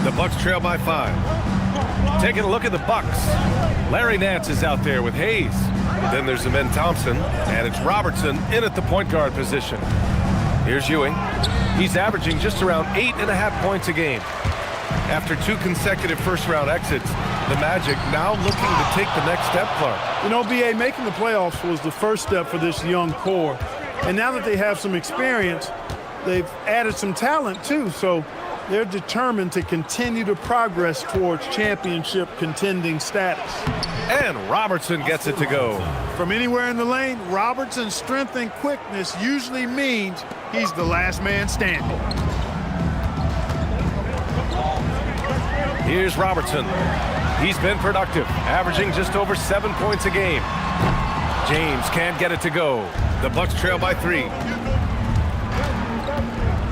The Bucks trail by 5. Taking a look at the Bucks. Larry Nance is out there with Hayes. Then there's Amen Thompson, and it's Robertson in at the point guard position. Here's Ewing. He's averaging just around 8.5 points a game. After 2 consecutive first-round exits, the Magic now looking to take the next step, Clark. You know, B.A., making the playoffs was the first step for this young core. And now that they have some experience, they've added some talent, too. So they're determined to continue to progress towards championship contending status. And Robertson gets it to go. From anywhere in the lane, Robertson's strength and quickness usually means he's the last man standing. Here's Robertson. He's been productive, averaging just over 7 points a game. James can't get it to go. The Bucks trail by 3.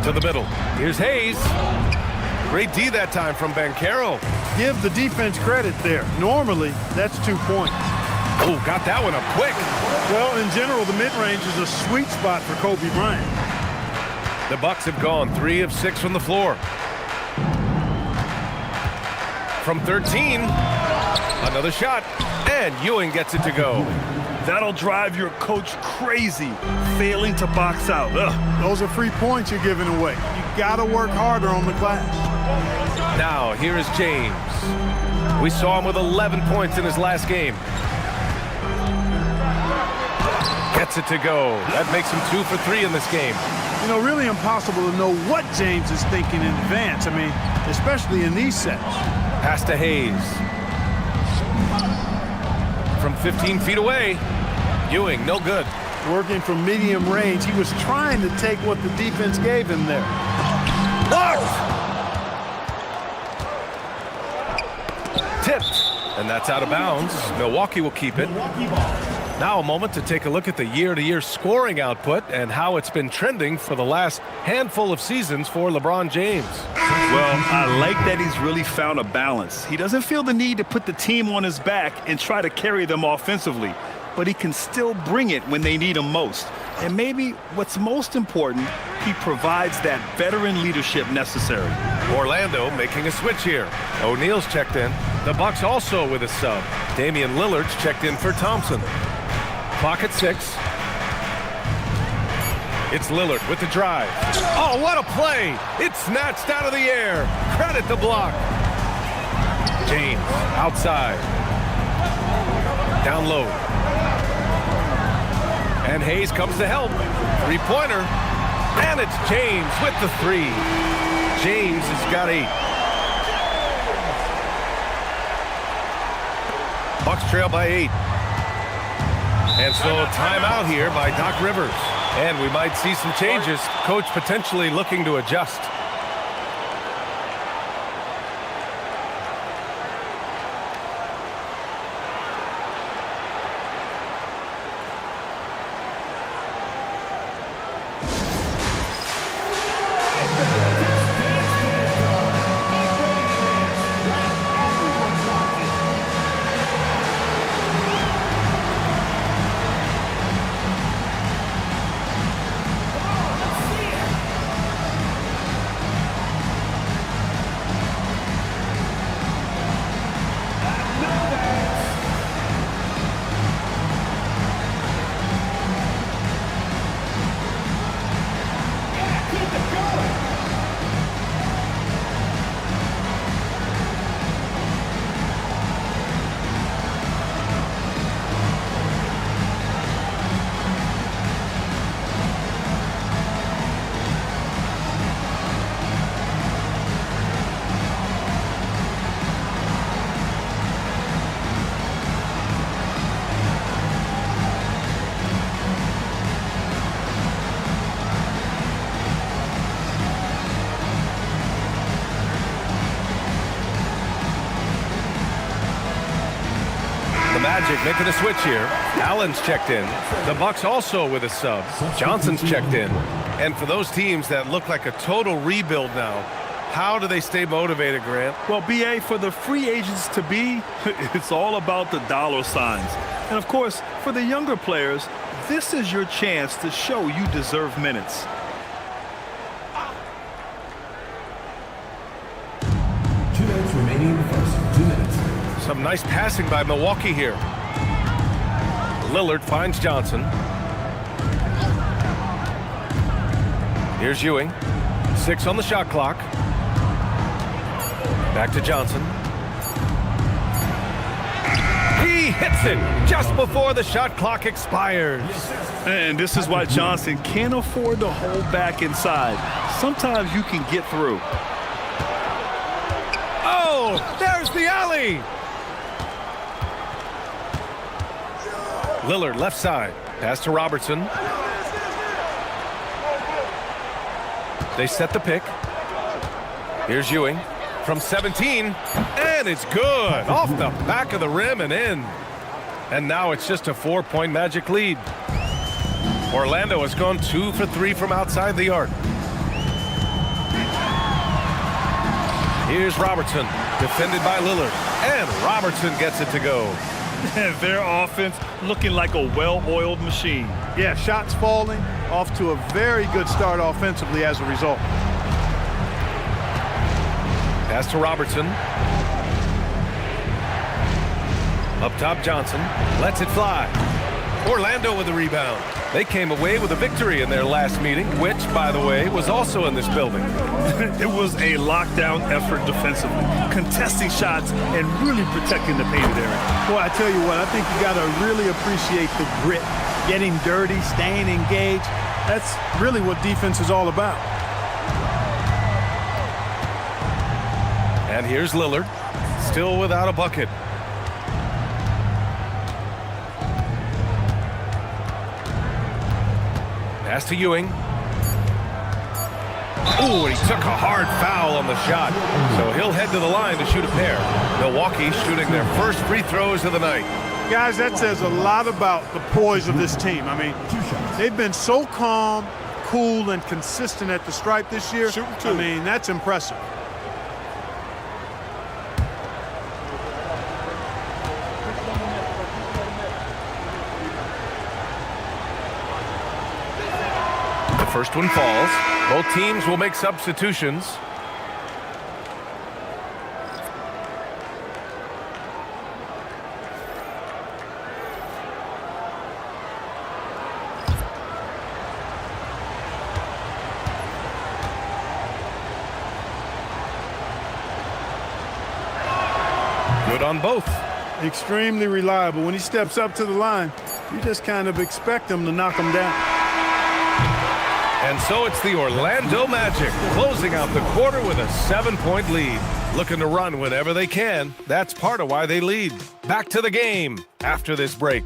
To the middle. Here's Hayes. Great D that time from Banchero. Give the defense credit there. Normally, that's 2 points. Oh, got that one up quick. Well, in general, the mid-range is a sweet spot for Kobe Bryant. The Bucks have gone 3 of 6 from the floor. From 13, another shot, and Ewing gets it to go. That'll drive your coach crazy, failing to box out. Ugh. Those are free points you're giving away. You gotta work harder on the glass. Now, here is James. We saw him with 11 points in his last game. Gets it to go. That makes him 2 for 3 in this game. You know, really impossible to know what James is thinking in advance. I mean, especially in these sets. Pass to Hayes. From 15 feet away, Ewing, no good. Working from medium range, he was trying to take what the defense gave him there. Blocked! Tipped, and that's out of bounds. Milwaukee will keep it. Now a moment to take a look at the year-to-year scoring output and how it's been trending for the last handful of seasons for LeBron James. Well, I like that he's really found a balance. He doesn't feel the need to put the team on his back and try to carry them offensively, but he can still bring it when they need him most. And maybe what's most important, he provides that veteran leadership necessary. Orlando making a switch here. O'Neal's checked in. The Bucks also with a sub. Damian Lillard's checked in for Thompson. Clock at 6. It's Lillard with the drive. Oh, what a play! It's snatched out of the air. Credit the block. James outside. Down low. And Hayes comes to help. Three-pointer. And it's James with the 3. James has got 8. Bucks trail by 8. And so a timeout here by Doc Rivers. And we might see some changes. Coach potentially looking to adjust. Magic making a switch here. Allen's checked in. The Bucks also with a sub. Johnson's checked in. And for those teams that look like a total rebuild now, how do they stay motivated, Grant? Well, B.A., for the free agents to be, it's all about the dollar signs. And, of course, for the younger players, this is your chance to show you deserve minutes. remaining in the first 2 minutes. Some nice passing by Milwaukee here. Lillard finds Johnson. Here's Ewing. 6 on the shot clock. Back to Johnson. He hits it just before the shot clock expires. And this is why Johnson can't afford to hold back inside. Sometimes you can get through. Oh, there's the alley. Lillard left side. Pass to Robertson. They set the pick. Here's Ewing from 17. And it's good. Off the back of the rim and in. And now it's just a 4-point Magic lead. Orlando has gone 2 for 3 from outside the arc. Here's Robertson, defended by Lillard. And Robertson gets it to go. Their offense looking like a well-oiled machine. Yeah, shots falling, off to a very good start offensively as a result. Pass to Robertson. Up top, Johnson lets it fly. Orlando with the rebound. They came away with a victory in their last meeting, which, by the way, was also in this building. It was a lockdown effort defensively, contesting shots and really protecting the painted area. Boy, I tell you what, I think you got to really appreciate the grit, getting dirty, staying engaged. That's really what defense is all about. And here's Lillard, still without a bucket. Pass to Ewing. Ooh, and he took a hard foul on the shot. So he'll head to the line to shoot a pair. Milwaukee shooting their first free throws of the night. Guys, that says a lot about the poise of this team. I mean, they've been so calm, cool, and consistent at the stripe this year. I mean, that's impressive. First one falls. Both teams will make substitutions. Good on both. Extremely reliable. When he steps up to the line, you just kind of expect him to knock him down. And so it's the Orlando Magic closing out the quarter with a 7-point lead. Looking to run whenever they can. That's part of why they lead. Back to the game after this break.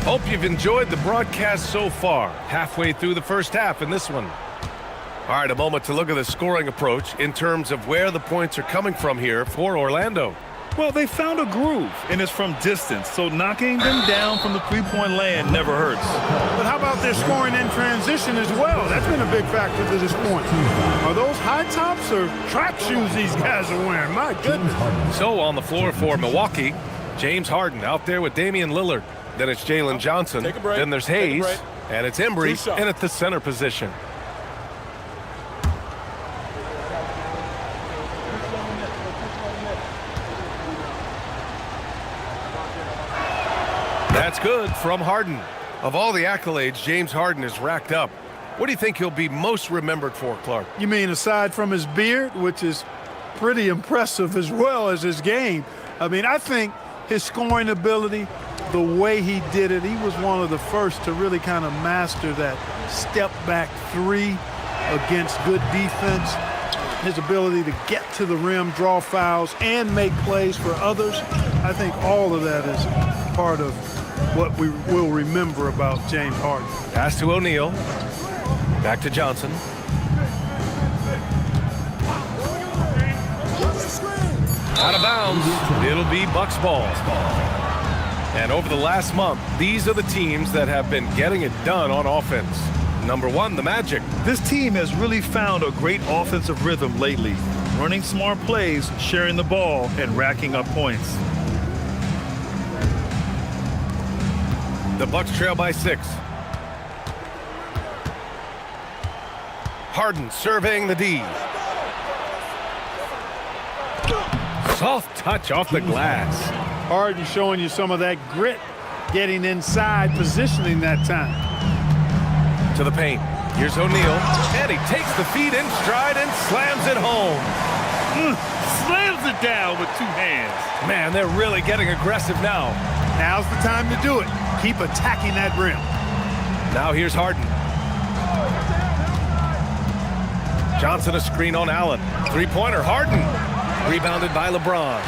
Hope you've enjoyed the broadcast so far. Halfway through the first half in this one. All right, a moment to look at the scoring approach in terms of where the points are coming from here for Orlando. Well, they found a groove, and it's from distance, so knocking them down from the three-point land never hurts. But how about their scoring in transition as well? That's been a big factor to this point. Are those high tops or track shoes these guys are wearing? My goodness. So on the floor for Milwaukee, James Harden out there with Damian Lillard. Then it's Jalen Johnson. Then there's Hayes. And it's Embry in at the center position. That's good from Harden. Of all the accolades James Harden has racked up, what do you think he'll be most remembered for, Clark? You mean aside from his beard, which is pretty impressive, as well as his game? I mean, I think his scoring ability, the way he did it, he was one of the first to really kind of master that step-back three against good defense. His ability to get to the rim, draw fouls, and make plays for others. I think all of that is part of what we will remember about James Harden. Pass to O'Neal. Back to Johnson. Out of bounds. It'll be Bucks ball. And over the last month, these are the teams that have been getting it done on offense. Number 1, the Magic. This team has really found a great offensive rhythm lately, running smart plays, sharing the ball, and racking up points. The Bucks trail by 6. Harden surveying the D. Soft touch off the glass. Harden showing you some of that grit, getting inside, positioning that time. To the paint. Here's O'Neal, and he takes the feed in stride and slams it home. Slams it down with 2 hands. Man, they're really getting aggressive now. Now's the time to do it. Keep attacking that rim. Now here's Harden. Johnson a screen on Allen. Three-pointer, Harden. Rebounded by LeBron.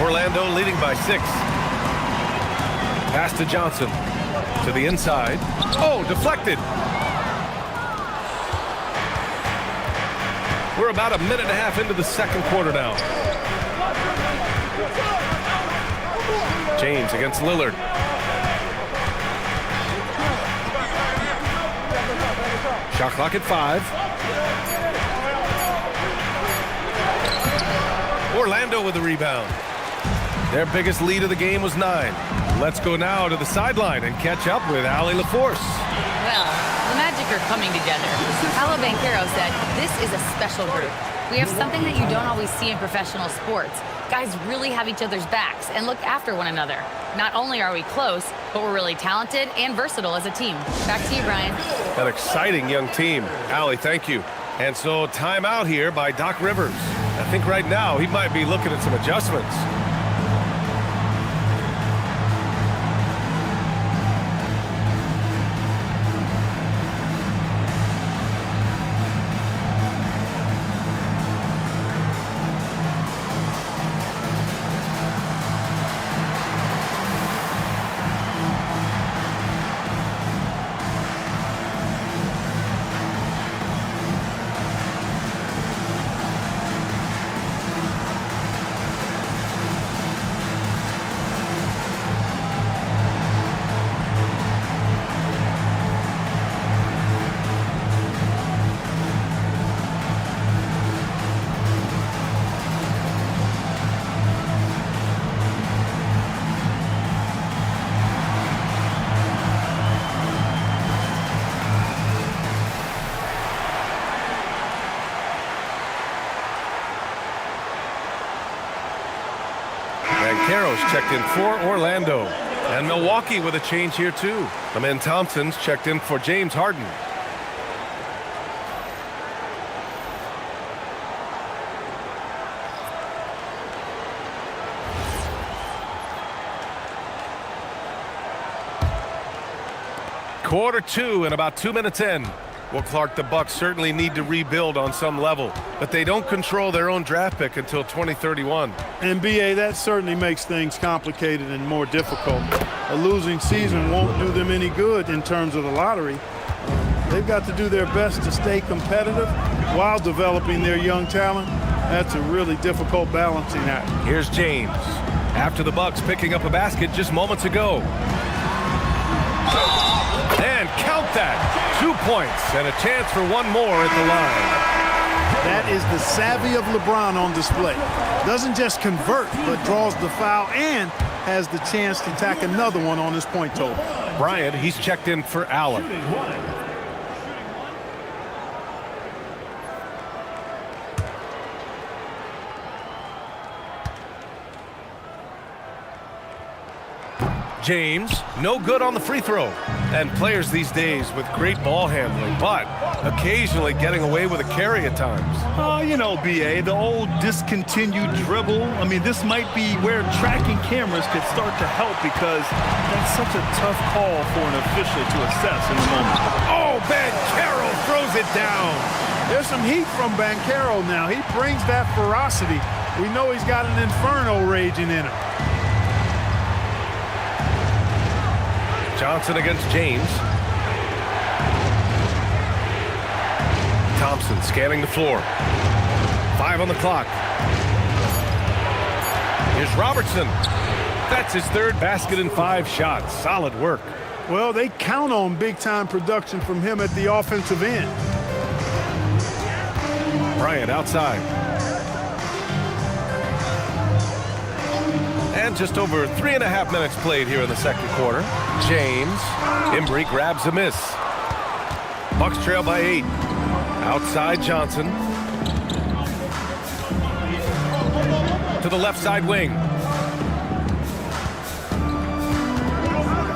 Orlando leading by 6. Pass to Johnson. To the inside. Oh, deflected. We're about a minute and a half into the second quarter now. James against Lillard. Shot clock at 5. Orlando with the rebound. Their biggest lead of the game was 9. Let's go now to the sideline and catch up with Allie LaForce. Well, the Magic are coming together. Paolo Banchero said, this is a special group. We have something that you don't always see in professional sports. Guys really have each other's backs and look after one another. Not only are we close, but we're really talented and versatile as a team. Back to you, Brian. An exciting young team. Allie, thank you. And so timeout here by Doc Rivers. I think right now he might be looking at some adjustments. Banchero's checked in for Orlando. And Milwaukee with a change here too. Amen Thompson's checked in for James Harden. Quarter 2 and about 2 minutes in. Well, Clark, the Bucks certainly need to rebuild on some level, but they don't control their own draft pick until 2031. NBA, that certainly makes things complicated and more difficult. A losing season won't do them any good in terms of the lottery. They've got to do their best to stay competitive while developing their young talent. That's a really difficult balancing act. Here's James. After the Bucks picking up a basket just moments ago. And count that. 2 points and a chance for one more at the line. That is the savvy of LeBron on display. Doesn't just convert, but draws the foul and has the chance to tack another one on his point total. Bryant, he's checked in for Allen. James, no good on the free throw. And players these days with great ball handling, but occasionally getting away with a carry at times. You know, B.A., the old discontinued dribble. I mean, this might be where tracking cameras could start to help because that's such a tough call for an official to assess in the moment. Oh, Banchero throws it down. There's some heat from Banchero now. He brings that ferocity. We know he's got an inferno raging in him. Johnson against James. Thompson scanning the floor. 5 on the clock. Here's Robertson. That's his third basket in 5 shots. Solid work. Well, they count on big-time production from him at the offensive end. Bryant outside. And just over 3.5 minutes played here in the second quarter. James. Embry grabs a miss. Bucks trail by 8. Outside Johnson. To the left side wing.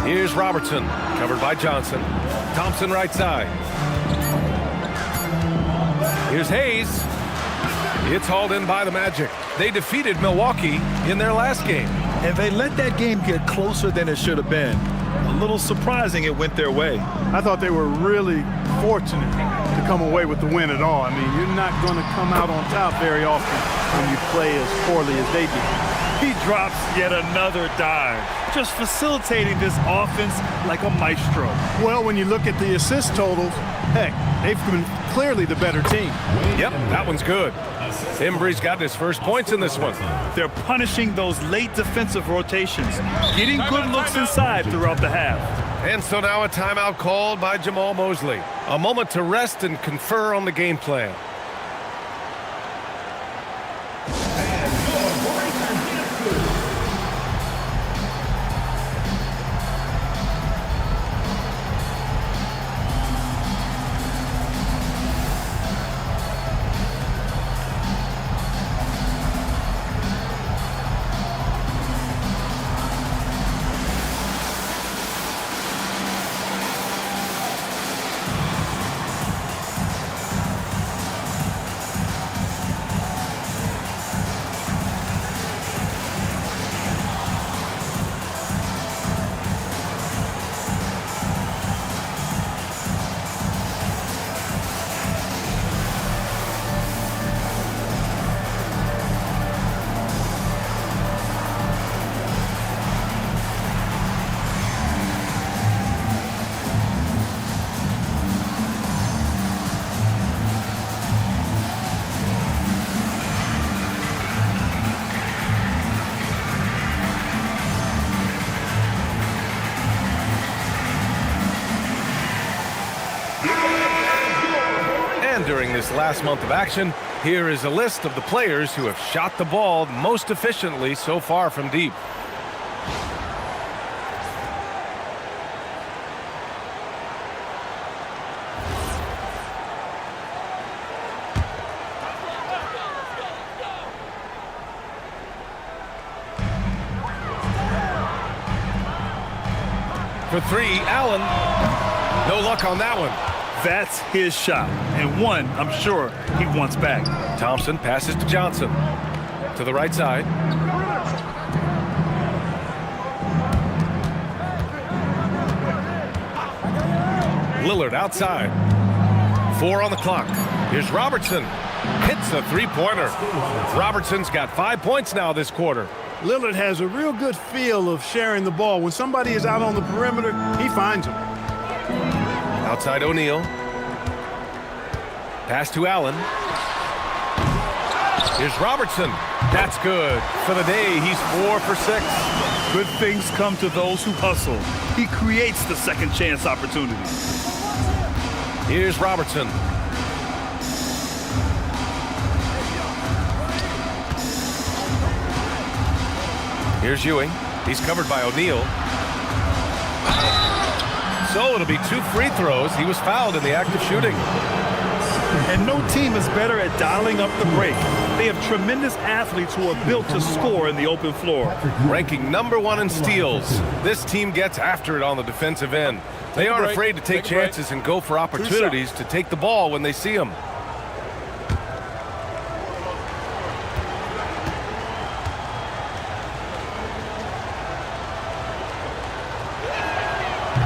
Here's Robertson, covered by Johnson. Thompson right side. Here's Hayes. It's hauled in by the Magic. They defeated Milwaukee in their last game. And they let that game get closer than it should have been. A little surprising it went their way. I thought they were really fortunate to come away with the win at all. I mean, you're not going to come out on top very often when you play as poorly as they did. He drops yet another dime, just facilitating this offense like a maestro. Well, when you look at the assist totals, heck, they've been clearly the better team. Yep, that one's good. Embry's got his first points in this one. They're punishing those late defensive rotations, getting good looks inside throughout the half. And so now a timeout called by Jamal Mosley. A moment to rest and confer on the game plan. During this last month of action, here is a list of the players who have shot the ball most efficiently so far from deep. For 3, Allen. No luck on that one. That's his shot, and one I'm sure he wants back. Thompson passes to Johnson. To the right side. Lillard outside. 4 on the clock. Here's Robertson. Hits a 3-pointer. Robertson's got 5 points now this quarter. Lillard has a real good feel of sharing the ball. When somebody is out on the perimeter, he finds them. Outside O'Neal. Pass to Allen. Here's Robertson. That's good. For the day, he's 4 for 6. Good things come to those who hustle. He creates the second chance opportunity. Here's Robertson. Here's Ewing. He's covered by O'Neal. So it'll be 2 free throws. He was fouled in the act of shooting. And no team is better at dialing up the break. They have tremendous athletes who are built to score in the open floor. Ranking #1 in steals, this team gets after it on the defensive end. They aren't afraid to take chances and go for opportunities to take the ball when they see them.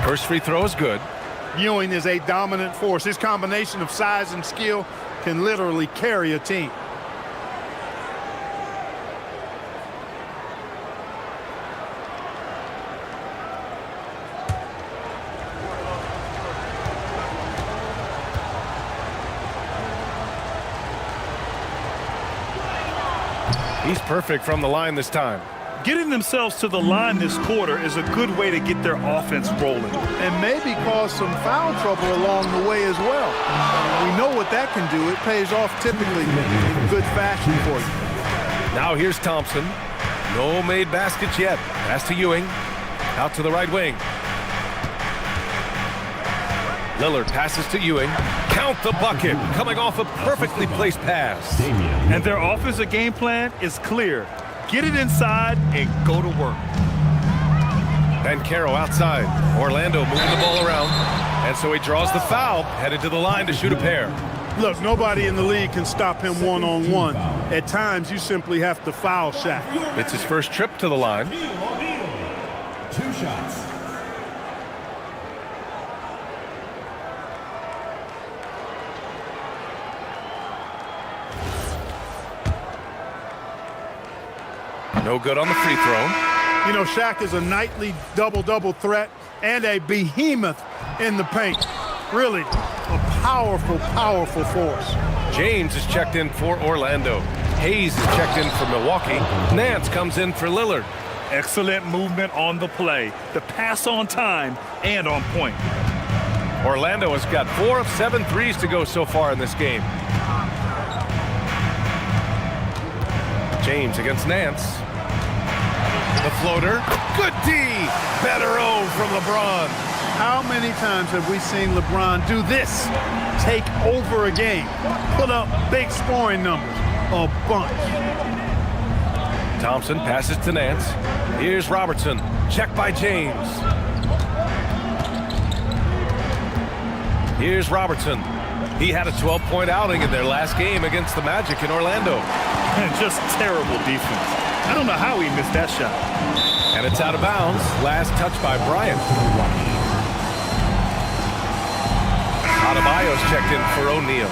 First free throw is good. Ewing is a dominant force. His combination of size and skill can literally carry a team. He's perfect from the line this time. Getting themselves to the line this quarter is a good way to get their offense rolling. And maybe cause some foul trouble along the way as well. We know what that can do. It pays off typically in good fashion for you. Now here's Thompson. No made baskets yet. Pass to Ewing. Out to the right wing. Lillard passes to Ewing. Count the bucket. Coming off a perfectly placed pass. And their offensive game plan is clear. Get it inside and go to work. Banchero outside. Orlando moving the ball around. And so he draws the foul, headed to the line to shoot a pair. Look, nobody in the league can stop him one-on-one. At times, you simply have to foul Shaq. It's his first trip to the line. 2 shots. No good on the free throw. You know, Shaq is a nightly double-double threat and a behemoth in the paint. Really a powerful, powerful force. James is checked in for Orlando. Hayes is checked in for Milwaukee. Nance comes in for Lillard. Excellent movement on the play. The pass on time and on point. Orlando has got 4 of 7 threes to go so far in this game. James against Nance. The floater. Good D. Better O from LeBron. How many times have we seen LeBron do this? Take over a game. Put up big scoring numbers. A bunch. Thompson passes to Nance. Here's Robertson. Checked by James. Here's Robertson. He had a 12-point outing in their last game against the Magic in Orlando. And just terrible defense. I don't know how he missed that shot. And it's out of bounds. Last touch by Bryant. Adebayo's checked in for O'Neal.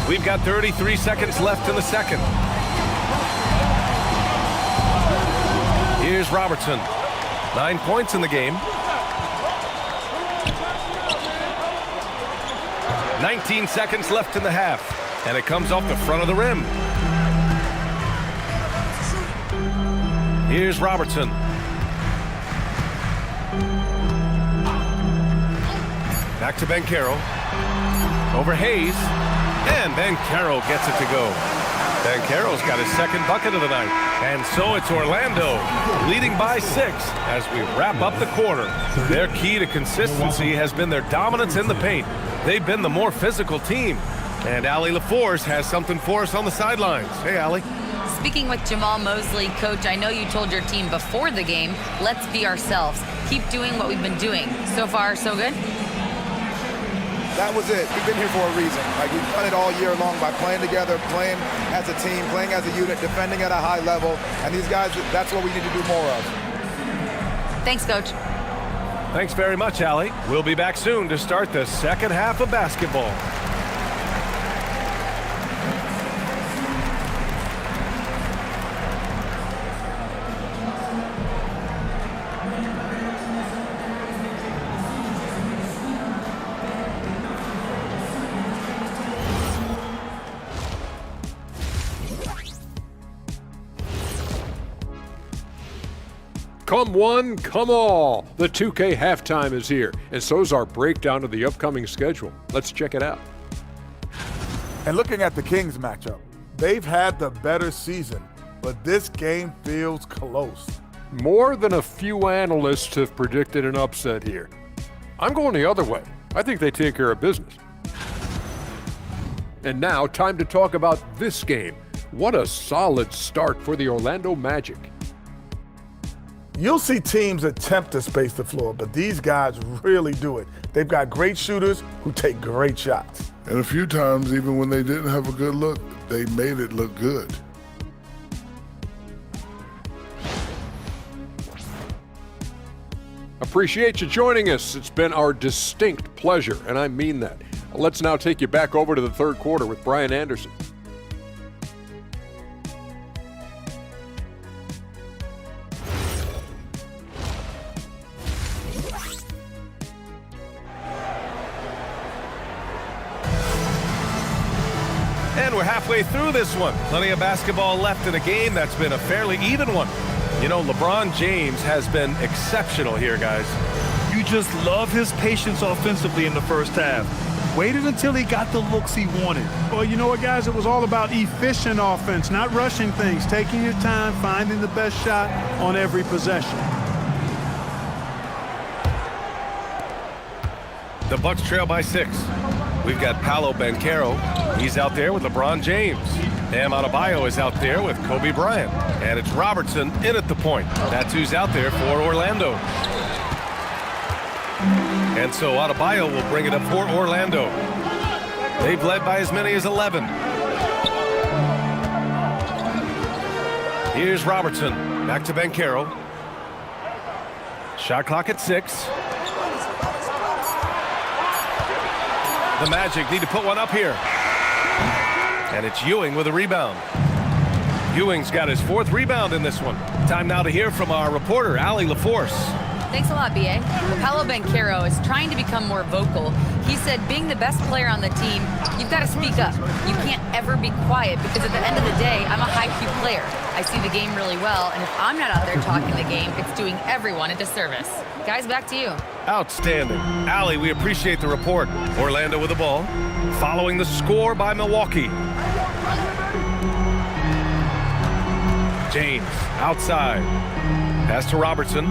We've got 33 seconds left in the second. Here's Robertson. 9 points in the game. 19 seconds left in the half. And it comes off the front of the rim. Here's Robertson. Back to Banchero. Over Hayes. And Banchero gets it to go. Banchero's got his second bucket of the night. And so it's Orlando leading by 6 as we wrap up the quarter. Their key to consistency has been their dominance in the paint. They've been the more physical team. And Allie LaForce has something for us on the sidelines. Hey, Allie. Speaking with Jamal Mosley, Coach, I know you told your team before the game, let's be ourselves. Keep doing what we've been doing. So far, so good? That was it. We've been here for a reason. Like, we've done it all year long by playing together, playing as a team, playing as a unit, defending at a high level. And these guys, that's what we need to do more of. Thanks, Coach. Thanks very much, Allie. We'll be back soon to start the second half of basketball. Come one, come all. The 2K halftime is here, and so's our breakdown of the upcoming schedule. Let's check it out. And looking at the Kings matchup, they've had the better season, but this game feels close. More than a few analysts have predicted an upset here. I'm going the other way. I think they take care of business. And now, time to talk about this game. What a solid start for the Orlando Magic. You'll see teams attempt to space the floor, but these guys really do it. They've got great shooters who take great shots. And a few times, even when they didn't have a good look, they made it look good. Appreciate you joining us. It's been our distinct pleasure, and I mean that. Let's now take you back over to the third quarter with Brian Anderson. And we're halfway through this one. Plenty of basketball left in a game that's been a fairly even one. You know, LeBron James has been exceptional here, guys. You just love his patience offensively in the first half. Waited until he got the looks he wanted. Well, you know what, guys? It was all about efficient offense, not rushing things, taking your time, finding the best shot on every possession. The Bucks trail by 6. We've got Paolo Banchero. He's out there with LeBron James. Bam Adebayo is out there with Kobe Bryant. And it's Robertson in at the point. That's who's out there for Orlando. And so Adebayo will bring it up for Orlando. They've led by as many as 11. Here's Robertson. Back to Banchero. Shot clock at 6. The Magic need to put one up here. And it's Ewing with a rebound. Ewing's got his 4th rebound in this one. Time now to hear from our reporter, Allie LaForce. Thanks a lot, B.A. Paolo Banchero is trying to become more vocal. He said being the best player on the team, you've got to speak up. You can't ever be quiet because at the end of the day, I'm a high-Q player. I see the game really well, and if I'm not out there talking the game, it's doing everyone a disservice. Guys, back to you. Outstanding. Allie, we appreciate the report. Orlando with the ball, following the score by Milwaukee. James, outside. Pass to Robertson.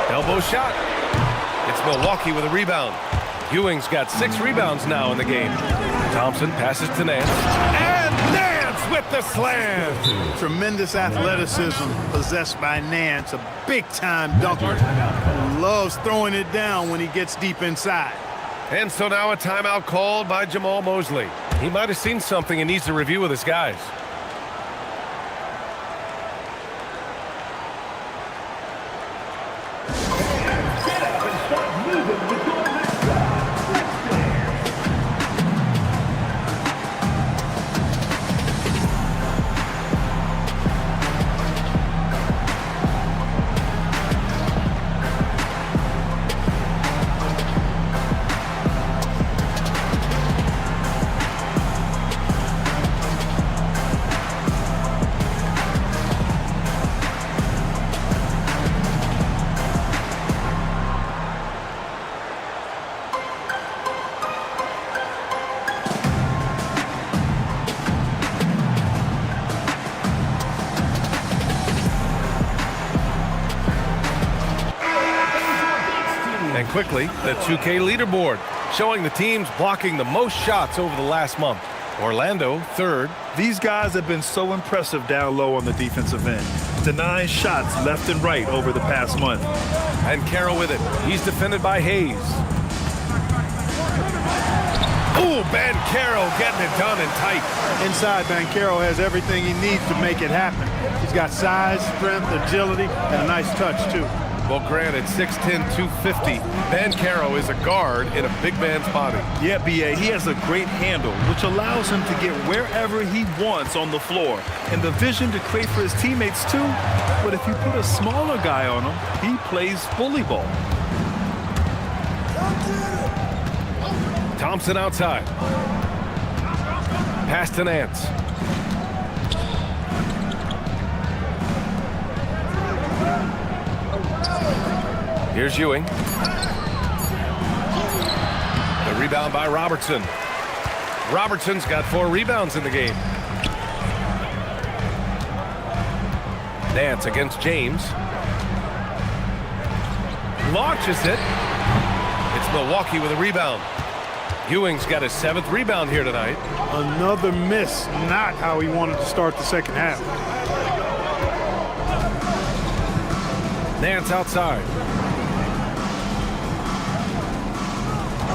Elbow shot. It's Milwaukee with a rebound. Ewing's got 6 rebounds now in the game. Thompson passes to Nance. And Nance with the slam. Tremendous athleticism possessed by Nance, a big-time dunker. Loves throwing it down when he gets deep inside. And so now a timeout called by Jamal Mosley. He might have seen something and needs to review with his guys. And quickly, the 2K leaderboard, showing the teams blocking the most shots over the last month. Orlando, 3rd. These guys have been so impressive down low on the defensive end, denying shots left and right over the past month. And Carroll with it. He's defended by Hayes. Ooh, Banchero getting it done and tight. Inside, Banchero has everything he needs to make it happen. He's got size, strength, agility, and a nice touch, too. Well, granted, 6'10", 250. Banchero is a guard in a big man's body. Yeah, B.A., he has a great handle, which allows him to get wherever he wants on the floor. And the vision to create for his teammates, too. But if you put a smaller guy on him, he plays bully ball. Thompson outside. Pass to Nance. Here's Ewing. The rebound by Robertson. Robertson's got 4 rebounds in the game. Nance against James. Launches it. It's Milwaukee with a rebound. Ewing's got his 7th rebound here tonight. Another miss, not how he wanted to start the second half. Nance outside.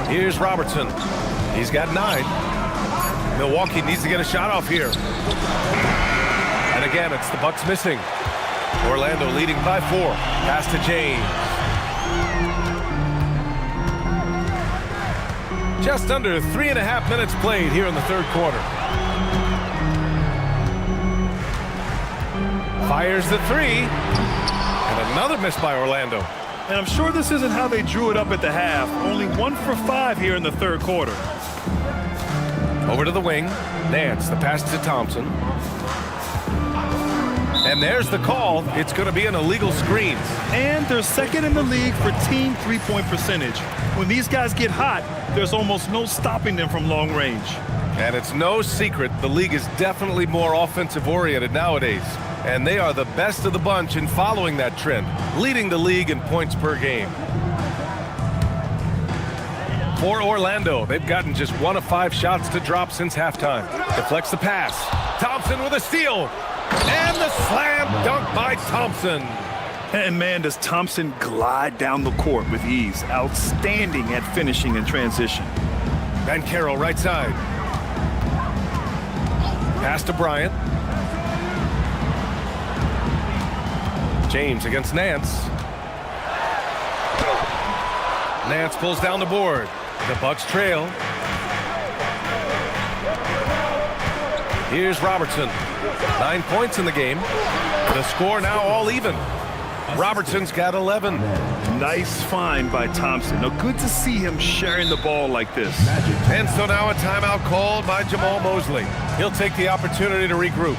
Here's Robertson. He's got 9. Milwaukee needs to get a shot off here. And again, it's the Bucks missing. Orlando leading by 4. Pass to James. Just under 3.5 minutes played here in the 3rd quarter. Fires the 3. And another miss by Orlando. And I'm sure this isn't how they drew it up at the half. Only 1 for 5 here in the third quarter. Over to the wing. Nance, the pass to Thompson. And there's the call. It's going to be an illegal screen. And they're second in the league for team three-point percentage. When these guys get hot, there's almost no stopping them from long range. And it's no secret the league is definitely more offensive-oriented nowadays. And they are the best of the bunch in following that trend, leading the league in points per game. For Orlando, they've gotten just 1 of 5 shots to drop since halftime. Deflects the pass. Thompson with a steal. And the slam dunk by Thompson. And man, does Thompson glide down the court with ease. Outstanding at finishing in transition. Banchero right side. Pass to Bryant. James against Nance. Nance pulls down the board. The Bucks trail. Here's Robertson. 9 points in the game. The score now all even. Robertson's got 11. Nice find by Thompson. Now, good to see him sharing the ball like this. And so now a timeout called by Jamal Mosley. He'll take the opportunity to regroup.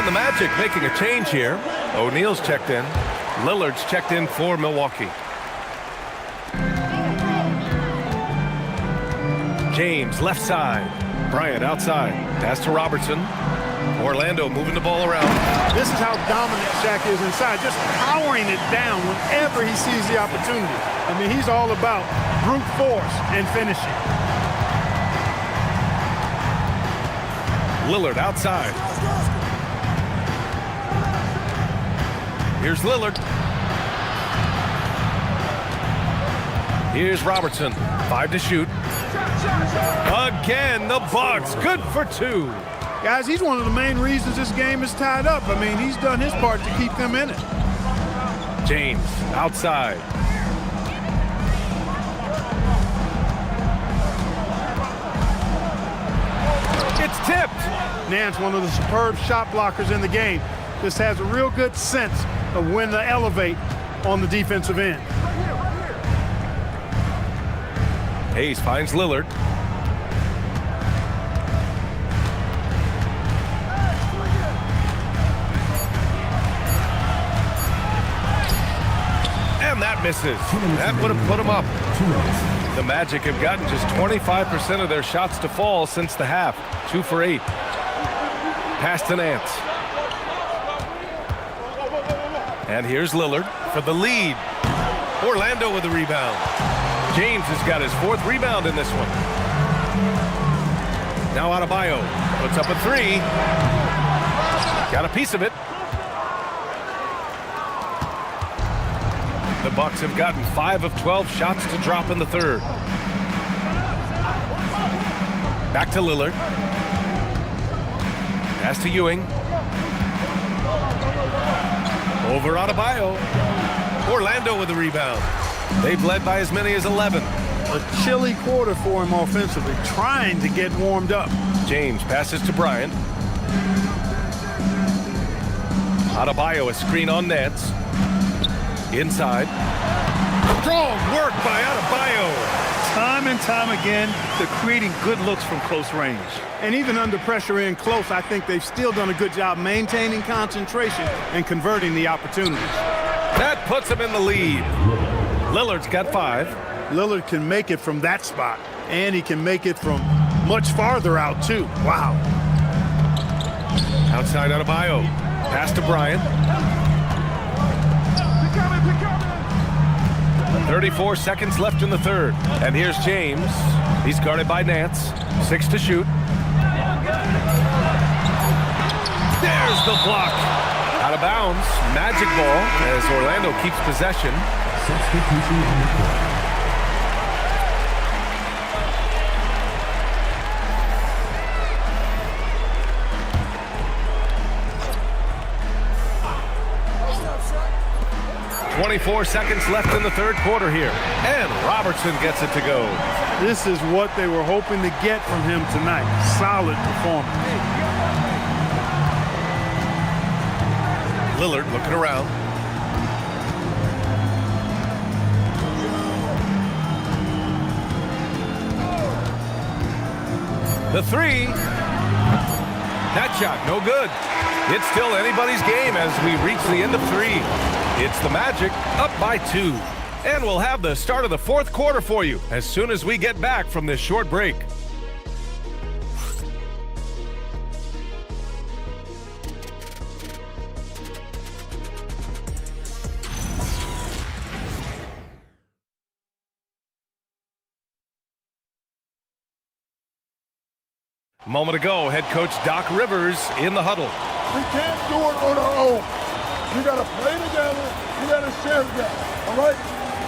The Magic making a change here. O'Neal's checked in. Lillard's checked in for Milwaukee. James left side. Bryant outside. Pass to Robertson. Orlando moving the ball around. This is how dominant Shaq is inside, just powering it down whenever he sees the opportunity. I mean, he's all about brute force and finishing. Lillard outside. Here's Lillard. Here's Robertson. 5 to shoot. Again, the Bucks. Good for 2. Guys, he's one of the main reasons this game is tied up. I mean, he's done his part to keep them in it. James outside. It's tipped. Nance, one of the superb shot blockers in the game, just has a real good sense of when to elevate on the defensive end. Hayes finds Lillard. And that misses. That would have put him up. The Magic have gotten just 25% of their shots to fall since the half. 2 for 8. Pass to Nance. And here's Lillard for the lead. Orlando with the rebound. James has got his 4th rebound in this one. Now Adebayo puts up a 3. Got a piece of it. The Bucks have gotten 5 of 12 shots to drop in the third. Back to Lillard. Pass to Ewing. Over Adebayo. Orlando with the rebound. They've led by as many as 11. A chilly quarter for him offensively, trying to get warmed up. James passes to Bryant. Adebayo, a screen on Nance. Inside. Strong work by Adebayo. Time and time again, they're creating good looks from close range. And even under pressure in close, I think they've still done a good job maintaining concentration and converting the opportunities. That puts him in the lead. Lillard's got 5. Lillard can make it from that spot, and he can make it from much farther out, too. Wow. Outside Adebayo. Pass to Bryant. 34 seconds left in the third. And here's James. He's guarded by Nance. 6 to shoot. There's the block. Out of bounds. Magic ball as Orlando keeps possession. Substitution on the court. 24 seconds left in the third quarter here. And Robertson gets it to go. This is what they were hoping to get from him tonight. Solid performance. Lillard looking around. The three. That shot, no good. It's still anybody's game as we reach the end of three. It's the Magic up by 2. And we'll have the start of the fourth quarter for you as soon as we get back from this short break. A moment ago, head coach Doc Rivers in the huddle. We can't do it on our own. We got to play together. We got to share together. All right?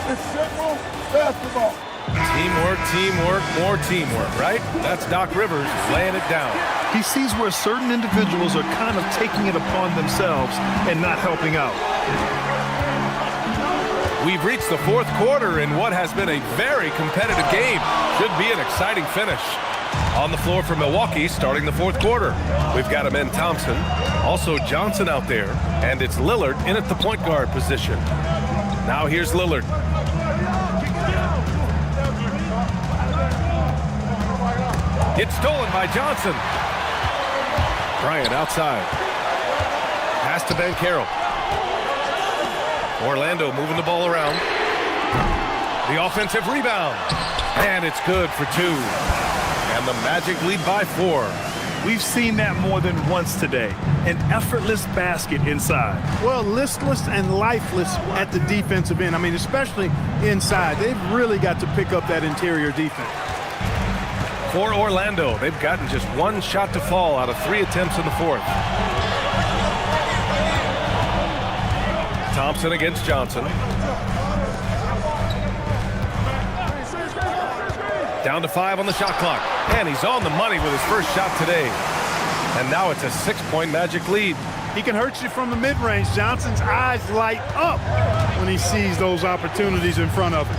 It's simple basketball. Teamwork, teamwork, more teamwork, right? That's Doc Rivers laying it down. He sees where certain individuals are kind of taking it upon themselves and not helping out. We've reached the fourth quarter in what has been a very competitive game. Should be an exciting finish. On the floor for Milwaukee starting the fourth quarter. We've got Amen Thompson, also Johnson out there, and it's Lillard in at the point guard position. Now here's Lillard. It's stolen by Johnson. Bryant outside. Pass to Banchero. Orlando moving the ball around. The offensive rebound. And it's good for 2. And the Magic lead by 4. We've seen that more than once today. An effortless basket inside. Well, listless and lifeless at the defensive end. I mean, especially inside. They've really got to pick up that interior defense. For Orlando, they've gotten just 1 shot to fall out of 3 attempts in the fourth. Thompson against Johnson. Down to 5 on the shot clock. And he's on the money with his first shot today. And now it's a 6-point Magic lead. He can hurt you from the mid-range. Johnson's eyes light up when he sees those opportunities in front of him.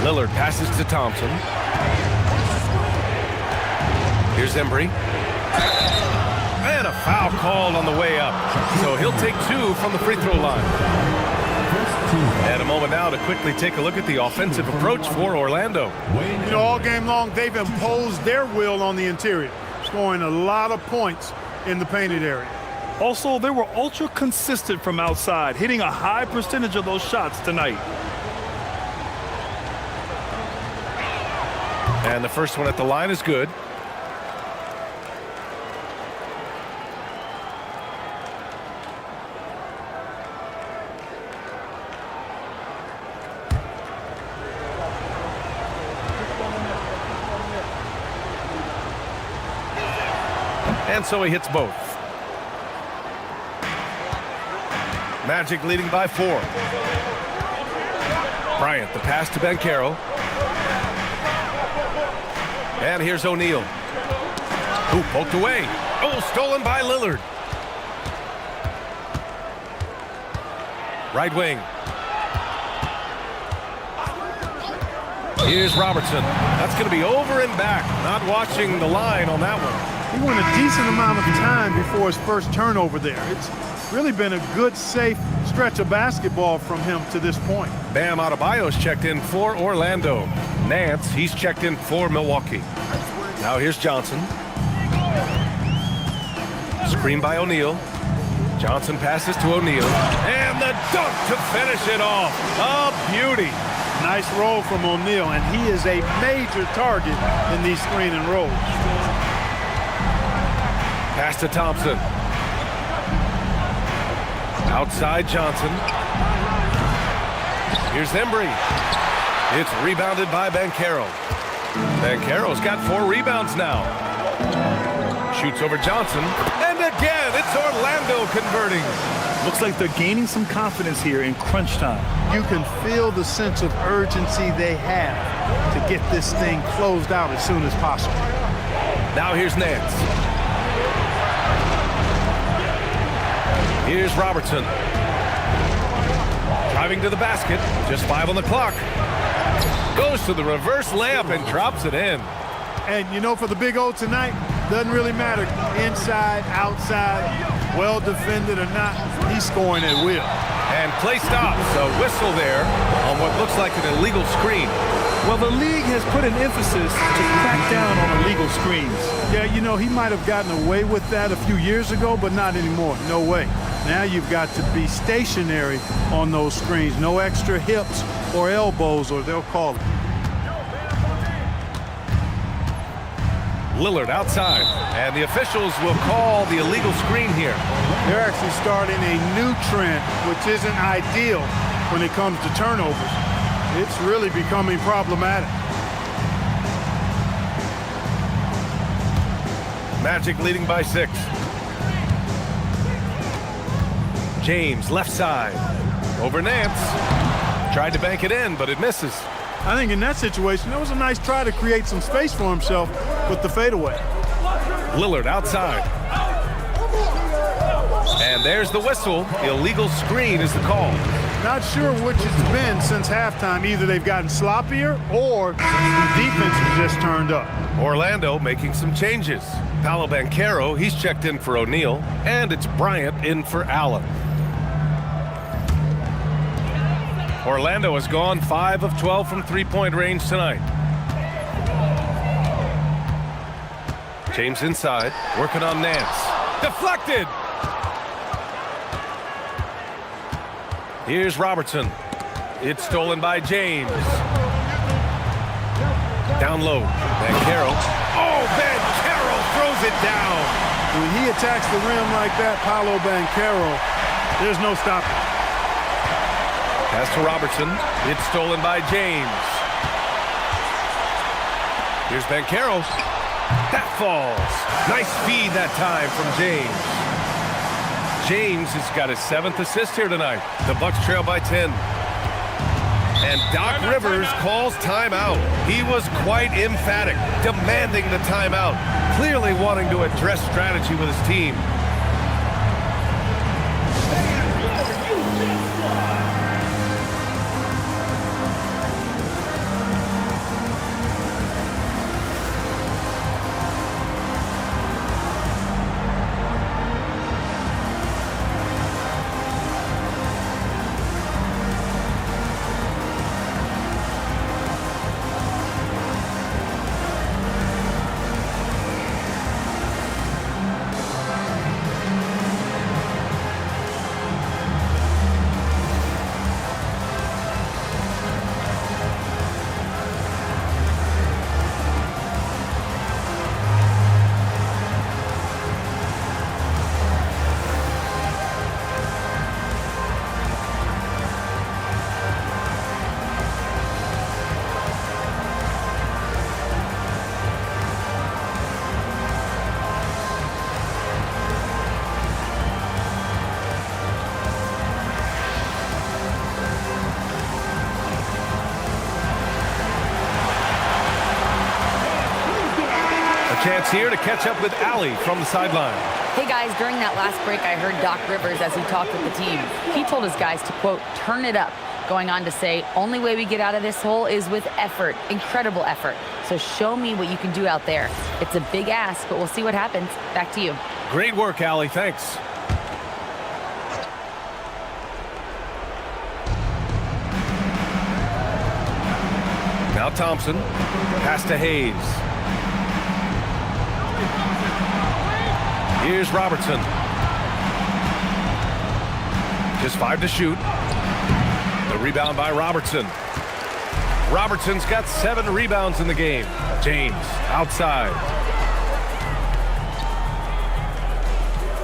Lillard passes to Thompson. Here's Embry. And a foul called on the way up. So he'll take 2 from the free throw line. And a moment now to quickly take a look at the offensive approach for Orlando. You know, all game long, they've imposed their will on the interior, scoring a lot of points in the painted area. Also, they were ultra consistent from outside, hitting a high percentage of those shots tonight. And the first one at the line is good. And so he hits both. Magic leading by 4. Bryant, the pass to Banchero. And here's O'Neal. Who poked away. Oh, stolen by Lillard. Right wing. Here's Robertson. That's going to be over and back. Not watching the line on that one. He went a decent amount of time before his first turnover there. It's really been a good, safe stretch of basketball from him to this point. Bam Adebayo's checked in for Orlando. Nance, he's checked in for Milwaukee. Now here's Johnson. Screen by O'Neal. Johnson passes to O'Neal. And the dunk to finish it off. A beauty. Nice roll from O'Neal, and he is a major target in these screen and rolls. Pass to Thompson. Outside Johnson. Here's Embry. It's rebounded by Banchero. Banchero's got 4 rebounds now. Shoots over Johnson. And again, it's Orlando converting. Looks like they're gaining some confidence here in crunch time. You can feel the sense of urgency they have to get this thing closed out as soon as possible. Now here's Nance. Here's Robertson. Driving to the basket. Just 5 on the clock. Goes to the reverse layup and drops it in. And, you know, for the Big O tonight, doesn't really matter inside, outside, well defended or not, he's scoring at will. And play stops. A whistle there on what looks like an illegal screen. Well, the league has put an emphasis to crack down on illegal screens. Yeah, you know, he might have gotten away with that a few years ago, but not anymore. No way. Now you've got to be stationary on those screens. No extra hips or elbows, or they'll call it. Lillard outside, and the officials will call the illegal screen here. They're actually starting a new trend, which isn't ideal when it comes to turnovers. It's really becoming problematic. Magic leading by 6. James left side. Over Nance. Tried to bank it in, but it misses. I think in that situation, that was a nice try to create some space for himself with the fadeaway. Lillard outside. And there's the whistle. Illegal screen is the call. Not sure which it's been since halftime. Either they've gotten sloppier or the defense has just turned up. Orlando making some changes. Paolo Banchero, he's checked in for O'Neal, and it's Bryant in for Allen. Orlando has gone 5 of 12 from three-point range tonight. James inside, working on Nance. Deflected! Here's Robertson. It's stolen by James. Down low. Banchero. Oh, Banchero throws it down. When he attacks the rim like that, Paolo Banchero, there's no stopping. Pass to Robertson. It's stolen by James. Here's Banchero. That falls. Nice feed that time from James. James has got his 7th assist here tonight. The Bucks trail by 10. And Doc Rivers calls timeout. He was quite emphatic, demanding the timeout, clearly wanting to address strategy with his team. Chance here to catch up with Allie from the sideline. Hey guys, during that last break, I heard Doc Rivers as he talked with the team. He told his guys to, quote, turn it up, going on to say, only way we get out of this hole is with effort, incredible effort. So show me what you can do out there. It's a big ask, but we'll see what happens. Back to you. Great work, Allie. Thanks. Now Thompson. Pass to Hayes. Here's Robertson. Just 5 to shoot. The rebound by Robertson. Robertson's got 7 rebounds in the game. James outside.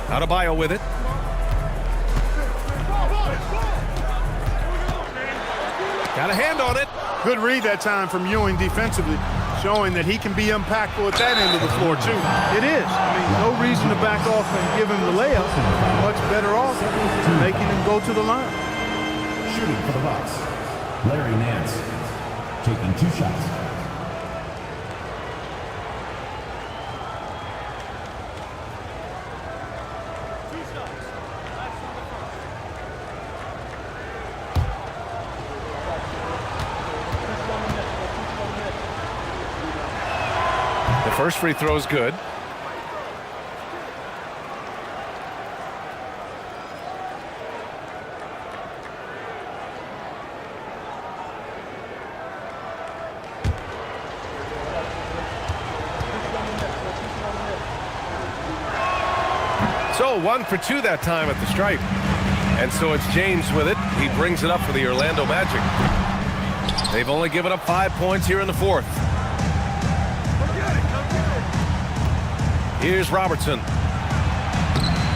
Adebayo with it. Got a hand on it. Good read that time from Ewing defensively, showing that he can be impactful at that end of the floor, too. It is. I mean, no reason to back off and give him the layup. Much better off making him go to the line. Shooting for the Bucks, Larry Nance, taking 2 shots. First free throw is good. So 1 for 2 that time at the stripe. And so it's James with it. He brings it up for the Orlando Magic. They've only given up 5 points here in the fourth. Here's Robertson.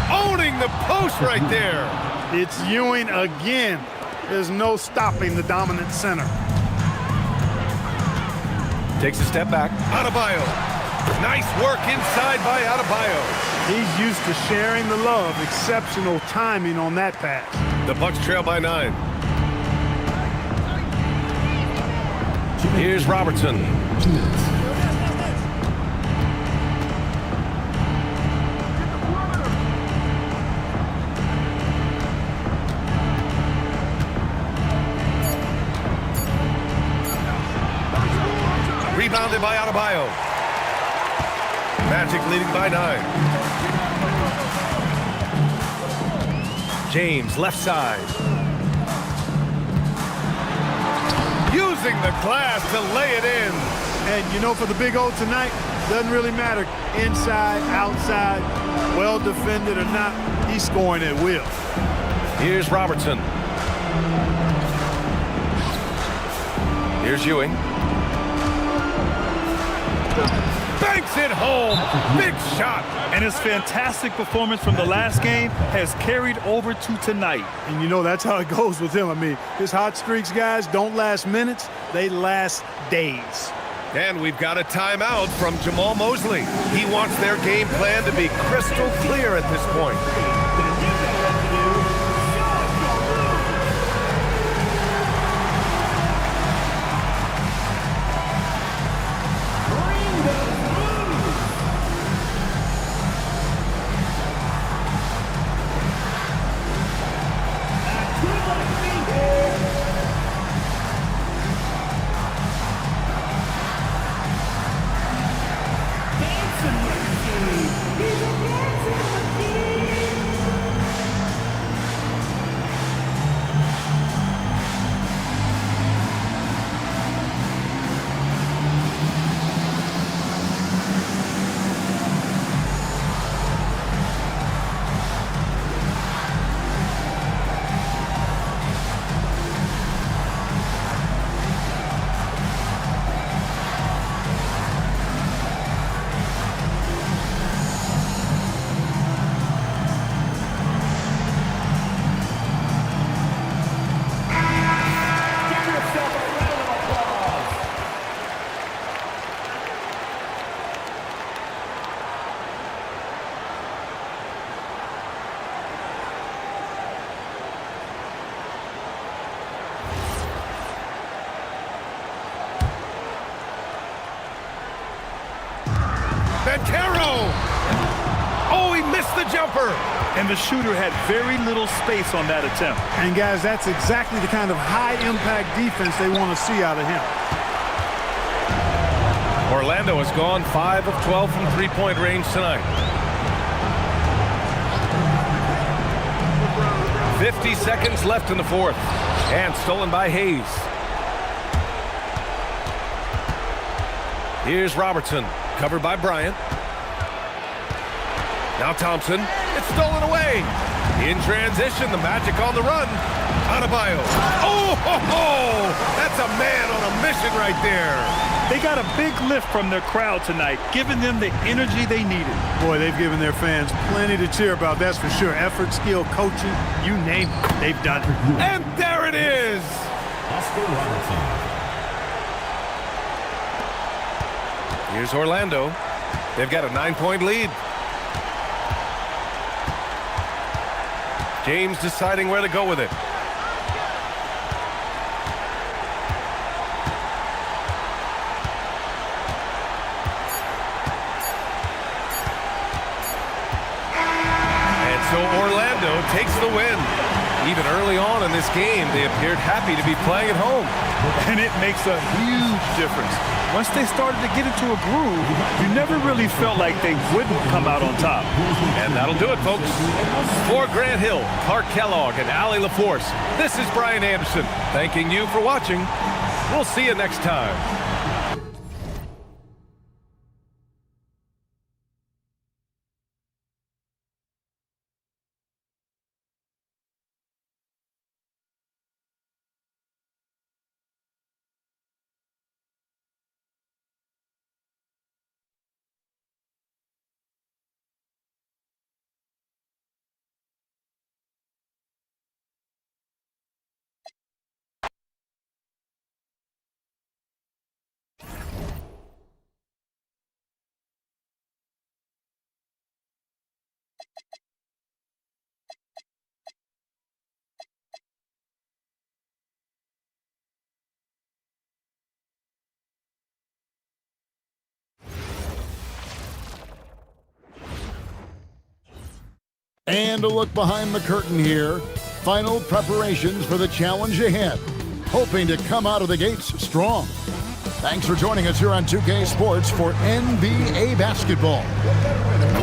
Owning the post right there. It's Ewing again. There's no stopping the dominant center. Takes a step back. Adebayo. Nice work inside by Adebayo. He's used to sharing the love. Exceptional timing on that pass. The Bucks trail by 9. Here's Robertson. 2 minutes. Rebounded by Adebayo. Magic leading by 9. James, left side. Using the glass to lay it in. And, you know, for the Big O tonight, doesn't really matter inside, outside, well defended or not, he's scoring at will. Here's Robertson. Here's Ewing. Banks it home. Big shot. And his fantastic performance from the last game has carried over to tonight. And you know that's how it goes with him. I mean, his hot streaks, guys, don't last minutes. They last days. And we've got a timeout from Jamal Mosley. He wants their game plan to be crystal clear at this point. Bancaro! Oh, he missed the jumper! And the shooter had very little space on that attempt. And, guys, that's exactly the kind of high-impact defense they want to see out of him. Orlando has gone 5 of 12 from three-point range tonight. 50 seconds left in the fourth. And stolen by Hayes. Here's Robertson, covered by Bryant. Now Thompson. It's stolen away. In transition, the Magic on the run. Adebayo. Oh, ho, ho! That's a man on a mission right there. They got a big lift from their crowd tonight, giving them the energy they needed. Boy, they've given their fans plenty to cheer about, that's for sure. Effort, skill, coaching, you name it, they've done it. And there it is. for Robertson. Here's Orlando. They've got a 9-point lead. James deciding where to go with it. And so Orlando takes the win. Even early on in this game, they appeared happy to be playing at home. And it makes a huge difference. Once they started to get into a groove, you never really felt like they wouldn't come out on top. And that'll do it, folks. For Grant Hill, Clark Kellogg, and Allie LaForce, this is Brian Anderson, thanking you for watching. We'll see you next time. And a look behind the curtain here. Final preparations for the challenge ahead. Hoping to come out of the gates strong. Thanks for joining us here on 2K Sports for NBA basketball.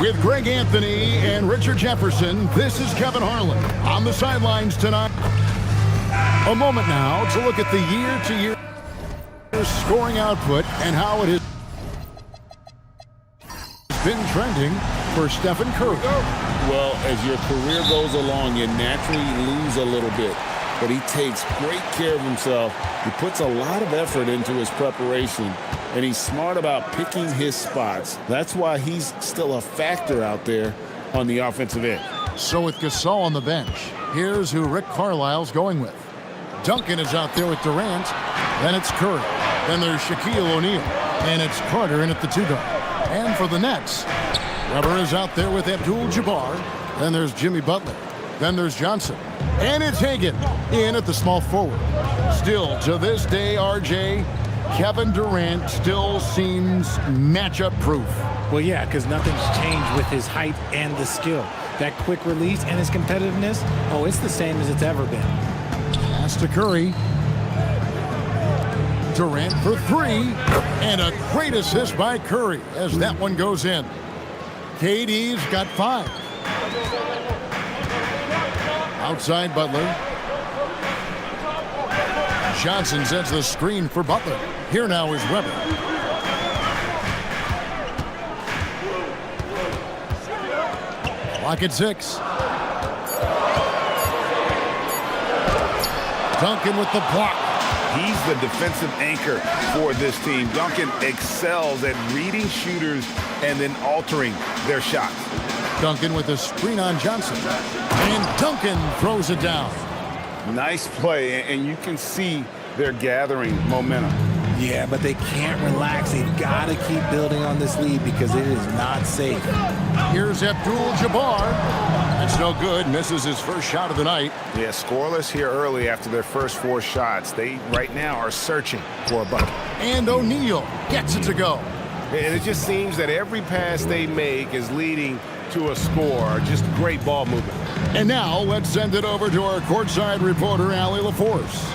With Greg Anthony and Richard Jefferson, this is Kevin Harlan on the sidelines tonight. A moment now to look at the year-to-year scoring output and how it has been trending for Stephen Curry. Well, as your career goes along, you naturally lose a little bit. But he takes great care of himself. He puts a lot of effort into his preparation, and he's smart about picking his spots. That's why he's still a factor out there on the offensive end. So with Gasol on the bench, here's who Rick Carlisle's going with. Duncan is out there with Durant. Then it's Curry. Then there's Shaquille O'Neal. And it's Carter in at the 2 guard. And for the Nets, Weber is out there with Abdul-Jabbar. Then there's Jimmy Butler. Then there's Johnson. And it's Hagan in at the small forward. Still, to this day, RJ, Kevin Durant still seems matchup proof. Well, yeah, because nothing's changed with his height and the skill. That quick release and his competitiveness, oh, it's the same as it's ever been. Pass to Curry. Durant for 3. And a great assist by Curry as that one goes in. KD's got 5. Outside Butler. Johnson sets the screen for Butler. Here now is Weber. Clock at 6. Duncan with the block. He's the defensive anchor for this team. Duncan excels at reading shooters and then altering their shots. Duncan with a screen on Johnson. And Duncan throws it down. Nice play, and you can see they're gathering momentum. Yeah, but they can't relax. They've got to keep building on this lead because it is not safe. Here's Abdul-Jabbar. That's no good. Misses his first shot of the night. Yeah, scoreless here early after their first 4 shots. They, right now, are searching for a bucket. And O'Neal gets it to go. And it just seems that every pass they make is leading to a score. Just great ball movement. And now let's send it over to our courtside reporter, Allie LaForce.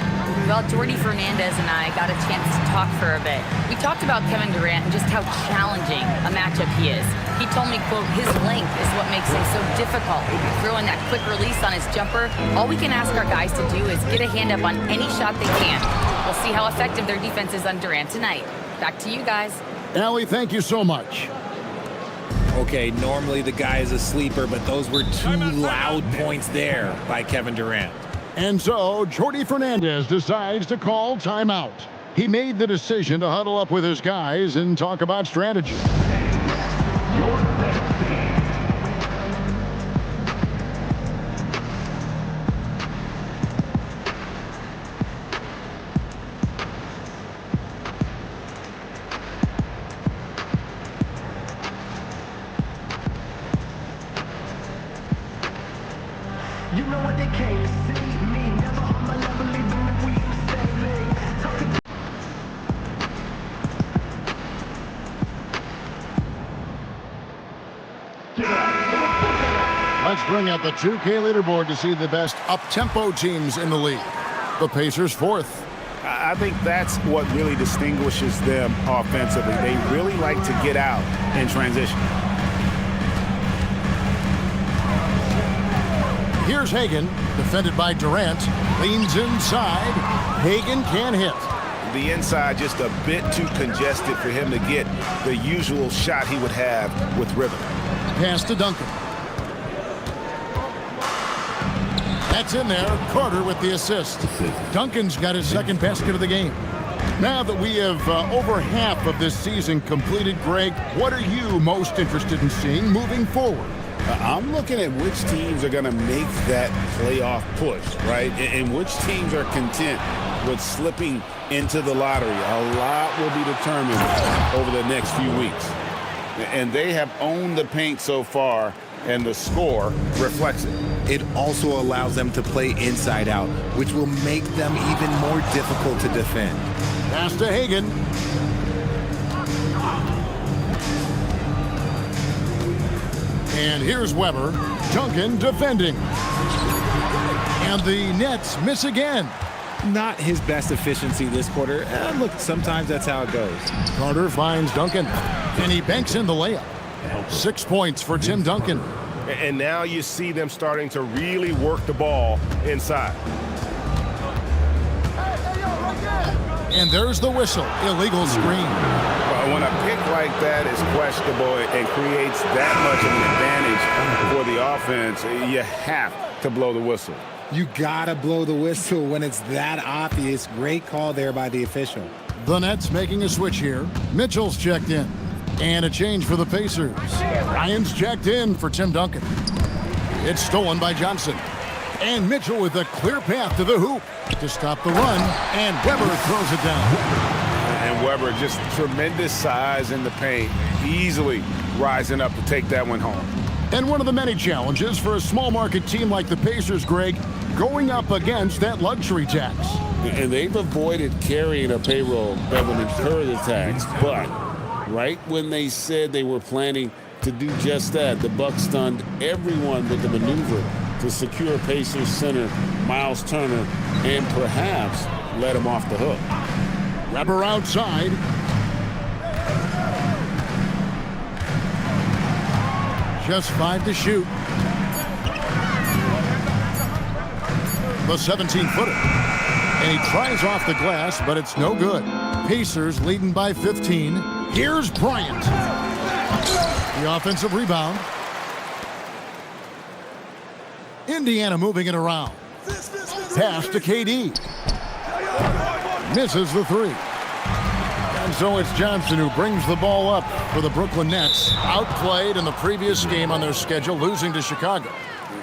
Well, Jordy Fernandez and I got a chance to talk for a bit. We talked about Kevin Durant and just how challenging a matchup he is. He told me, quote, his length is what makes him so difficult. Throwing that quick release on his jumper, all we can ask our guys to do is get a hand up on any shot they can. We'll see how effective their defense is on Durant tonight. Back to you guys. Allie, thank you so much. Okay, normally the guy is a sleeper, but those were 2 loud points there by Kevin Durant. And so, Jordy Fernandez decides to call timeout. He made the decision to huddle up with his guys and talk about strategy. Let's bring up the 2K leaderboard to see the best up-tempo teams in the league. The Pacers 4th. I think that's what really distinguishes them offensively. They really like to get out in transition. Here's Hagan, defended by Durant. Leans inside. Hagan can't hit. The inside just a bit too congested for him to get the usual shot he would have with rhythm. Pass to Duncan. That's in there. Carter with the assist. Duncan's got his second basket of the game. Now that we have over half of this season completed, Greg, what are you most interested in seeing moving forward? I'm looking at which teams are going to make that playoff push, right? And which teams are content with slipping into the lottery. A lot will be determined over the next few weeks. And they have owned the paint so far, and the score reflects it. It also allows them to play inside out, which will make them even more difficult to defend. Pass to Hagan. And here's Weber. Duncan defending. And the Nets miss again. Not his best efficiency this quarter. Look, sometimes that's how it goes. Carter finds Duncan, and he banks in the layup. 6 points for Tim Duncan. And now you see them starting to really work the ball inside. And there's the whistle. Illegal screen. Well, when a pick like that is questionable and creates that much of an advantage for the offense, you have to blow the whistle. You gotta blow the whistle when it's that obvious. Great call there by the official. The Nets making a switch here. Mitchell's checked in. And a change for the Pacers. Ryan's checked in for Tim Duncan. It's stolen by Johnson. And Mitchell with a clear path to the hoop to stop the run. And Weber throws it down. And Weber just tremendous size in the paint. Easily rising up to take that one home. And one of the many challenges for a small market team like the Pacers, Greg, going up against that luxury tax. And they've avoided carrying a payroll that would incur the tax, but right when they said they were planning to do just that, the Bucks stunned everyone with the maneuver to secure Pacers center Miles Turner and perhaps let him off the hook. Weber outside. Just 5 to shoot. The 17-footer. And he tries off the glass, but it's no good. Pacers leading by 15. Here's Bryant. The offensive rebound. Indiana moving it around. Pass to KD. Misses the three. And so it's Johnson who brings the ball up for the Brooklyn Nets. Outplayed in the previous game on their schedule, losing to Chicago.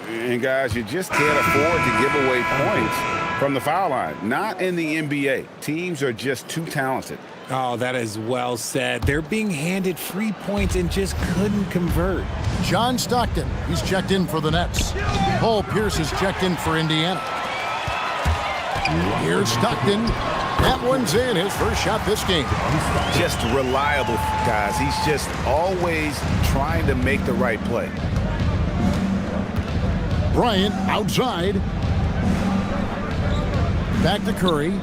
And guys, you just can't afford to give away points from the foul line. Not in the NBA. Teams are just too talented. Oh, that is well said. They're being handed free points and just couldn't convert. John Stockton, he's checked in for the Nets. Paul Pierce is checked in for Indiana. Here's Stockton. That one's in, his first shot this game. Just reliable, guys. He's just always trying to make the right play. Bryant outside. Back to Curry.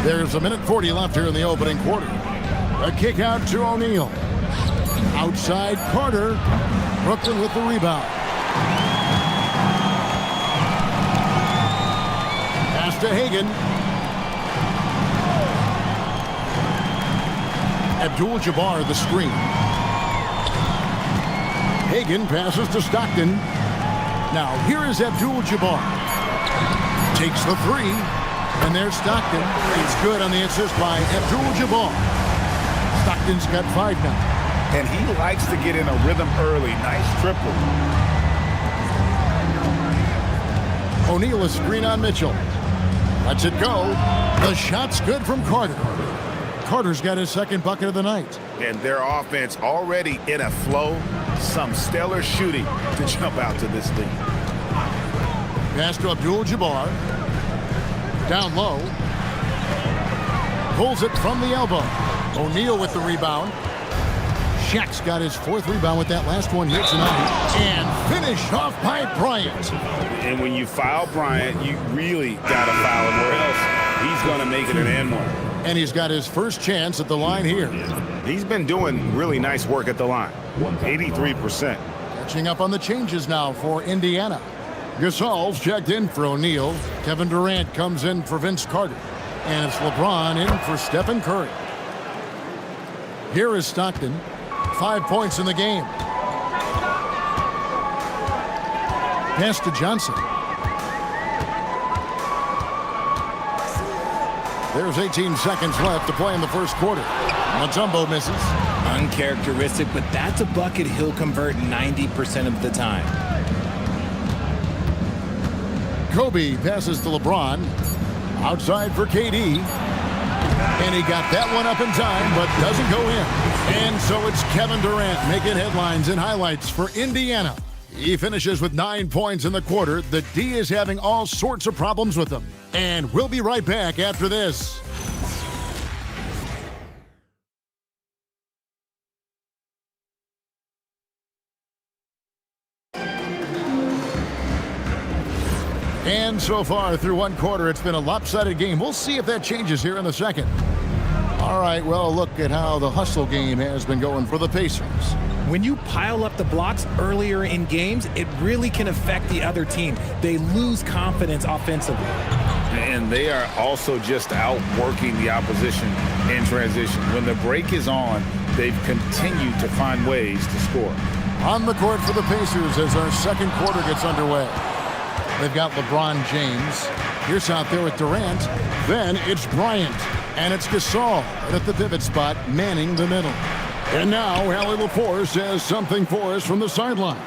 There's 1:40 left here in the opening quarter. A kick out to O'Neal. Outside Carter. Brooklyn with the rebound. Pass to Hagan. Abdul-Jabbar the screen. Hagan passes to Stockton. Now here is Abdul-Jabbar. Takes the three. And there's Stockton. It's good on the assist by Abdul-Jabbar. Stockton's got 5 now. And he likes to get in a rhythm early. Nice triple. O'Neal a screen on Mitchell. Lets it go. The shot's good from Carter. Carter's got his second bucket of the night. And their offense already in a flow, some stellar shooting to jump out to this lead. Pass to Abdul-Jabbar. Down low. Pulls it from the elbow. O'Neal with the rebound. Shaq's got his 4th rebound with that last one here tonight. And finished off by Bryant. And when you foul Bryant, you really got to foul him, or else he's going to make it an and one. And he's got his first chance at the line here. He's been doing really nice work at the line. 83%. Catching up on the changes now for Indiana. Gasol's checked in for O'Neal. Kevin Durant comes in for Vince Carter. And it's LeBron in for Stephen Curry. Here is Stockton. 5 points in the game. Pass to Johnson. There's 18 seconds left to play in the first quarter. Mutombo misses. Uncharacteristic, but that's a bucket he'll convert 90% of the time. Kobe passes to LeBron. Outside for KD. And he got that one up in time, but doesn't go in. And so it's Kevin Durant making headlines and highlights for Indiana. He finishes with 9 points in the quarter. The D is having all sorts of problems with him. And we'll be right back after this. And so far through one quarter, it's been a lopsided game. We'll see if that changes here in the second. All right, well, look at how the hustle game has been going for the Pacers. When you pile up the blocks earlier in games, it really can affect the other team. They lose confidence offensively. And they are also just outworking the opposition in transition. When the break is on, they've continued to find ways to score. On the court for the Pacers as our second quarter gets underway. They've got LeBron James. Here's out there with Durant. Then it's Bryant. And it's Gasol at the pivot spot, manning the middle. And now, Allie LaForce has something for us from the sideline.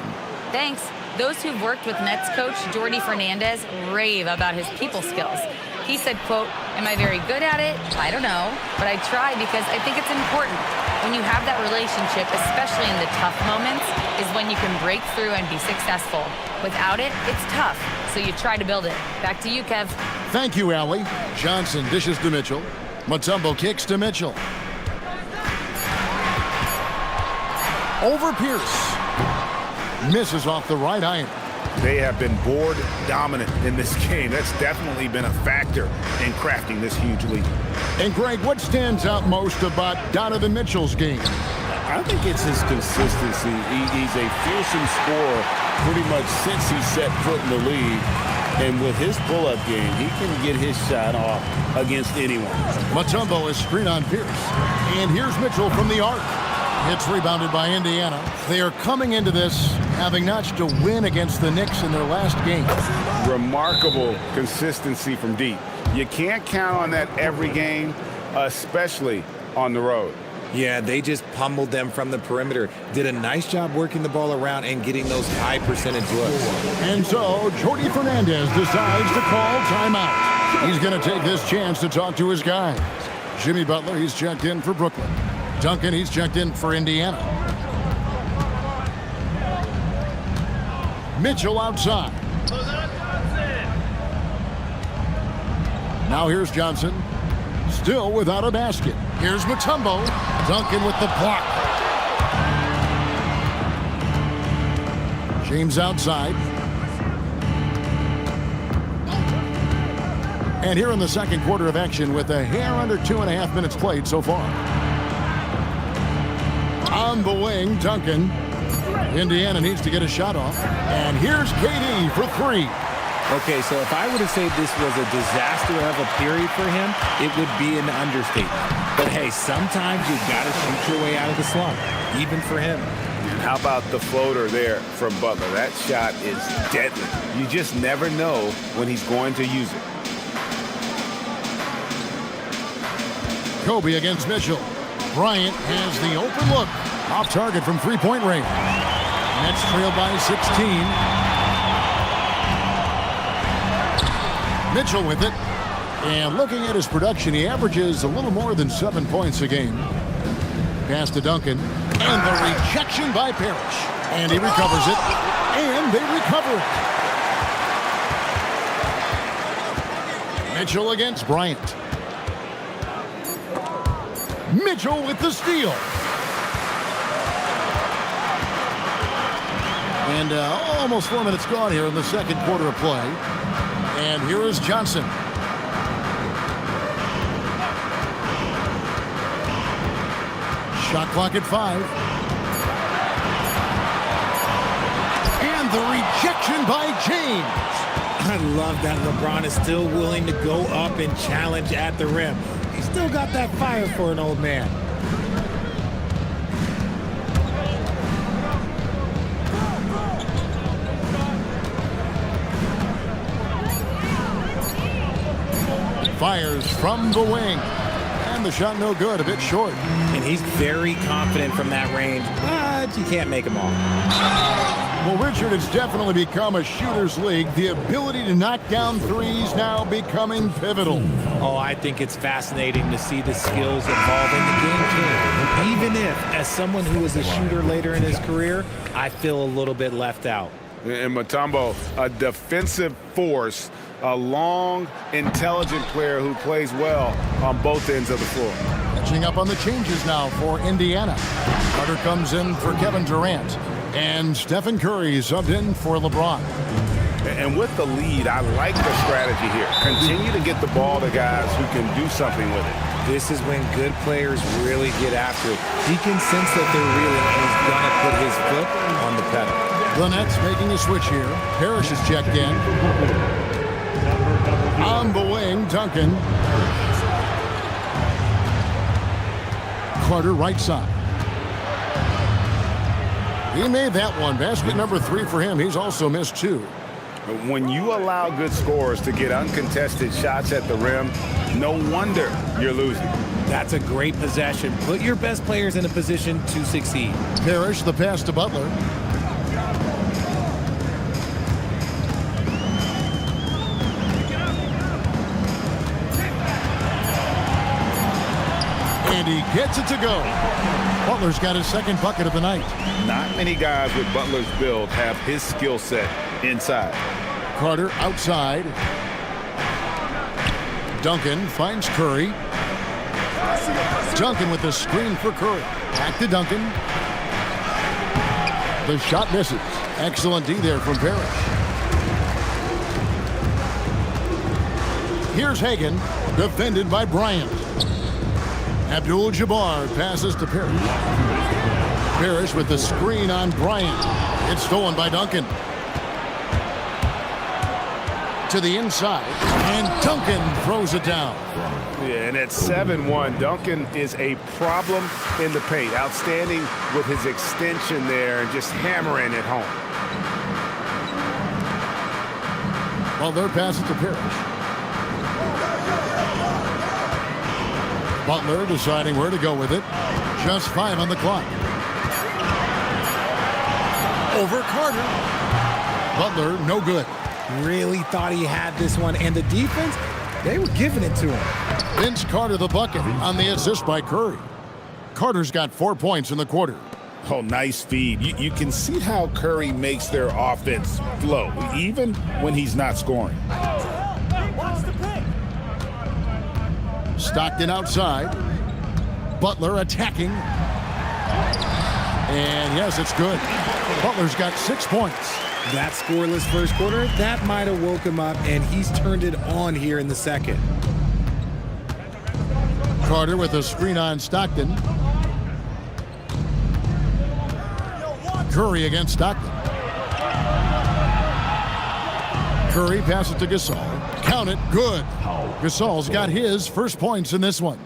Thanks. Those who've worked with Nets coach Jordi Fernandez rave about his people skills. He said, quote, "Am I very good at it? I don't know, but I try because I think it's important. When you have that relationship, especially in the tough moments, is when you can break through and be successful. Without it, it's tough, so you try to build it." Back to you, Kev. Thank you, Allie. Johnson dishes to Mitchell. Mutombo kicks to Mitchell. Over Pierce. Misses off the right iron. They have been board dominant in this game. That's definitely been a factor in crafting this huge lead. And Greg, what stands out most about Donovan Mitchell's game? I think it's his consistency. He's a fearsome scorer pretty much since he set foot in the league. And with his pull-up game, he can get his shot off against anyone. Mutombo is screen on Pierce. And here's Mitchell from the arc. It's rebounded by Indiana. They are coming into this having notched a win against the Knicks in their last game. Remarkable consistency from deep. You can't count on that every game, especially on the road. Yeah, they just pummeled them from the perimeter. Did a nice job working the ball around and getting those high percentage looks. And so Jordi Fernandez decides to call timeout. He's going to take this chance to talk to his guys. Jimmy Butler, he's checked in for Brooklyn. Duncan, he's checked in for Indiana. Mitchell outside. Now here's Johnson. Still without a basket. Here's Mutombo. Duncan with the block. James outside. And here in the second quarter of action with a hair under 2.5 minutes played so far. On the wing, Duncan. Indiana needs to get a shot off. And here's KD for three. Okay, so if I were to say this was a disaster of a period for him, it would be an understatement. But hey, sometimes you've got to shoot your way out of the slump, even for him. And how about the floater there from Butler? That shot is deadly. You just never know when he's going to use it. Kobe against Mitchell. Bryant has the open look. Off target from three-point range. Nets trail by 16. Mitchell with it. And looking at his production, he averages a little more than 7 points a game. Pass to Duncan. And the rejection by Parrish. And he recovers it. And they recover it. Mitchell against Bryant. Mitchell with the steal. And almost 4 minutes gone here in the second quarter of play. And here is Johnson. Shot clock at 5. And the rejection by James. I love that LeBron is still willing to go up and challenge at the rim. He's still got that fire for an old man. Fires from the wing. And the shot no good, a bit short. And he's very confident from that range, but you can't make him all. Well, Richard, it's definitely become a shooter's league. The ability to knock down threes now becoming pivotal. Oh, I think it's fascinating to see the skills evolve in the game change. Even if, as someone who was a shooter later in his career, I feel a little bit left out. And Mutombo, a defensive force, a long, intelligent player who plays well on both ends of the floor. Catching up on the changes now for Indiana. Carter comes in for Kevin Durant. And Stephen Curry subbed in for LeBron. And with the lead, I like the strategy here. Continue to get the ball to guys who can do something with it. This is when good players really get after it. He can sense that they're reeling, and he's going to put his foot on the pedal. The Nets making a switch here. Parrish is checked in. On the wing, Duncan. Carter right side. He made that one. Basket number 3 for him. He's also missed 2. When you allow good scorers to get uncontested shots at the rim, no wonder you're losing. That's a great possession. Put your best players in a position to succeed. Parrish, the pass to Butler. And he gets it to go. Butler's got his second bucket of the night. Not many guys with Butler's build have his skill set inside. Carter outside. Duncan finds Curry. Duncan with the screen for Curry. Back to Duncan. The shot misses. Excellent D there from Parrish. Here's Hagan, defended by Bryant. Abdul-Jabbar passes to Parrish. Parrish with the screen on Bryant. It's stolen by Duncan. To the inside, and Duncan throws it down. Yeah, and at 7-1, Duncan is a problem in the paint. Outstanding with his extension there and just hammering it home. Butler passes to Parrish. Butler deciding where to go with it. Just 5 on the clock. Over Carter. Butler, no good. Really thought he had this one, and the defense, they were giving it to him. Vince Carter the bucket on the assist by Curry. Carter's got 4 points in the quarter. Oh, nice feed. You can see how Curry makes their offense flow, even when he's not scoring. Stockton outside. Butler attacking. And yes, it's good. Butler's got 6 points. That scoreless first quarter, that might have woke him up, and he's turned it on here in the second. Carter with a screen on Stockton. Curry against Stockton. Curry passes to Gasol. Count it, good. Gasol's got his first points in this one.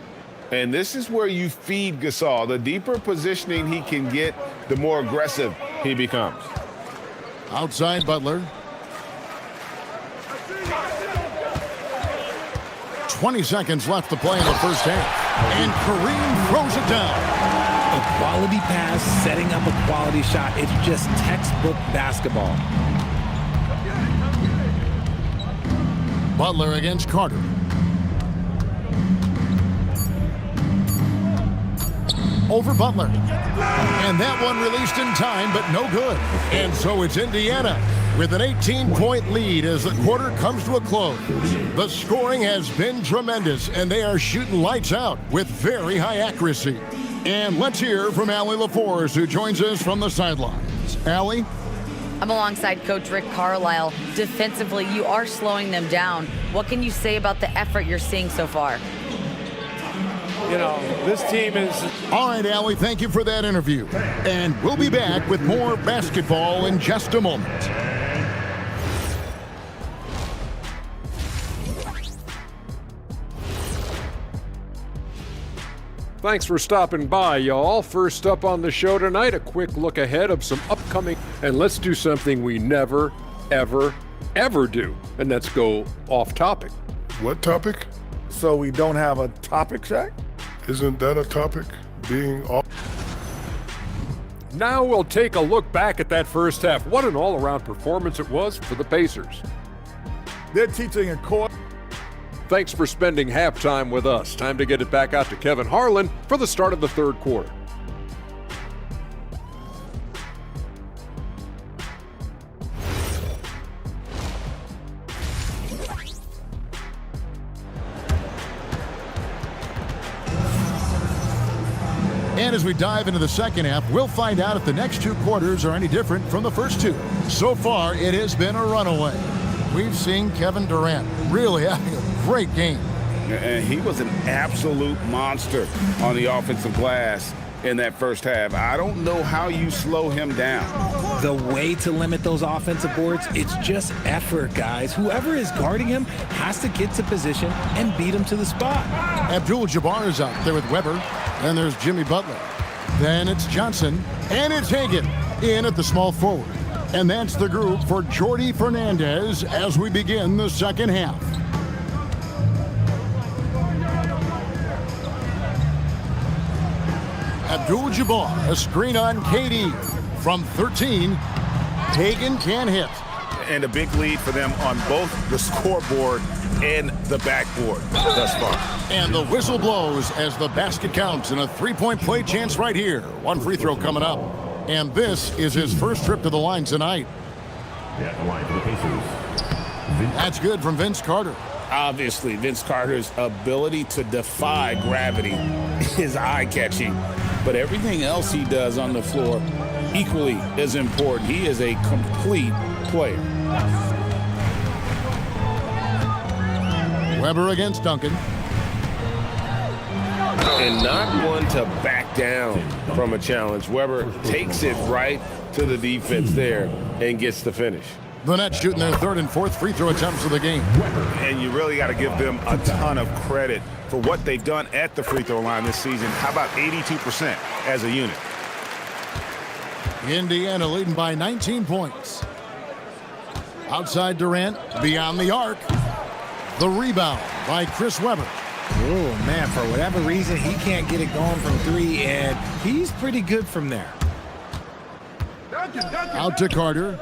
And this is where you feed Gasol. The deeper positioning he can get, the more aggressive he becomes. Outside Butler. 20 seconds left to play in the first half. And Kareem throws it down. A quality pass, setting up a quality shot. It's just textbook basketball. Butler against Carter. over Butler. And that one released in time, but no good. And so it's Indiana with an 18-point lead as the quarter comes to a close. The scoring has been tremendous, and they are shooting lights out with very high accuracy. And let's hear from Allie LaForce, who joins us from the sidelines. Allie? I'm alongside Coach Rick Carlisle. Defensively, you are slowing them down. What can you say about the effort you're seeing so far? You know, this team is... All right, Allie, thank you for that interview. And we'll be back with more basketball in just a moment. Thanks for stopping by, y'all. First up on the show tonight, a quick look ahead of some upcoming, and let's do something we never, ever, ever do, and that's go off topic. What topic? So we don't have a topic, Shaq? Isn't that a topic? Being off? Now we'll take a look back at that first half. What an all-around performance it was for the Pacers. They're teaching a course. Thanks for spending halftime with us. Time to get it back out to Kevin Harlan for the start of the third quarter. And as we dive into the second half, we'll find out if the next two quarters are any different from the first two. So far, it has been a runaway. We've seen Kevin Durant really having a great game. And he was an absolute monster on the offensive glass in that first half. I don't know how you slow him down. The way to limit those offensive boards, it's just effort, guys. Whoever is guarding him has to get to position and beat him to the spot. Abdul-Jabbar is out there with Weber. Then there's Jimmy Butler. Then it's Johnson. And it's Hagan in at the small forward. And that's the group for Jordi Fernandez as we begin the second half. Abdul-Jabbar, a screen on KD. From 13, Hagan can hit. And a big lead for them on both the scoreboard and the backboard thus far. And the whistle blows as the basket counts and a three-point play chance right here. One free throw coming up. And this is his first trip to the line tonight. At the line for the Pacers. That's good from Vince Carter. Obviously, Vince Carter's ability to defy gravity is eye-catching. But everything else he does on the floor equally is important. He is a complete player. Weber against Duncan. And not one to back down from a challenge. Weber takes it right to the defense there and gets the finish. The Nets shooting their third and fourth free throw attempts of the game. And you really got to give them a ton of credit for what they've done at the free throw line this season. How about 82% as a unit? Indiana leading by 19 points. Outside Durant, beyond the arc. The rebound by Chris Weber. Oh, man, for whatever reason, he can't get it going from three, and he's pretty good from there. Out to Carter.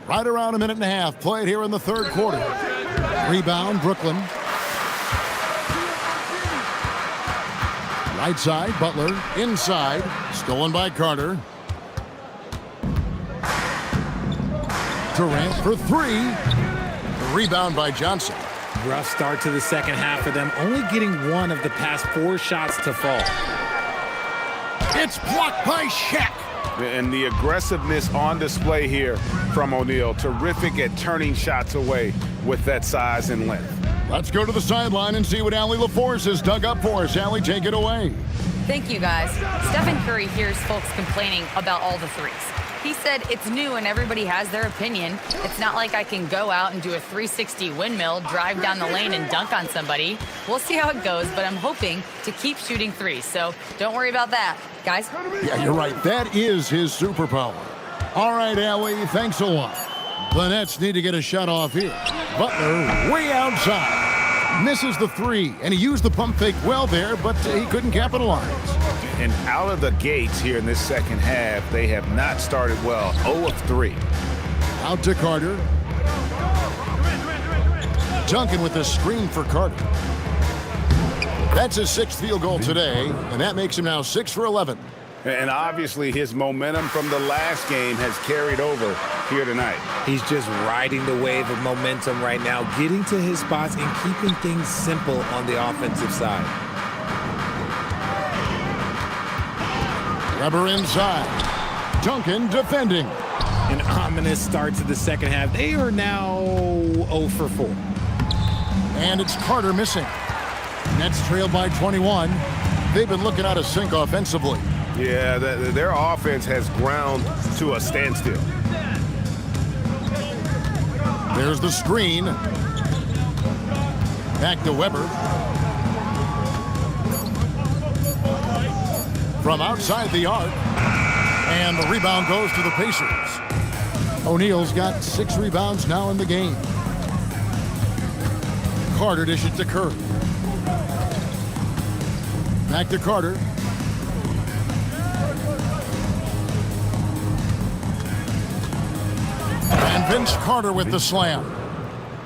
Right around a minute and a half played here in the third quarter. Rebound, Brooklyn. Right side, Butler. Inside, stolen by Carter. Durant for three. Rebound by Johnson. Rough start to the second half for them, only getting one of the past 4 shots to fall. It's blocked by Shaq. And the aggressiveness on display here from O'Neal. Terrific at turning shots away with that size and length. Let's go to the sideline and see what Allie LaForce has dug up for us. Allie, take it away. Thank you, guys. Stephen Curry hears folks complaining about all the threes. He said it's new and everybody has their opinion. It's not like I can go out and do a 360 windmill, drive down the lane and dunk on somebody. We'll see how it goes, but I'm hoping to keep shooting threes. So don't worry about that, guys. Yeah, you're right. That is his superpower. All right, Allie, thanks a lot. The Nets need to get a shot off here. Butler way outside. Misses the three, and he used the pump fake well there, but he couldn't capitalize. And out of the gates here in this second half, they have not started well. 0 of 3. Out to Carter. Duncan with the screen for Carter. That's his 6th field goal today, and that makes him now 6 for 11. And obviously his momentum from the last game has carried over here tonight. He's just riding the wave of momentum right now, getting to his spots and keeping things simple on the offensive side. Weber inside. Duncan defending. An ominous start to the second half. They are now 0 for 4. And it's Carter missing. Nets trailed by 21. They've been looking out of sync offensively. Yeah, their offense has ground to a standstill. There's the screen. Back to Weber. From outside the arc. And the rebound goes to the Pacers. O'Neal's got 6 rebounds now in the game. Carter dishes to Curry. Back to Carter. And Vince Carter with the slam.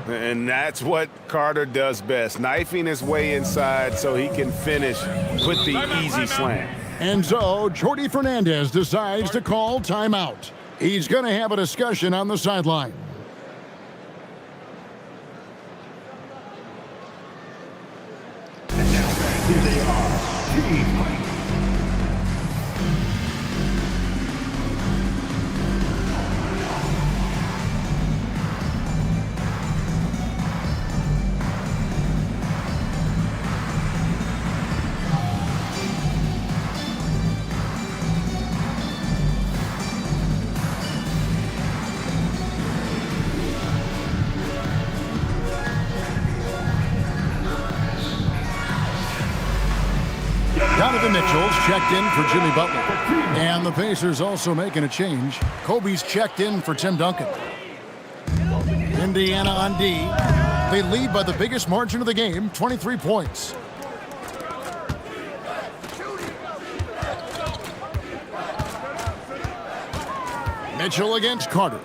And that's what Carter does best, knifing his way inside so he can finish with the easy slam. And so Jordi Fernandez decides to call timeout. He's going to have a discussion on the sideline. Here they are. Team fight. Donovan Mitchell's checked in for Jimmy Butler. And the Pacers also making a change. Kobe's checked in for Tim Duncan. Indiana on D. They lead by the biggest margin of the game, 23 points. Mitchell against Carter.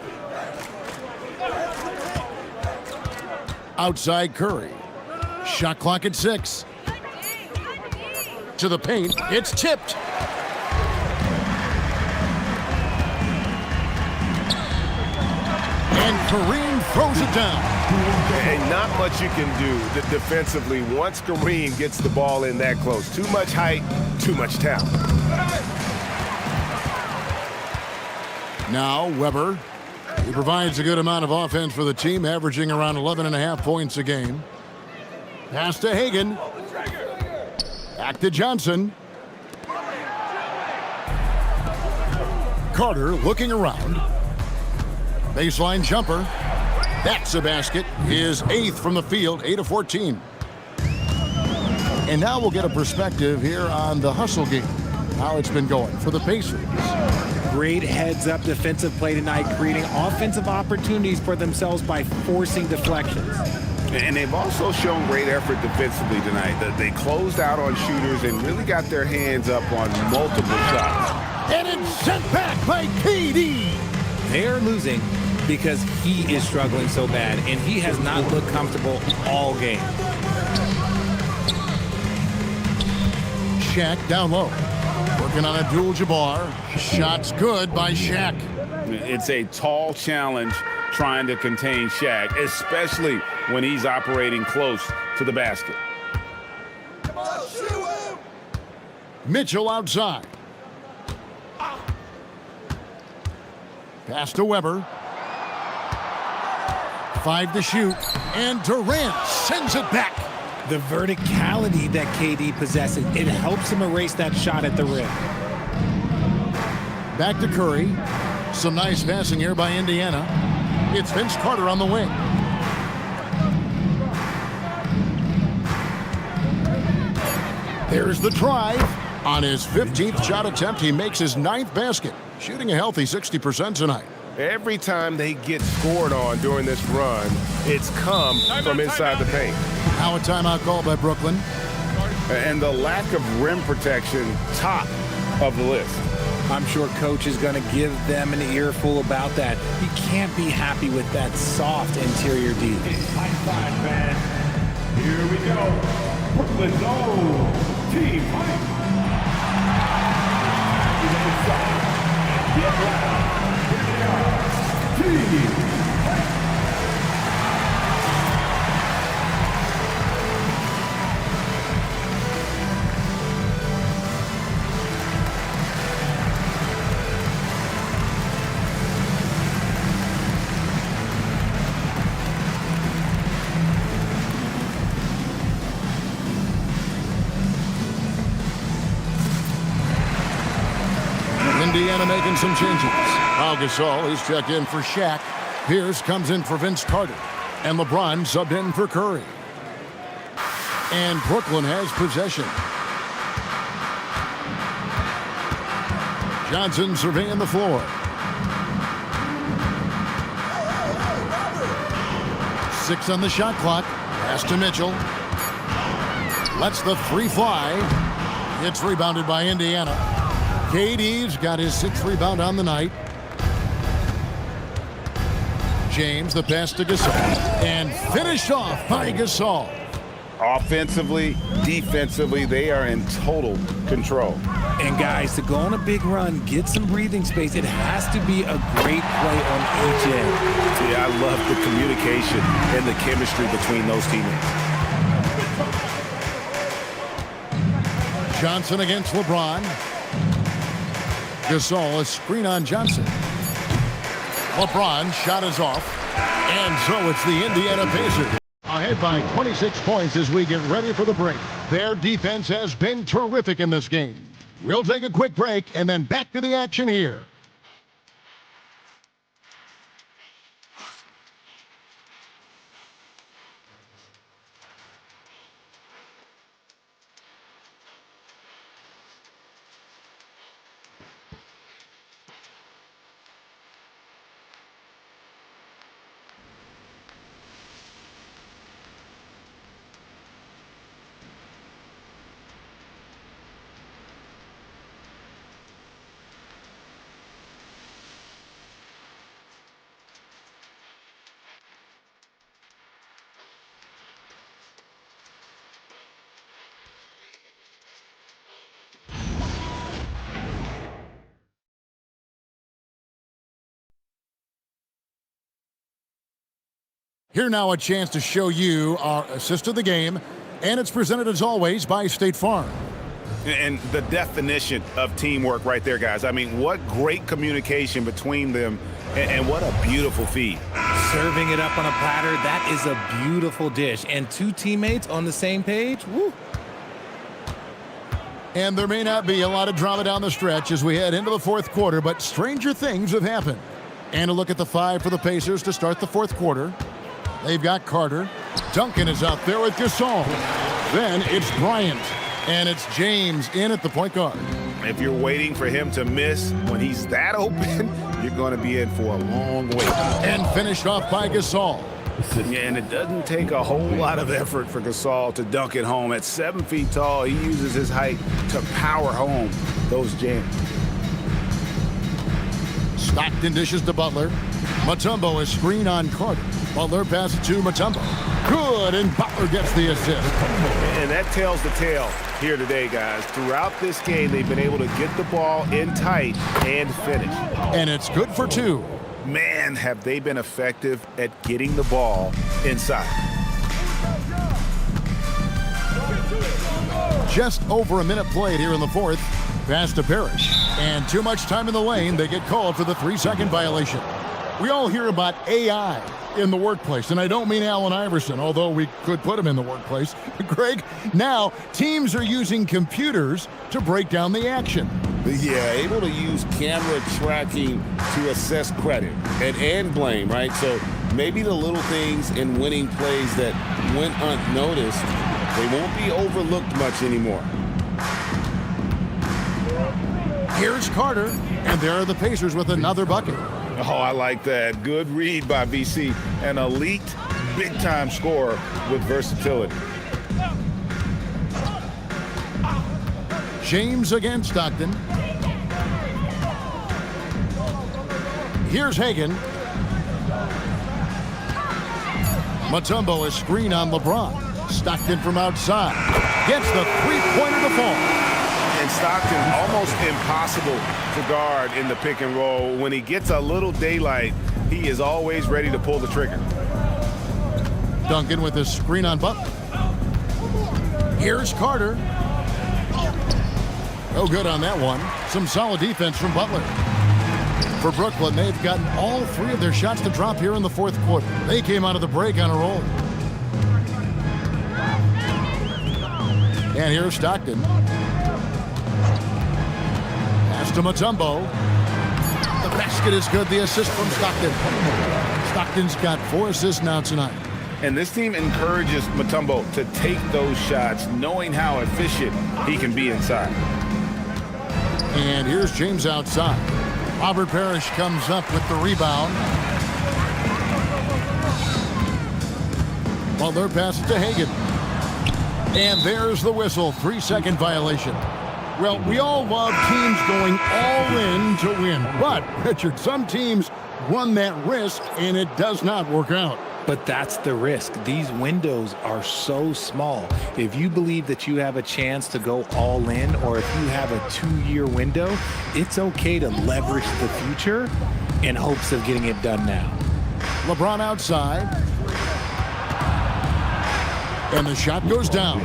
Outside Curry. Shot clock at 6. To the paint. It's tipped. And Kareem throws it down. And not much you can do defensively once Kareem gets the ball in that close. Too much height, too much talent. Now Weber. He provides a good amount of offense for the team, averaging around 11.5 points a game. Pass to Hagan. Back to Johnson. Carter looking around. Baseline jumper. That's a basket. His 8th from the field, 8 of 14. And now we'll get a perspective here on the hustle game, how it's been going for the Pacers. Great heads-up defensive play tonight, creating offensive opportunities for themselves by forcing deflections. And they've also shown great effort defensively tonight. They closed out on shooters and really got their hands up on multiple shots. And it's sent back by KD. They're losing because he is struggling so bad, and he has not looked comfortable all game. Shaq down low. Working on a dual Jabbar. Shots good by Shaq. It's a tall challenge trying to contain Shaq, especially when he's operating close to the basket. Mitchell outside. Pass to Weber. 5 to shoot. And Durant sends it back. The verticality that KD possesses, it helps him erase that shot at the rim. Back to Curry. Some nice passing here by Indiana. It's Vince Carter on the wing. There's the drive. On his 15th shot attempt, he makes his 9th basket, shooting a healthy 60% tonight. Every time they get scored on during this run, it's come from inside the paint. Now a timeout call by Brooklyn. And the lack of rim protection, top of the list. I'm sure coach is going to give them an earful about that. You can't be happy with that soft interior D. It's high five, man. Here we go. the zone. Team fight. Get loud. Here they are. Team fight. Indiana making some changes. Pau Gasol is checked in for Shaq. Pierce comes in for Vince Carter. And LeBron subbed in for Curry. And Brooklyn has possession. Johnson surveying the floor. 6 on the shot clock. Pass to Mitchell. Lets the 3 fly. It's rebounded by Indiana. KD's got his 6th rebound on the night. James, the pass to Gasol. And finished off by Gasol. Offensively, defensively, they are in total control. And guys, to go on a big run, get some breathing space, it has to be a great play on each end. Yeah, I love the communication and the chemistry between those teammates. Johnson against LeBron. Gasol, a screen on Johnson. LeBron shot is off. And so it's the Indiana Pacers ahead by 26 points as we get ready for the break. Their defense has been terrific in this game. We'll take a quick break and then back to the action here. Here now a chance to show you our assist of the game, and it's presented as always by State Farm. And the definition of teamwork right there, guys. I mean, what great communication between them, and what a beautiful feed. Serving it up on a platter, that is a beautiful dish. And 2 teammates on the same page, woo. And there may not be a lot of drama down the stretch as we head into the 4th quarter, but stranger things have happened. And a look at the 5 for the Pacers to start the 4th quarter. They've got Carter. Duncan is out there with Gasol. Then it's Bryant. And it's James in at the point guard. If you're waiting for him to miss when he's that open, you're going to be in for a long wait. And finished off by Gasol. Yeah, and it doesn't take a whole lot of effort for Gasol to dunk it home. At 7 feet tall, he uses his height to power home those jams. Stockton dishes to Butler. Mutombo is screen on Carter. Butler passes to Mutombo. Good, and Butler gets the assist. And that tells the tale here today, guys. Throughout this game, they've been able to get the ball in tight and finish. And it's good for 2. Man, have they been effective at getting the ball inside. Just over a minute played here in the 4th. Pass to Parrish. And too much time in the lane. They get called for the 3-second violation. We all hear about AI in the workplace, and I don't mean Allen Iverson, although we could put him in the workplace. Greg, now teams are using computers to break down the action. Yeah, able to use camera tracking to assess credit and blame, right? So maybe the little things in winning plays that went unnoticed, they won't be overlooked much anymore. Here's Carter, and there are the Pacers with another bucket. Oh, I like that. Good read by VC. An elite, big-time scorer with versatility. James against Stockton. Here's Hagan. Mutombo is screen on LeBron. Stockton from outside. Gets the three-pointer to fall. And Stockton almost impossible to guard in the pick and roll. When he gets a little daylight, he is always ready to pull the trigger. Duncan with his screen on Butler. Here's Carter. No good on that one. Some solid defense from Butler. For Brooklyn, they've gotten all three of their shots to drop here in the fourth quarter. They came out of the break on a roll. And here's Stockton. Pass to Mutombo. The basket is good. The assist from Stockton. Stockton's got 4 assists now tonight. And this team encourages Mutombo to take those shots, knowing how efficient he can be inside. And here's James outside. Robert Parrish comes up with the rebound. Butler passes to Hagan. And there's the whistle. 3-second violation. Well, we all love teams going all in to win. But, Richard, some teams run that risk, and it does not work out. But that's the risk. These windows are so small. If you believe that you have a chance to go all in, or if you have a 2-year window, it's okay to leverage the future in hopes of getting it done now. LeBron outside. And the shot goes down.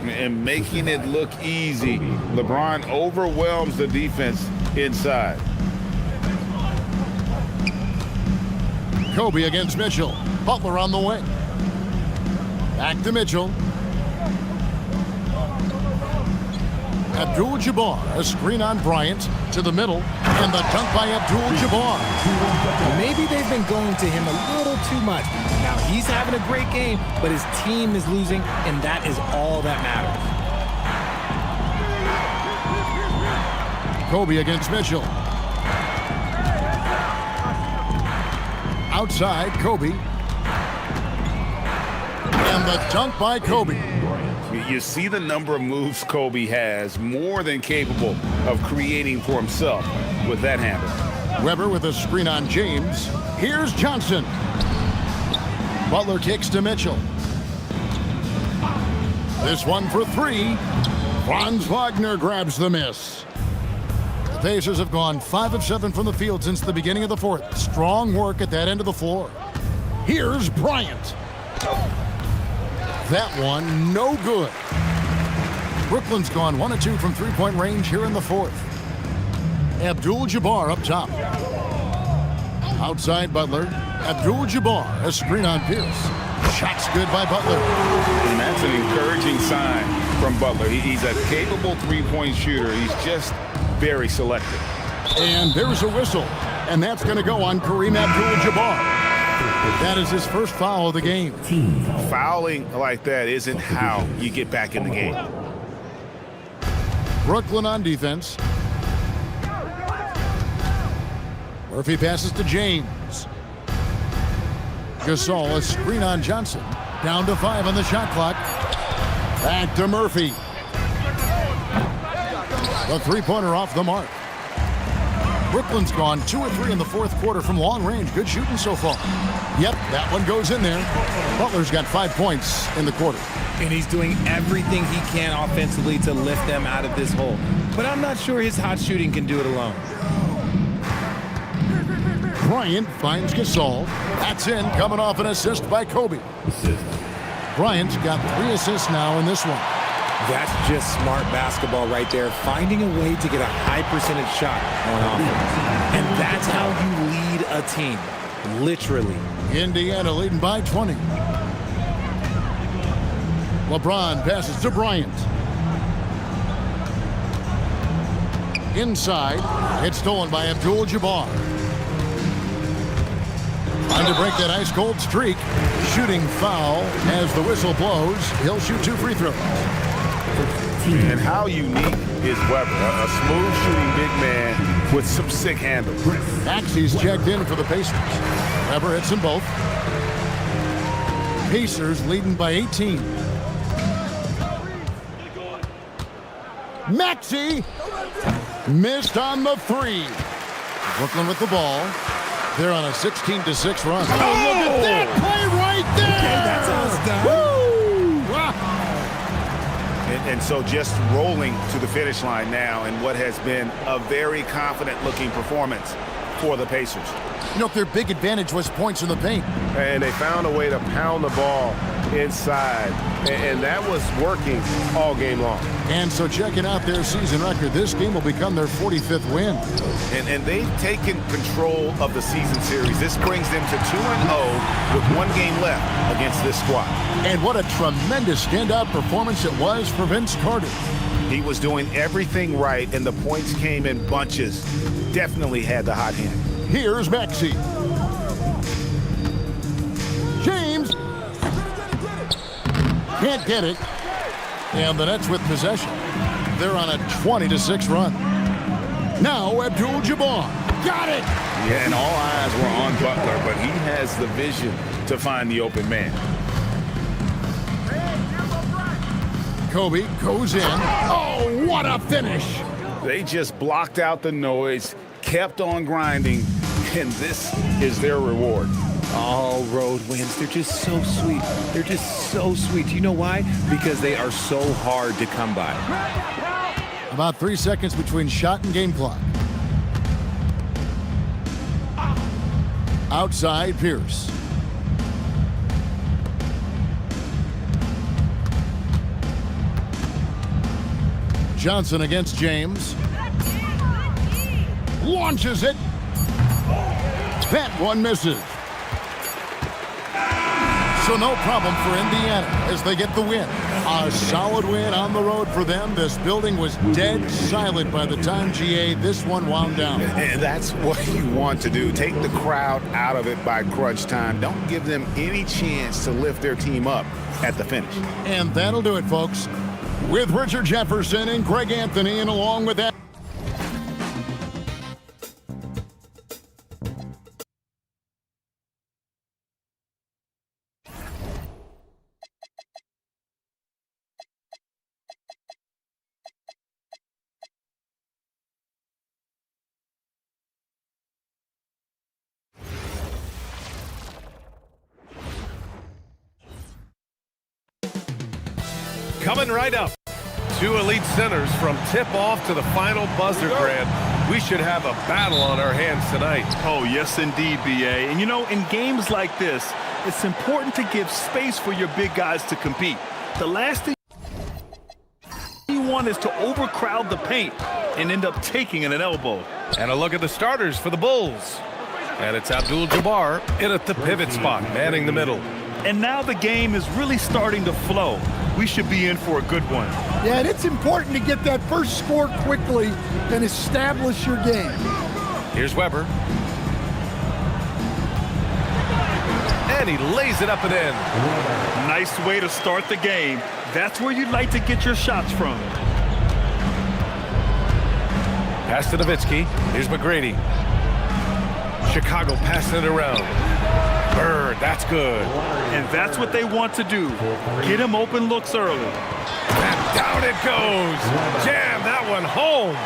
And making it look easy. LeBron overwhelms the defense inside. Kobe against Mitchell. Butler on the way. Back to Mitchell. Abdul-Jabbar, a screen on Bryant to the middle, and the dunk by Abdul-Jabbar. Maybe they've been going to him a little too much. Now he's having a great game, but his team is losing, and that is all that matters. Kobe against Mitchell. Outside, Kobe. And the dunk by Kobe. You see the number of moves Kobe has, more than capable of creating for himself with that handle. Weber with a screen on James. Here's Johnson. Butler kicks to Mitchell. This one for 3. Franz Wagner grabs the miss. The Pacers have gone 5 of 7 from the field since the beginning of the fourth. Strong work at that end of the floor. Here's Bryant. That one, no good. Brooklyn's gone 1 of 2 from three-point range here in the fourth. Abdul-Jabbar up top. Outside Butler. Abdul-Jabbar, a screen on Pierce. Shot's good by Butler. And that's an encouraging sign from Butler. He's a capable three-point shooter. He's just very selective. And there's a whistle. And that's going to go on Kareem Abdul-Jabbar. That is his first foul of the game. Fouling like that isn't how you get back in the game. Brooklyn on defense. Murphy passes to James. Gasol, a screen on Johnson. Down to 5 on the shot clock. Back to Murphy. The three-pointer off the mark. Brooklyn's gone 2 of 3 in the fourth quarter from long range. Good shooting so far. Yep, that one goes in there. Butler's got 5 points in the quarter. And he's doing everything he can offensively to lift them out of this hole. But I'm not sure his hot shooting can do it alone. Bryant finds Gasol. That's in, coming off an assist by Kobe. Bryant's got 3 assists now in this one. That's just smart basketball right there, finding a way to get a high percentage shot on offense. And that's how you lead a team, literally. Indiana leading by 20. LeBron passes to Bryant. Inside, it's stolen by Abdul-Jabbar. Trying to break that ice-cold streak. Shooting foul as the whistle blows. He'll shoot 2 free throws. And how unique is Weber? A smooth shooting big man with some sick handles. Maxey's checked in for the Pacers. Weber hits them both. Pacers leading by 18. Maxey missed on the 3. Brooklyn with the ball. They're on a 16-6 run. Oh, look at that play right there! Okay, that's how it's done. Woo! Wow. And so just rolling to the finish line now in what has been a very confident-looking performance for the Pacers. You know, their big advantage was points in the paint. And they found a way to pound the ball inside, and that was working all game long. And so checking out their season record, this game will become their 45th win. And they've taken control of the season series. This brings them to 2-0 with 1 game left against this squad. And what a tremendous standout performance it was for Vince Carter. He was doing everything right, and the points came in bunches. Definitely had the hot hand. Here's Maxey. James. Can't get it. And the Nets with possession. They're on a 20-6 run. Now Abdul-Jabbar. Got it! Yeah, and all eyes were on Butler, but he has the vision to find the open man. Kobe goes in. Oh, what a finish! They just blocked out the noise, kept on grinding, and this is their reward. All road wins. They're just so sweet. They're just so sweet. You know why? Because they are so hard to come by. About 3 seconds between shot and game clock. Outside Pierce. Johnson against James. Launches it. That one misses. So no problem for Indiana as they get the win. A solid win on the road for them. This building was dead silent by the time, GA, this one wound down. And that's what you want to do. Take the crowd out of it by crunch time. Don't give them any chance to lift their team up at the finish. And that'll do it, folks. With Richard Jefferson and Greg Anthony, and along with that, Coming right up, 2 elite centers from tip-off to the final buzzer, Grant. We should have a battle on our hands tonight. Oh, yes, indeed, B.A. And, you know, in games like this, it's important to give space for your big guys to compete. The last thing you want is to overcrowd the paint and end up taking an elbow. And a look at the starters for the Bulls. And it's Abdul-Jabbar in at the pivot spot, manning the middle. And now the game is really starting to flow. We should be in for a good one. Yeah, and it's important to get that first score quickly and establish your game. Here's Weber. And he lays it up and in. Nice way to start the game. That's where you'd like to get your shots from. Pass to Nowitzki. Here's McGrady. Chicago passing it around. Bird, that's good. And that's what they want to do. Get him open looks early. And down it goes. Jam that one home.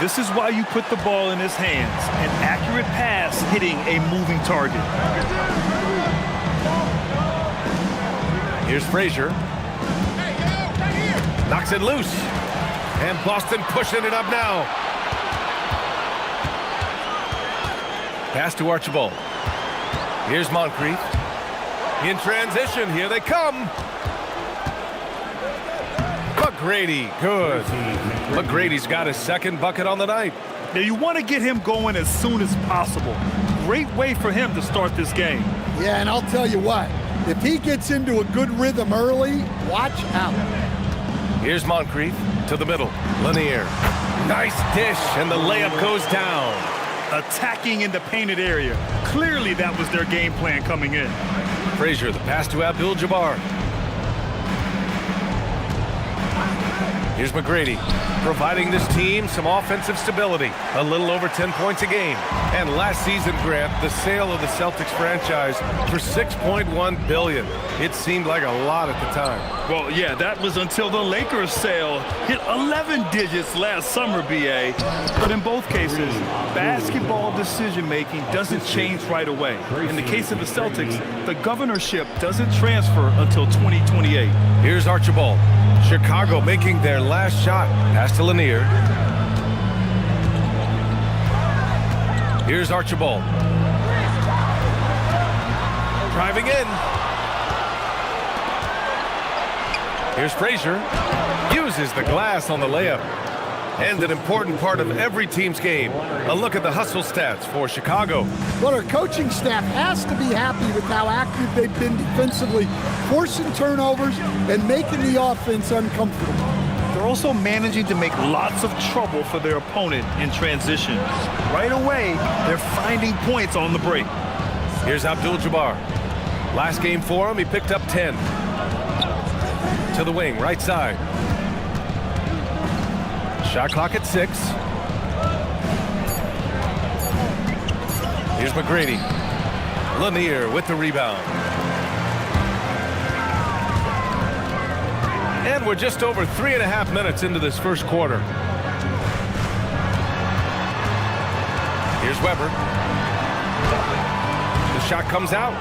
This is why you put the ball in his hands. An accurate pass hitting a moving target. Here's Frazier. Knocks it loose. And Boston pushing it up now. Pass to Archibald. Here's Moncrief. In transition, here they come. McGrady, good. McGrady's got his second bucket on the night. Now you want to get him going as soon as possible. Great way for him to start this game. Yeah, and I'll tell you what, if he gets into a good rhythm early, watch out. Here's Moncrief to the middle. Lanier. Nice dish, and the layup goes down. Attacking in the painted area. Clearly that was their game plan coming in. Frazier, the pass to Abdul-Jabbar. Here's McGrady, providing this team some offensive stability. A little over 10 points a game. And last season, Grant, the sale of the Celtics franchise for $6.1 billion. It seemed like a lot at the time. Well, yeah, that was until the Lakers sale hit 11 digits last summer, B.A. But in both cases, basketball decision-making doesn't change right away. In the case of the Celtics, the governorship doesn't transfer until 2028. Here's Archibald. Chicago making their last shot. Pass to Lanier. Here's Archibald. Driving in. Here's Frazier. Uses the glass on the layup. And an important part of every team's game. A look at the hustle stats for Chicago. Well, our coaching staff has to be happy with how active they've been defensively, forcing turnovers and making the offense uncomfortable. They're also managing to make lots of trouble for their opponent in transition. Right away, they're finding points on the break. Here's Abdul-Jabbar. Last game for him, he picked up 10. To the wing, right side. Shot clock at 6. Here's McGrady. Lanier with the rebound. And we're just over 3.5 minutes into this first quarter. Here's Weber. The shot comes out.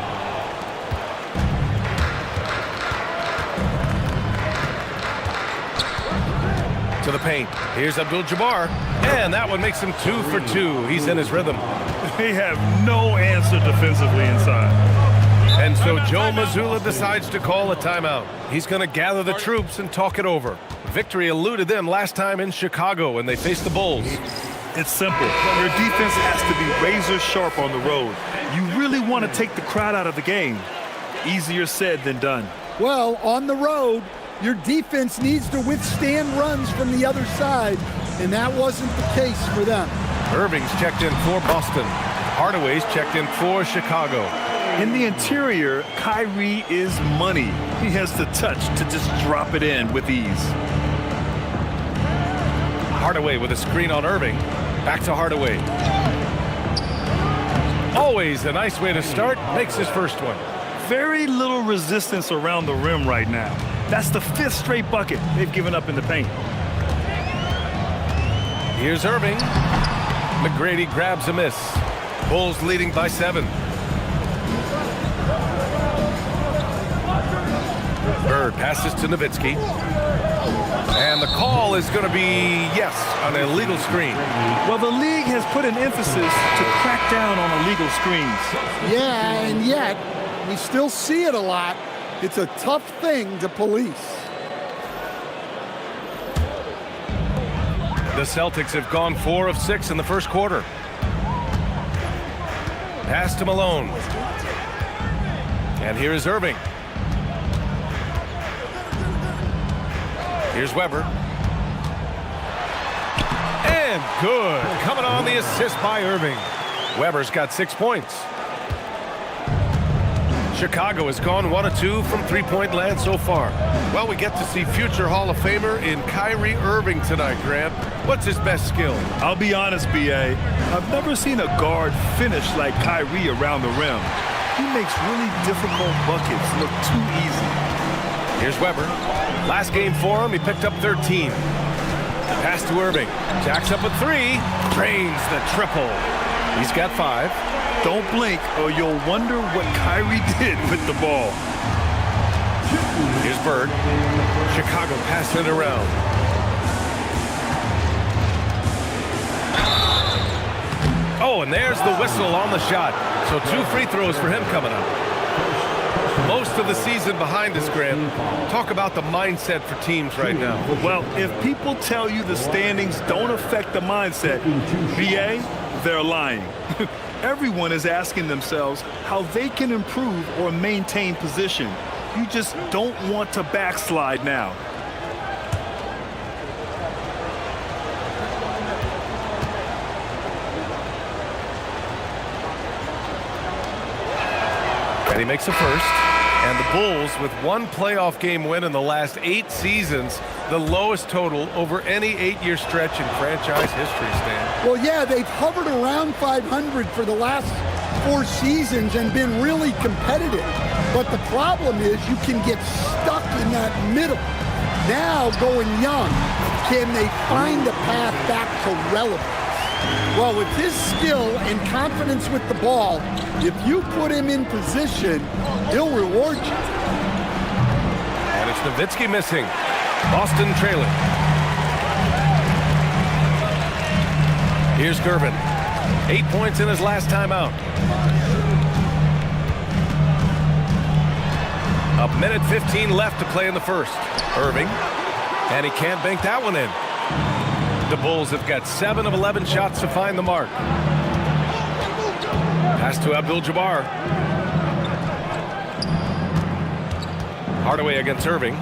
To the paint. Here's Abdul-Jabbar. And that one makes him 2 for 2. He's in his rhythm. They have no answer defensively inside. And so Joe Mazzulla decides to call a timeout. He's going to gather the troops and talk it over. Victory eluded them last time in Chicago when they faced the Bulls. It's simple. Your defense has to be razor sharp on the road. You really want to take the crowd out of the game. Easier said than done. Well, on the road, your defense needs to withstand runs from the other side, and that wasn't the case for them. Irving's checked in for Boston. Hardaway's checked in for Chicago. In the interior, Kyrie is money. He has the touch to just drop it in with ease. Hardaway with a screen on Irving. Back to Hardaway. Always a nice way to start. Makes his first one. Very little resistance around the rim right now. That's the 5th straight bucket they've given up in the paint. Here's Irving. McGrady grabs a miss. Bulls leading by 7. Bird passes to Nowitzki. And the call is going to be, yes, an illegal screen. Well, the league has put an emphasis to crack down on illegal screens. Yeah, and yet we still see it a lot. It's a tough thing to police. The Celtics have gone 4 of 6 in the first quarter. Pass to Malone. And here is Irving. Here's Weber. And good. Coming on the assist by Irving. Weber's got 6 points. Chicago has gone 1 of 2 from three-point land so far. Well, we get to see future Hall of Famer in Kyrie Irving tonight, Grant. What's his best skill? I'll be honest, B.A. I've never seen a guard finish like Kyrie around the rim. He makes really difficult buckets look too easy. Here's Weber. Last game for him, he picked up 13. Pass to Irving. Jacks up a 3. Drains the triple. He's got 5. Don't blink or you'll wonder what Kyrie did with the ball. Here's Bird. Chicago passing it around. Oh, and there's the whistle on the shot. So 2 free throws for him coming up. Most of the season behind us, Grant. Talk about the mindset for teams right now. Well, if people tell you the standings don't affect the mindset, BA, they're lying. Everyone is asking themselves how they can improve or maintain position. You just don't want to backslide now. And he makes a first. And the Bulls, with 1 playoff game win in the last 8 seasons, the lowest total over any 8-year stretch in franchise history, Stan. Well, yeah, they've hovered around 500 for the last 4 seasons and been really competitive. But the problem is you can get stuck in that middle. Now, going young, can they find a path back to relevance? Well, with his skill and confidence with the ball, if you put him in position, he'll reward you. And it's Nowitzki missing. Boston trailing. Here's Gervin. 8 points in his last time out. A minute 15 left to play in the first. Irving. And he can't bank that one in. The Bulls have got 7 of 11 shots to find the mark. Pass to Abdul-Jabbar. Hardaway against Irving.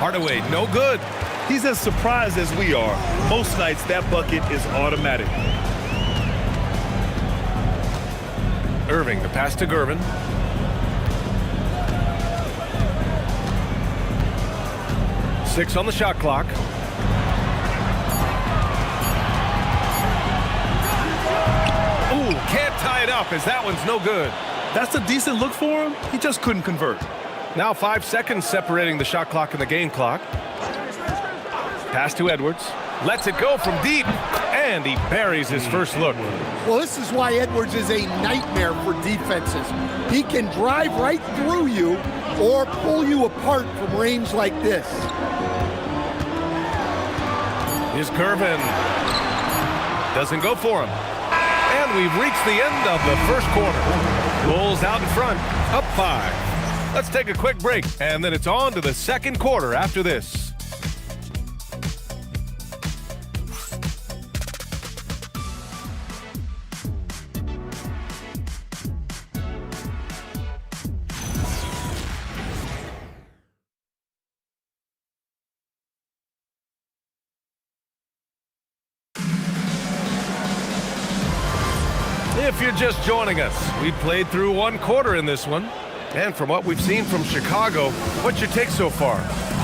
Hardaway, no good. He's as surprised as we are. Most nights, that bucket is automatic. Irving, the pass to Gervin. Six on the shot clock. Ooh, can't tie it up as that one's no good. That's a decent look for him. He just couldn't convert. Now 5 seconds separating the shot clock and the game clock. Pass to Edwards. Lets it go from deep. And he buries his first look. Well, this is why Edwards is a nightmare for defenses. He can drive right through you or pull you apart from range like this. Here's Gervin. Doesn't go for him. And we've reached the end of the first quarter. Bulls out in front, up 5. Let's take a quick break, and then it's on to the second quarter after this. If you're just joining us, we played through one quarter in this one. And from what we've seen from Chicago, what's your take so far?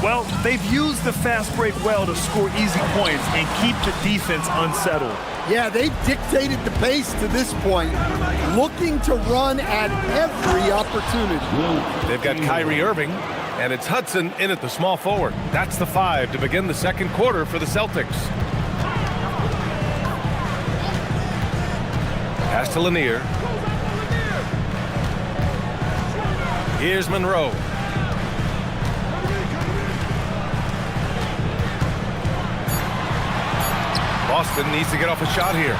Well, they've used the fast break well to score easy points and keep the defense unsettled. Yeah, they've dictated the pace to this point, looking to run at every opportunity. They've got Kyrie Irving, and it's Hudson in at the small forward. That's the 5 to begin the second quarter for the Celtics. Pass to Lanier. Here's Monroe. Boston needs to get off a shot here.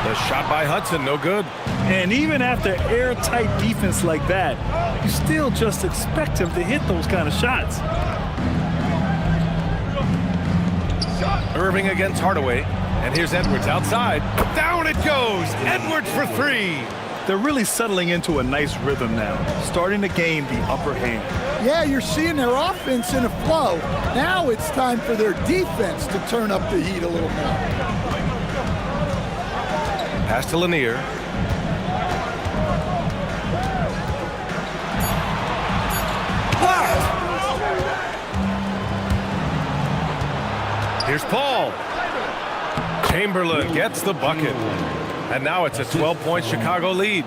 The shot by Hudson, no good. And even after airtight defense like that, you still just expect him to hit those kind of shots. Irving against Hardaway. And here's Edwards outside. Down it goes. Edwards for 3. They're really settling into a nice rhythm now, starting to gain the upper hand. Yeah, you're seeing their offense in a flow. Now it's time for their defense to turn up the heat a little more. Pass to Lanier. Here's Paul. Chamberlain gets the bucket. And now it's a 12-point Chicago lead.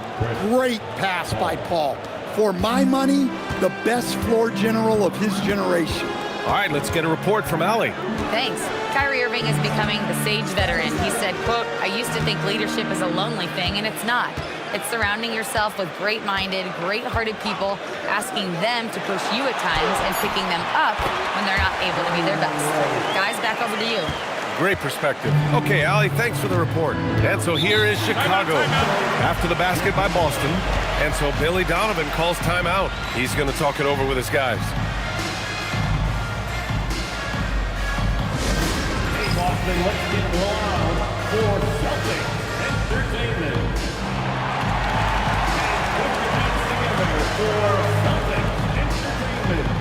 Great pass by Paul. For my money, the best floor general of his generation. All right, let's get a report from Allie. Thanks. Kyrie Irving is becoming the sage veteran. He said, quote, "I used to think leadership is a lonely thing, and it's not. It's surrounding yourself with great-minded, great-hearted people, asking them to push you at times and picking them up when they're not able to be their best." Guys, back over to you. Great perspective. Okay, Allie, thanks for the report. And so here is Chicago after the basket by Boston. And so Billy Donovan calls timeout. He's going to talk it over with his guys. Hey, Boston, let's get loud for Celtics Entertainment. Put your hands together for Celtics Entertainment.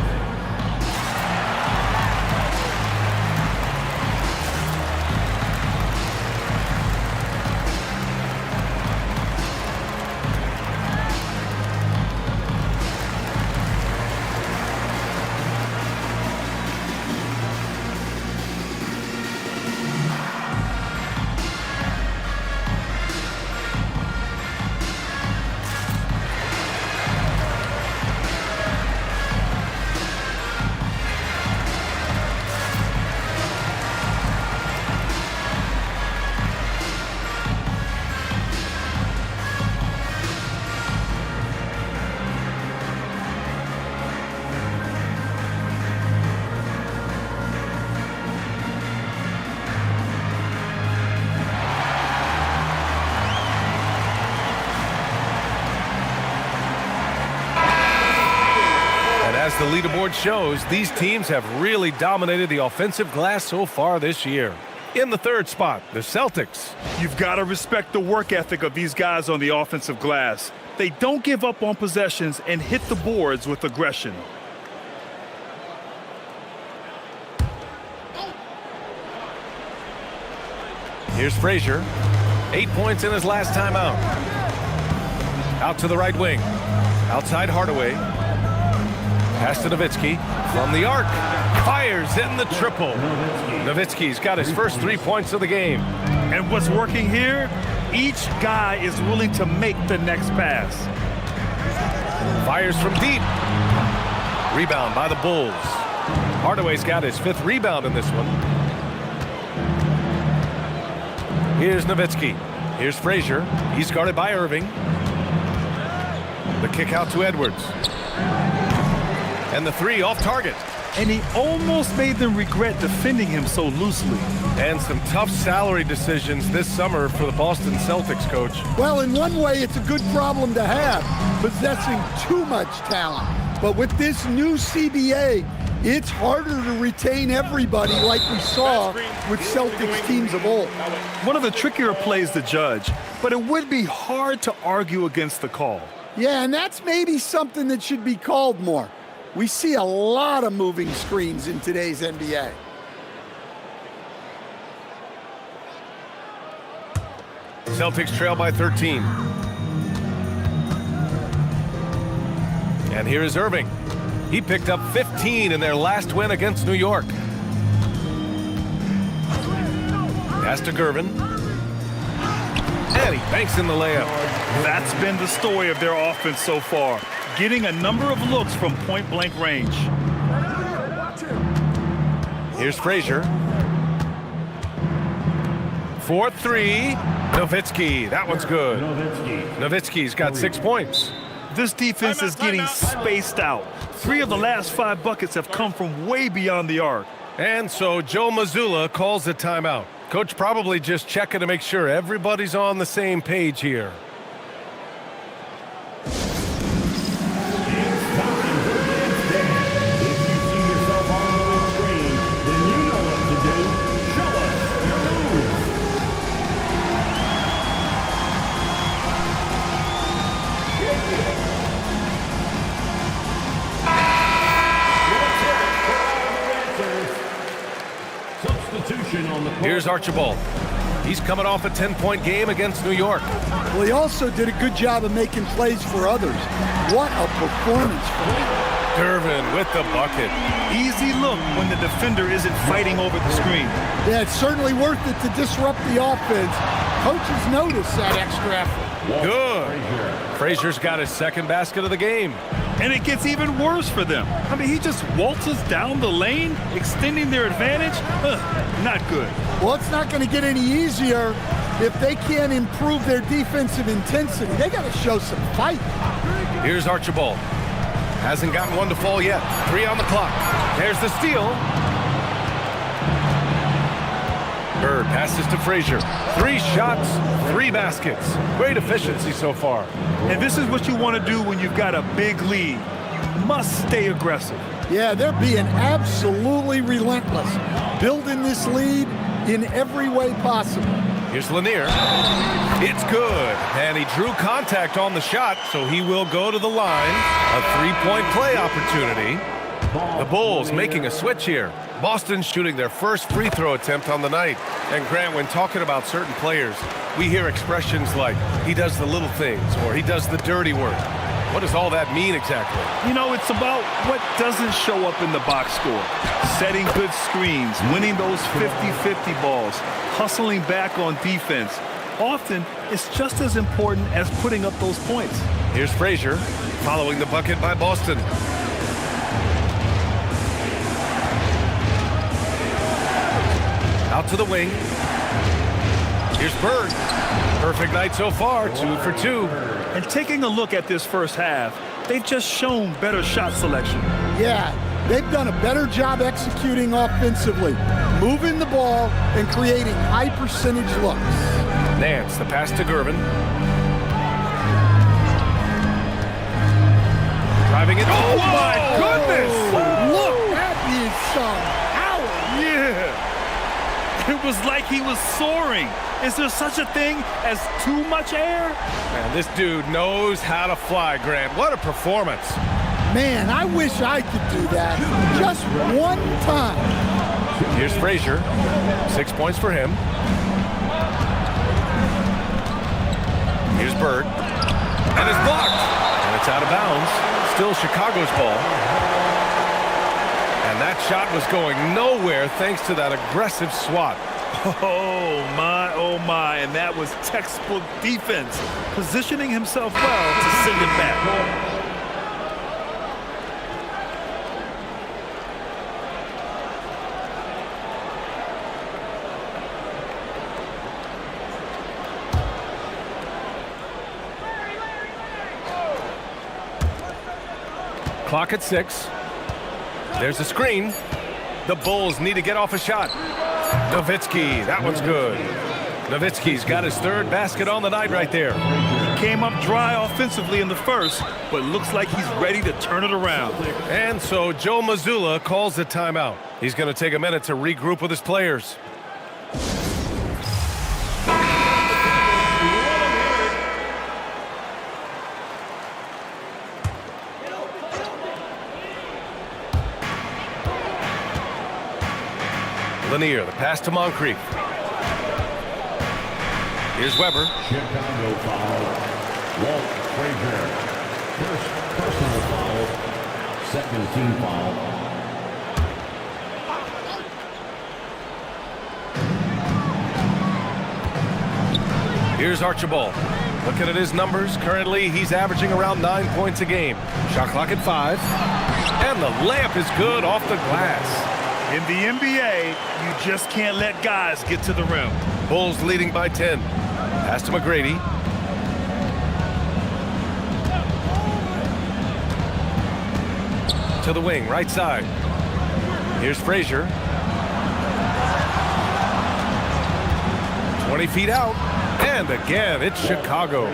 the leaderboard shows, these teams have really dominated the offensive glass so far this year. In the third spot, the Celtics. You've got to respect the work ethic of these guys on the offensive glass. They don't give up on possessions and hit the boards with aggression. Here's Frazier. 8 points in his last time out. Out to the right wing. Outside Hardaway. Pass to Nowitzki. From the arc. Fires in the triple. Nowitzki's got his first 3 points of the game. And what's working here? Each guy is willing to make the next pass. Fires from deep. Rebound by the Bulls. Hardaway's got his 5th rebound in this one. Here's Nowitzki. Here's Frazier. He's guarded by Irving. The kick out to Edwards. And the 3 off target. And he almost made them regret defending him so loosely. And some tough salary decisions this summer for the Boston Celtics, Coach. Well, in one way, it's a good problem to have, possessing too much talent. But with this new CBA, it's harder to retain everybody like we saw with Celtics teams of old. One of the trickier plays to judge, but it would be hard to argue against the call. Yeah, and that's maybe something that should be called more. We see a lot of moving screens in today's NBA. Celtics trail by 13. And here is Irving. He picked up 15 in their last win against New York. Pass to Gervin. And he banks in the layup. That's been the story of their offense so far, getting a number of looks from point-blank range. Here's Frazier. 4-3. Nowitzki. That one's good. Nowitzki's got 6 points. This defense is getting spaced out. 3 of the last 5 buckets have come from way beyond the arc. And so Joe Mazzulla calls a timeout. Coach probably just checking to make sure everybody's on the same page here. Here's Archibald. He's coming off a 10-point game against New York. Well, he also did a good job of making plays for others. What a performance for him. Gervin with the bucket. Easy look when the defender isn't fighting over the screen. Yeah, it's certainly worth it to disrupt the offense. Coaches notice that extra effort. Good. Frazier's got his 2nd basket of the game. And it gets even worse for them. I mean, he just waltzes down the lane, extending their advantage. Not good. Well, it's not going to get any easier if they can't improve their defensive intensity. They got to show some fight. Here's Archibald. Hasn't gotten one to fall yet. 3 on the clock. There's the steal. Bird passes to Frazier. 3 shots, 3 baskets. Great efficiency so far. And this is what you want to do when you've got a big lead. You must stay aggressive. Yeah, they're being absolutely relentless, building this lead in every way possible. Here's Lanier. It's good. And he drew contact on the shot, so he will go to the line. A 3-point play opportunity. The Bulls making a switch here. Boston shooting their first free throw attempt on the night. And Grant, when talking about certain players, we hear expressions like, he does the little things, or he does the dirty work. What does all that mean exactly? You know, it's about what doesn't show up in the box score. Setting good screens, winning those 50-50 balls, hustling back on defense. Often, it's just as important as putting up those points. Here's Frazier, following the bucket by Boston. Out to the wing. Here's Bird. Perfect night so far, 2 for 2. And taking a look at this first half, they've just shown better shot selection. Yeah, they've done a better job executing offensively, moving the ball and creating high percentage looks. Nance, the pass to Gervin. Driving it. Oh, my goodness! Look, that is some power. Yeah. It was like he was soaring. Is there such a thing as too much air? Man, this dude knows how to fly, Grant. What a performance. Man, I wish I could do that just one time. Here's Frazier. 6 points for him. Here's Bird. And it's blocked. And it's out of bounds. Still Chicago's ball. And that shot was going nowhere thanks to that aggressive swat. Oh my, and that was textbook defense, positioning himself well to send it back. Clock at 6. There's a screen. The Bulls need to get off a shot. Nowitzki, that one's good. Nowitzki's got his third basket on the night right there. He came up dry offensively in the first, but looks like he's ready to turn it around. And so Joe Mazzulla calls the timeout. He's going to take a minute to regroup with his players. Lanier, the pass to Moncrief. Here's Weber. Chicago foul. Walt Frazier. First personal foul. Second team foul. Here's Archibald. Looking at his numbers, currently he's averaging around 9 points a game. Shot clock at 5. And the layup is good off the glass. In the NBA, you just can't let guys get to the rim. Bulls leading by 10. Pass to McGrady. To the wing, right side. Here's Frazier. 20 feet out. And again, it's Chicago.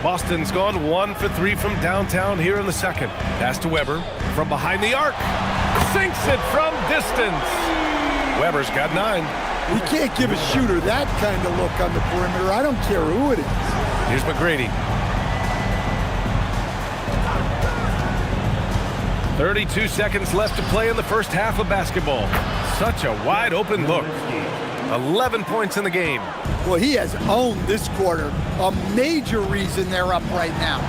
Boston's gone 1 for 3 from downtown here in the second. Pass to Weber from behind the arc. Sinks it from distance. Weber's got 9. We can't give a shooter that kind of look on the perimeter. I don't care who it is. Here's McGrady. 32 seconds left to play in the first half of basketball. Such a wide open look. 11 points in the game. Well, he has owned this quarter. A major reason they're up right now.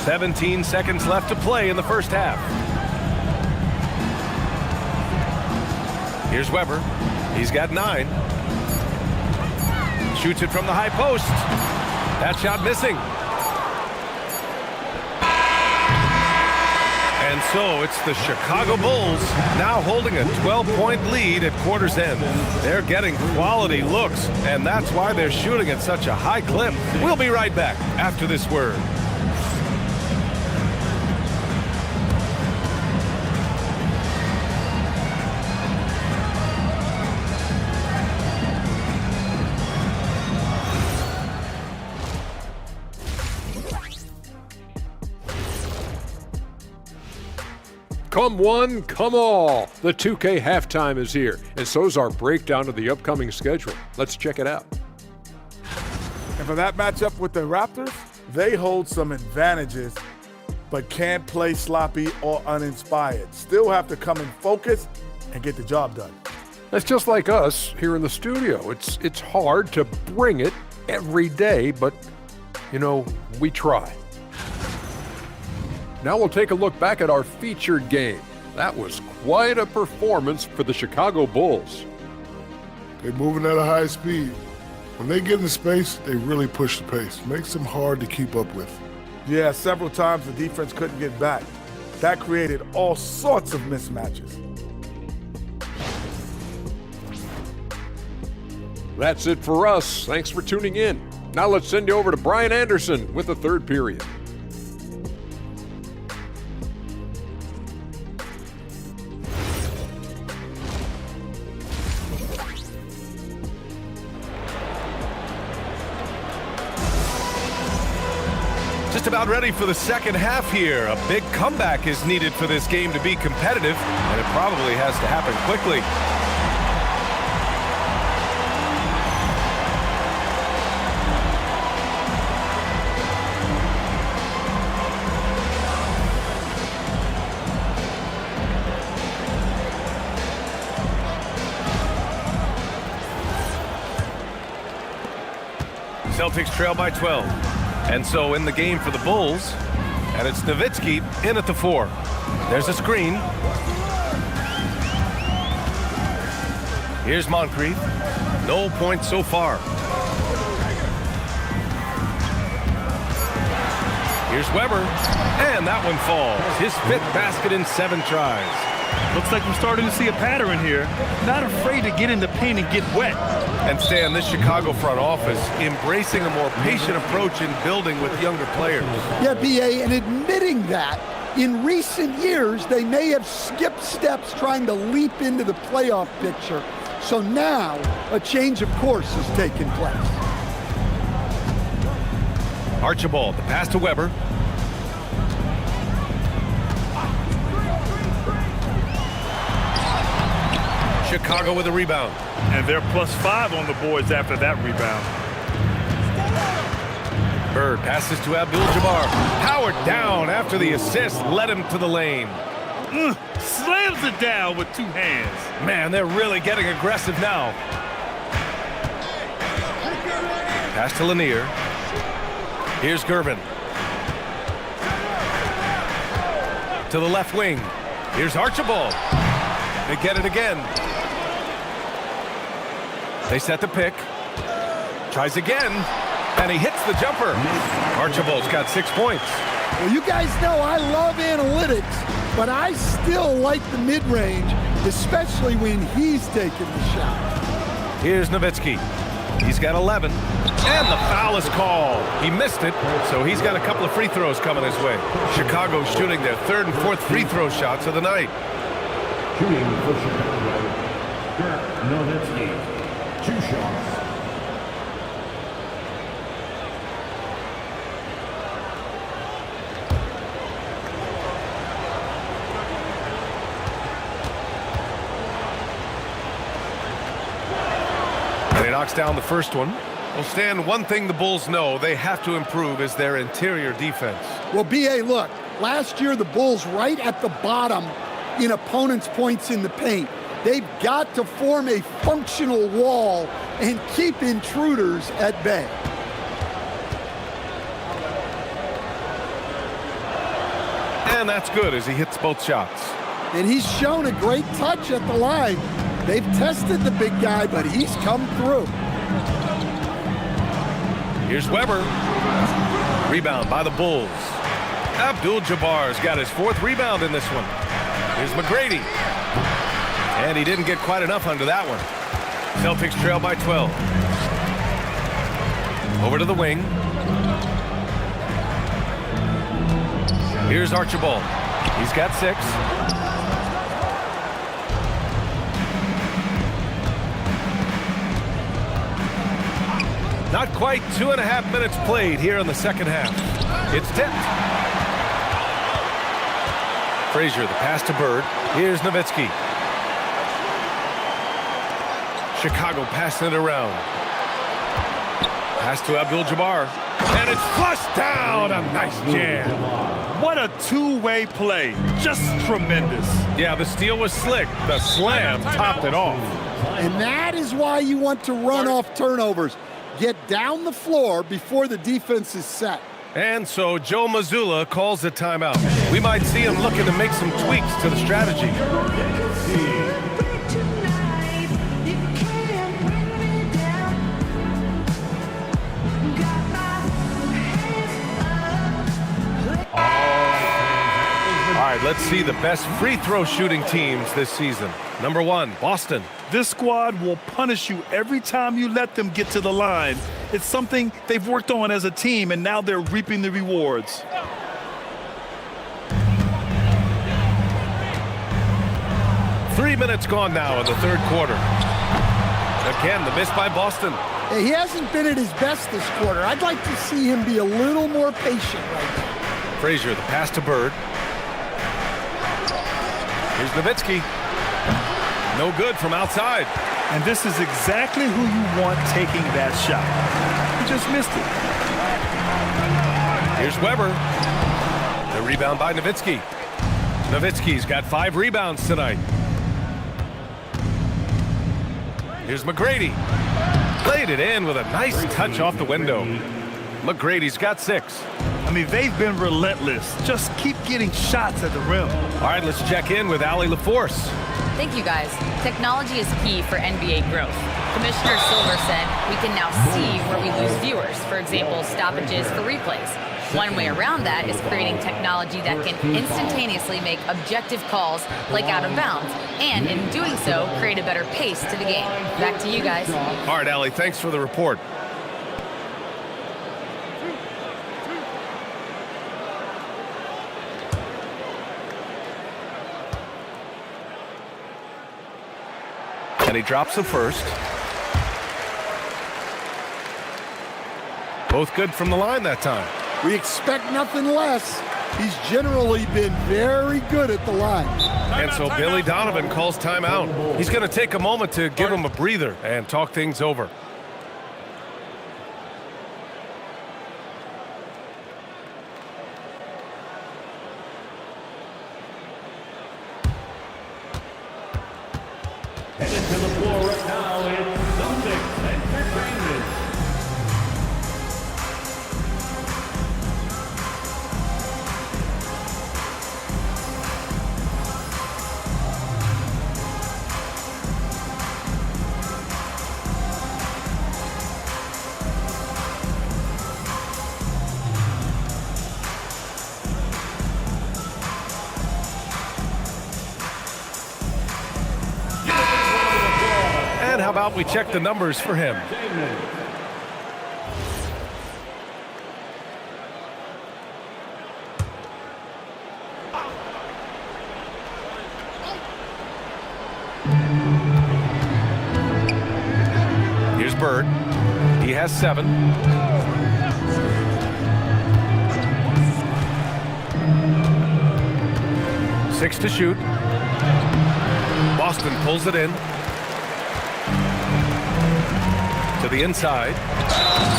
17 seconds left to play in the first half. Here's Weber. He's got 9. Shoots it from the high post. That shot missing. And so it's the Chicago Bulls now holding a 12-point lead at quarter's end. They're getting quality looks, and that's why they're shooting at such a high clip. We'll be right back after this word. Come one, come all. The 2K halftime is here, and so's our breakdown of the upcoming schedule. Let's check it out. And for that matchup with the Raptors, they hold some advantages, but can't play sloppy or uninspired. Still have to come in focused and get the job done. That's just like us here in the studio. It's hard to bring it every day, but, you know, we try. Now we'll take a look back at our featured game. That was quite a performance for the Chicago Bulls. They're moving at a high speed. When they get in space, they really push the pace. Makes them hard to keep up with. Yeah, several times the defense couldn't get back. That created all sorts of mismatches. That's it for us. Thanks for tuning in. Now let's send you over to Brian Anderson with the third period. Just about ready for the second half here. A big comeback is needed for this game to be competitive, and it probably has to happen quickly. Celtics trail by 12. And so in the game for the Bulls, and it's Nowitzki in at the 4. There's a screen. Here's Moncrief. No points so far. Here's Weber, and that one falls. His 5th basket in 7 tries. Looks like we're starting to see a pattern here. Not afraid to get in the paint and get wet. And Stan, this Chicago front office embracing a more patient approach in building with younger players. Yeah, B.A., and admitting that in recent years, they may have skipped steps trying to leap into the playoff picture. So now a change of course is taking place. Archibald, the pass to Weber. Chicago with a rebound. And they're +5 on the boards after that rebound. Bird passes to Abdul-Jabbar. Howard down after the assist led him to the lane. Slams it down with 2 hands. Man, they're really getting aggressive now. Pass to Lanier. Here's Gervin. To the left wing. Here's Archibald. They get it again. They set the pick. Tries again. And he hits the jumper. Archibald's got 6 points. Well, you guys know I love analytics, but I still like the mid-range, especially when he's taking the shot. Here's Nowitzki. He's got 11. And the foul is called. He missed it, so he's got a couple of free throws coming his way. Chicago shooting their 3rd and 4th free throw shots of the night. Shooting for Chicago, Dirk Nowitzki. 2 shots. And he knocks down the first one. Well, Stan, one thing the Bulls know they have to improve is their interior defense. Well, B.A., look, last year the Bulls right at the bottom in opponents' points in the paint. They've got to form a functional wall and keep intruders at bay. And that's good as he hits both shots. And he's shown a great touch at the line. They've tested the big guy, but he's come through. Here's Weber. Rebound by the Bulls. Abdul-Jabbar's got his 4th rebound in this one. Here's McGrady. And he didn't get quite enough under that one. Celtics trail by 12. Over to the wing. Here's Archibald. He's got 6. Not quite 2.5 minutes played here in the second half. It's tipped. Frazier, the pass to Bird. Here's Nowitzki. Chicago passing it around. Pass to Abdul-Jabbar. And it's flushed down. A nice jam. What a two-way play. Just tremendous. Yeah, the steal was slick. The slam topped it off. And that is why you want to run off turnovers. Get down the floor before the defense is set. And so Joe Mazzulla calls a timeout. We might see him looking to make some tweaks to the strategy. All right, let's see the best free throw shooting teams this season. Number 1, Boston. This squad will punish you every time you let them get to the line. It's something they've worked on as a team, and now they're reaping the rewards. Three minutes gone now in the third quarter. Again, the miss by Boston. He hasn't been at his best this quarter. I'd like to see him be a little more patient right now. Frazier, the pass to Bird. Here's Nowitzki. No good from outside. And this is exactly who you want taking that shot. He just missed it. Here's Weber. The rebound by Nowitzki. Nowitzki's got 5 rebounds tonight. Here's McGrady. Played it in with a nice touch off the window. McGrady's got 6. I mean, they've been relentless. Just keep getting shots at the rim. All right, let's check in with Allie LaForce. Thank you, guys. Technology is key for NBA growth. Commissioner Silver said we can now see where we lose viewers, for example, stoppages for replays. One way around that is creating technology that can instantaneously make objective calls like out of bounds, and in doing so, create a better pace to the game. Back to you guys. All right, Allie, thanks for the report. And he drops the first. Both good from the line that time. We expect nothing less. He's generally been very good at the line. And so Billy Donovan calls timeout. He's going to take a moment to give him a breather and talk things over. Headed to the floor right now, it's Celtics Entertainment. And how about we check the numbers for him? Here's Bird. He has 7. Six to shoot. Boston pulls it in. To the inside.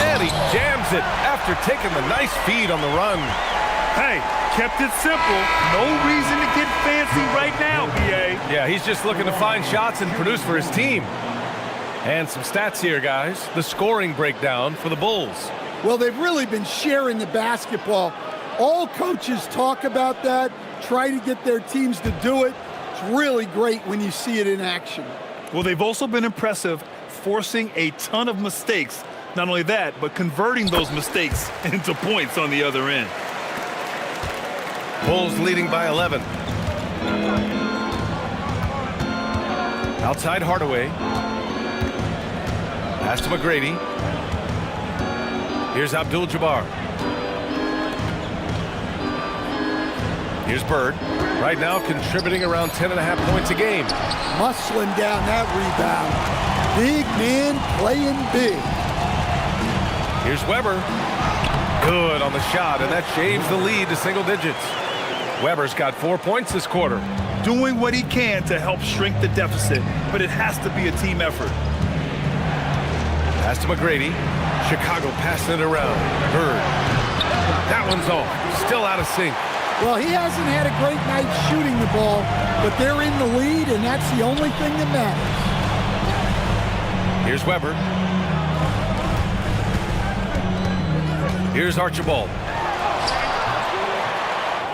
And he jams it after taking the nice feed on the run. Hey, kept it simple. No reason to get fancy right now, BA. Yeah, he's just looking to find shots and produce for his team. And some stats here, guys. The scoring breakdown for the Bulls. Well, they've really been sharing the basketball. All coaches talk about that, try to get their teams to do it. It's really great when you see it in action. Well, they've also been impressive, forcing a ton of mistakes. Not only that, but converting those mistakes into points on the other end. Bulls leading by 11. Outside Hardaway. Pass to McGrady. Here's Abdul-Jabbar. Here's Bird. Right now contributing around 10.5 points a game. Muscling down that rebound. Big man playing big. Here's Weber. Good on the shot, and that shaves the lead to single digits. Weber's got 4 points this quarter. Doing what he can to help shrink the deficit, but it has to be a team effort. Pass to McGrady. Chicago passing it around. Bird. That one's off. Still out of sync. Well, he hasn't had a great night shooting the ball, but they're in the lead, and that's the only thing that matters. Here's Weber. Here's Archibald.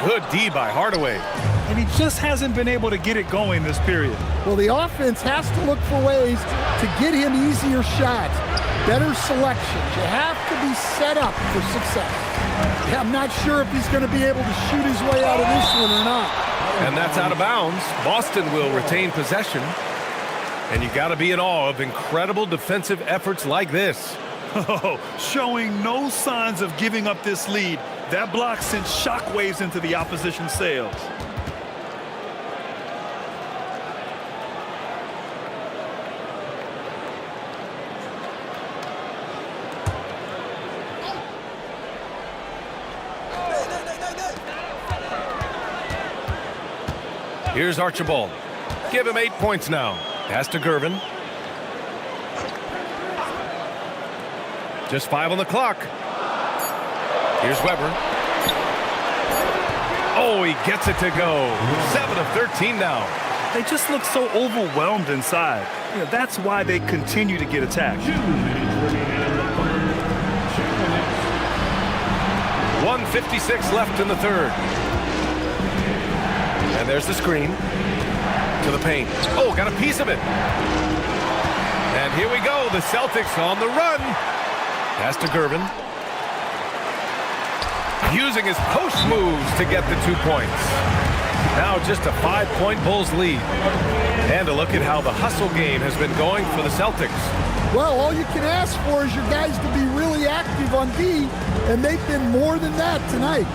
Good D by Hardaway. And he just hasn't been able to get it going this period. Well, the offense has to look for ways to get him easier shots, better selections. You have to be set up for success. I'm not sure if he's going to be able to shoot his way out of this one or not. And that's out of bounds. Boston will retain possession. And you got to be in awe of incredible defensive efforts like this. Oh, showing no signs of giving up this lead. That block sent shockwaves into the opposition sails. Here's Archibald. Give him 8 points now. Pass to Gervin. Just 5 on the clock. Here's Weber. Oh, he gets it to go. 7 of 13 now. They just look so overwhelmed inside. That's why they continue to get attacked. 1:56 left in the third. And there's the screen. To the paint. Oh, got a piece of it. And here we go. The Celtics on the run. Pass to Gervin. Using his post moves to get the 2 points. Now just a 5-point Bulls lead. And a look at how the hustle game has been going for the Celtics. Well, all you can ask for is your guys to be really active on D, and they've been more than that tonight.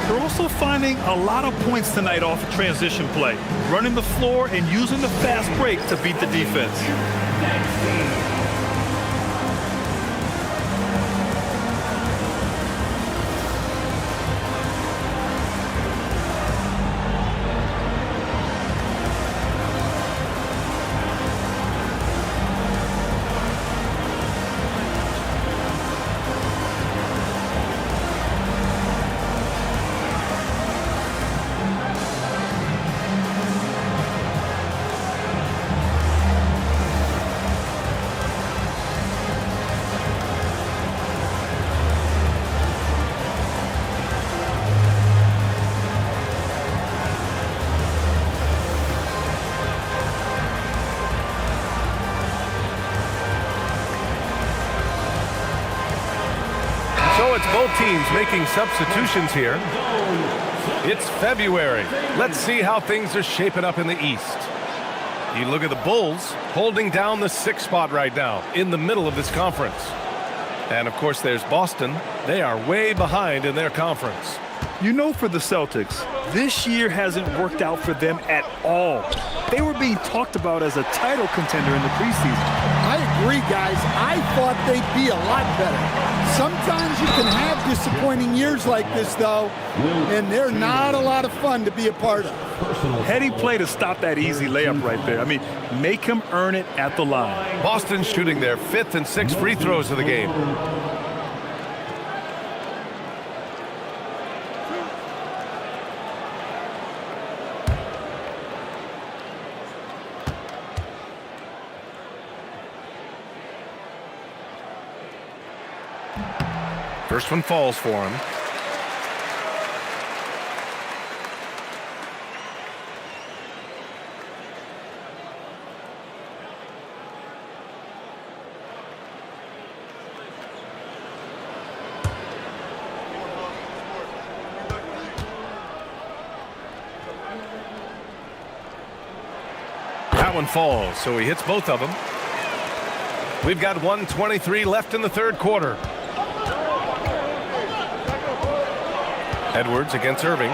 They're also finding a lot of points tonight off of transition play, running the floor and using the fast break to beat the defense. So it's both teams making substitutions here. It's February. Let's see how things are shaping up in the East. You look at the Bulls holding down the 6th spot right now in the middle of this conference. And of course there's Boston. They are way behind in their conference. For the Celtics, this year hasn't worked out for them at all. They were being talked about as a title contender in the preseason. I agree, guys. I thought they'd be a lot better. Sometimes you can have disappointing years like this, though, and they're not a lot of fun to be a part of. Heady play to stop that easy layup right there. I mean, make him earn it at the line. Boston shooting their 5th and 6th free throws of the game. First one falls for him. That one falls, so he hits both of them. We've got 1:23 left in the third quarter. Edwards against Irving.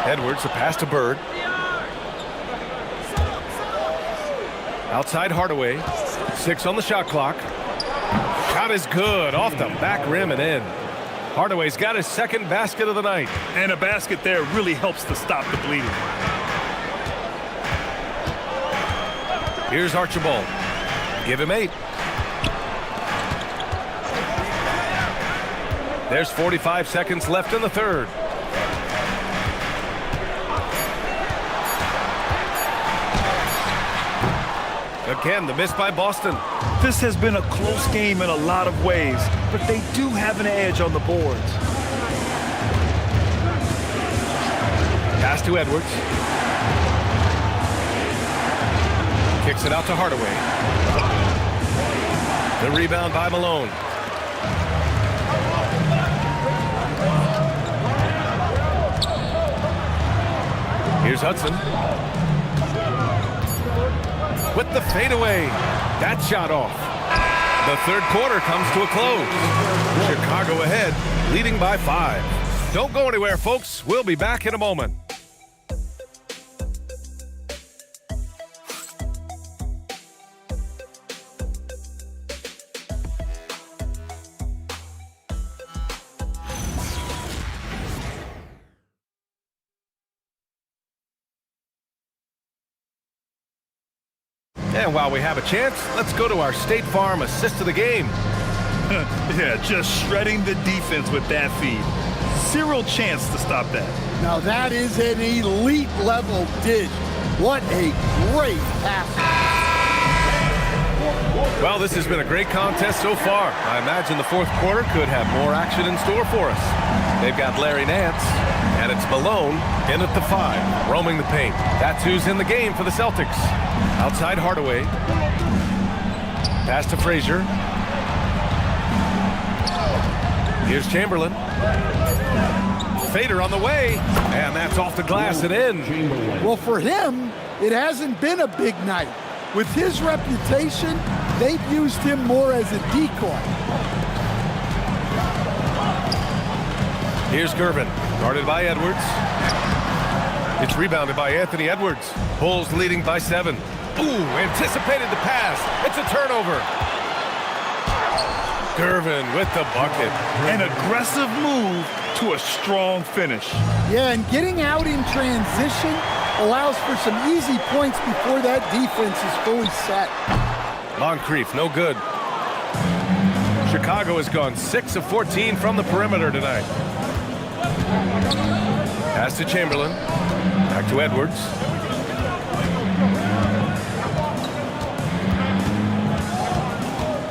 Edwards, a pass to Bird. Outside Hardaway. 6 on the shot clock. Shot is good. Off the back rim and in. Hardaway's got his 2nd basket of the night. And a basket there really helps to stop the bleeding. Here's Archibald. Give him 8. There's 45 seconds left in the third. Again, the miss by Boston. This has been a close game in a lot of ways, but they do have an edge on the boards. Pass to Edwards. Kicks it out to Hardaway. The rebound by Malone. Here's Hudson. With the fadeaway. That shot off. The third quarter comes to a close. Chicago ahead, leading by 5. Don't go anywhere, folks. We'll be back in a moment. And while we have a chance, let's go to our State Farm assist of the game. Yeah, just shredding the defense with that feed. Zero chance to stop that. Now that is an elite level dish. What a great pass. Well, this has been a great contest so far. I imagine the fourth quarter could have more action in store for us. They've got Larry Nance, and it's Malone in at the 5, roaming the paint. That's who's in the game for the Celtics. Outside Hardaway. Pass to Frazier. Here's Chamberlain. Fader on the way, and that's off the glass and in. Well, for him, it hasn't been a big night. With his reputation, they've used him more as a decoy. Here's Gervin, guarded by Edwards. It's rebounded by Anthony Edwards. Bulls leading by 7. Ooh, anticipated the pass. It's a turnover. Gervin with the bucket. An aggressive move to a strong finish. Yeah, and getting out in transition allows for some easy points before that defense is fully set. Moncrief, no good. Chicago has gone 6 of 14 from the perimeter tonight. Pass to Chamberlain. Back to Edwards.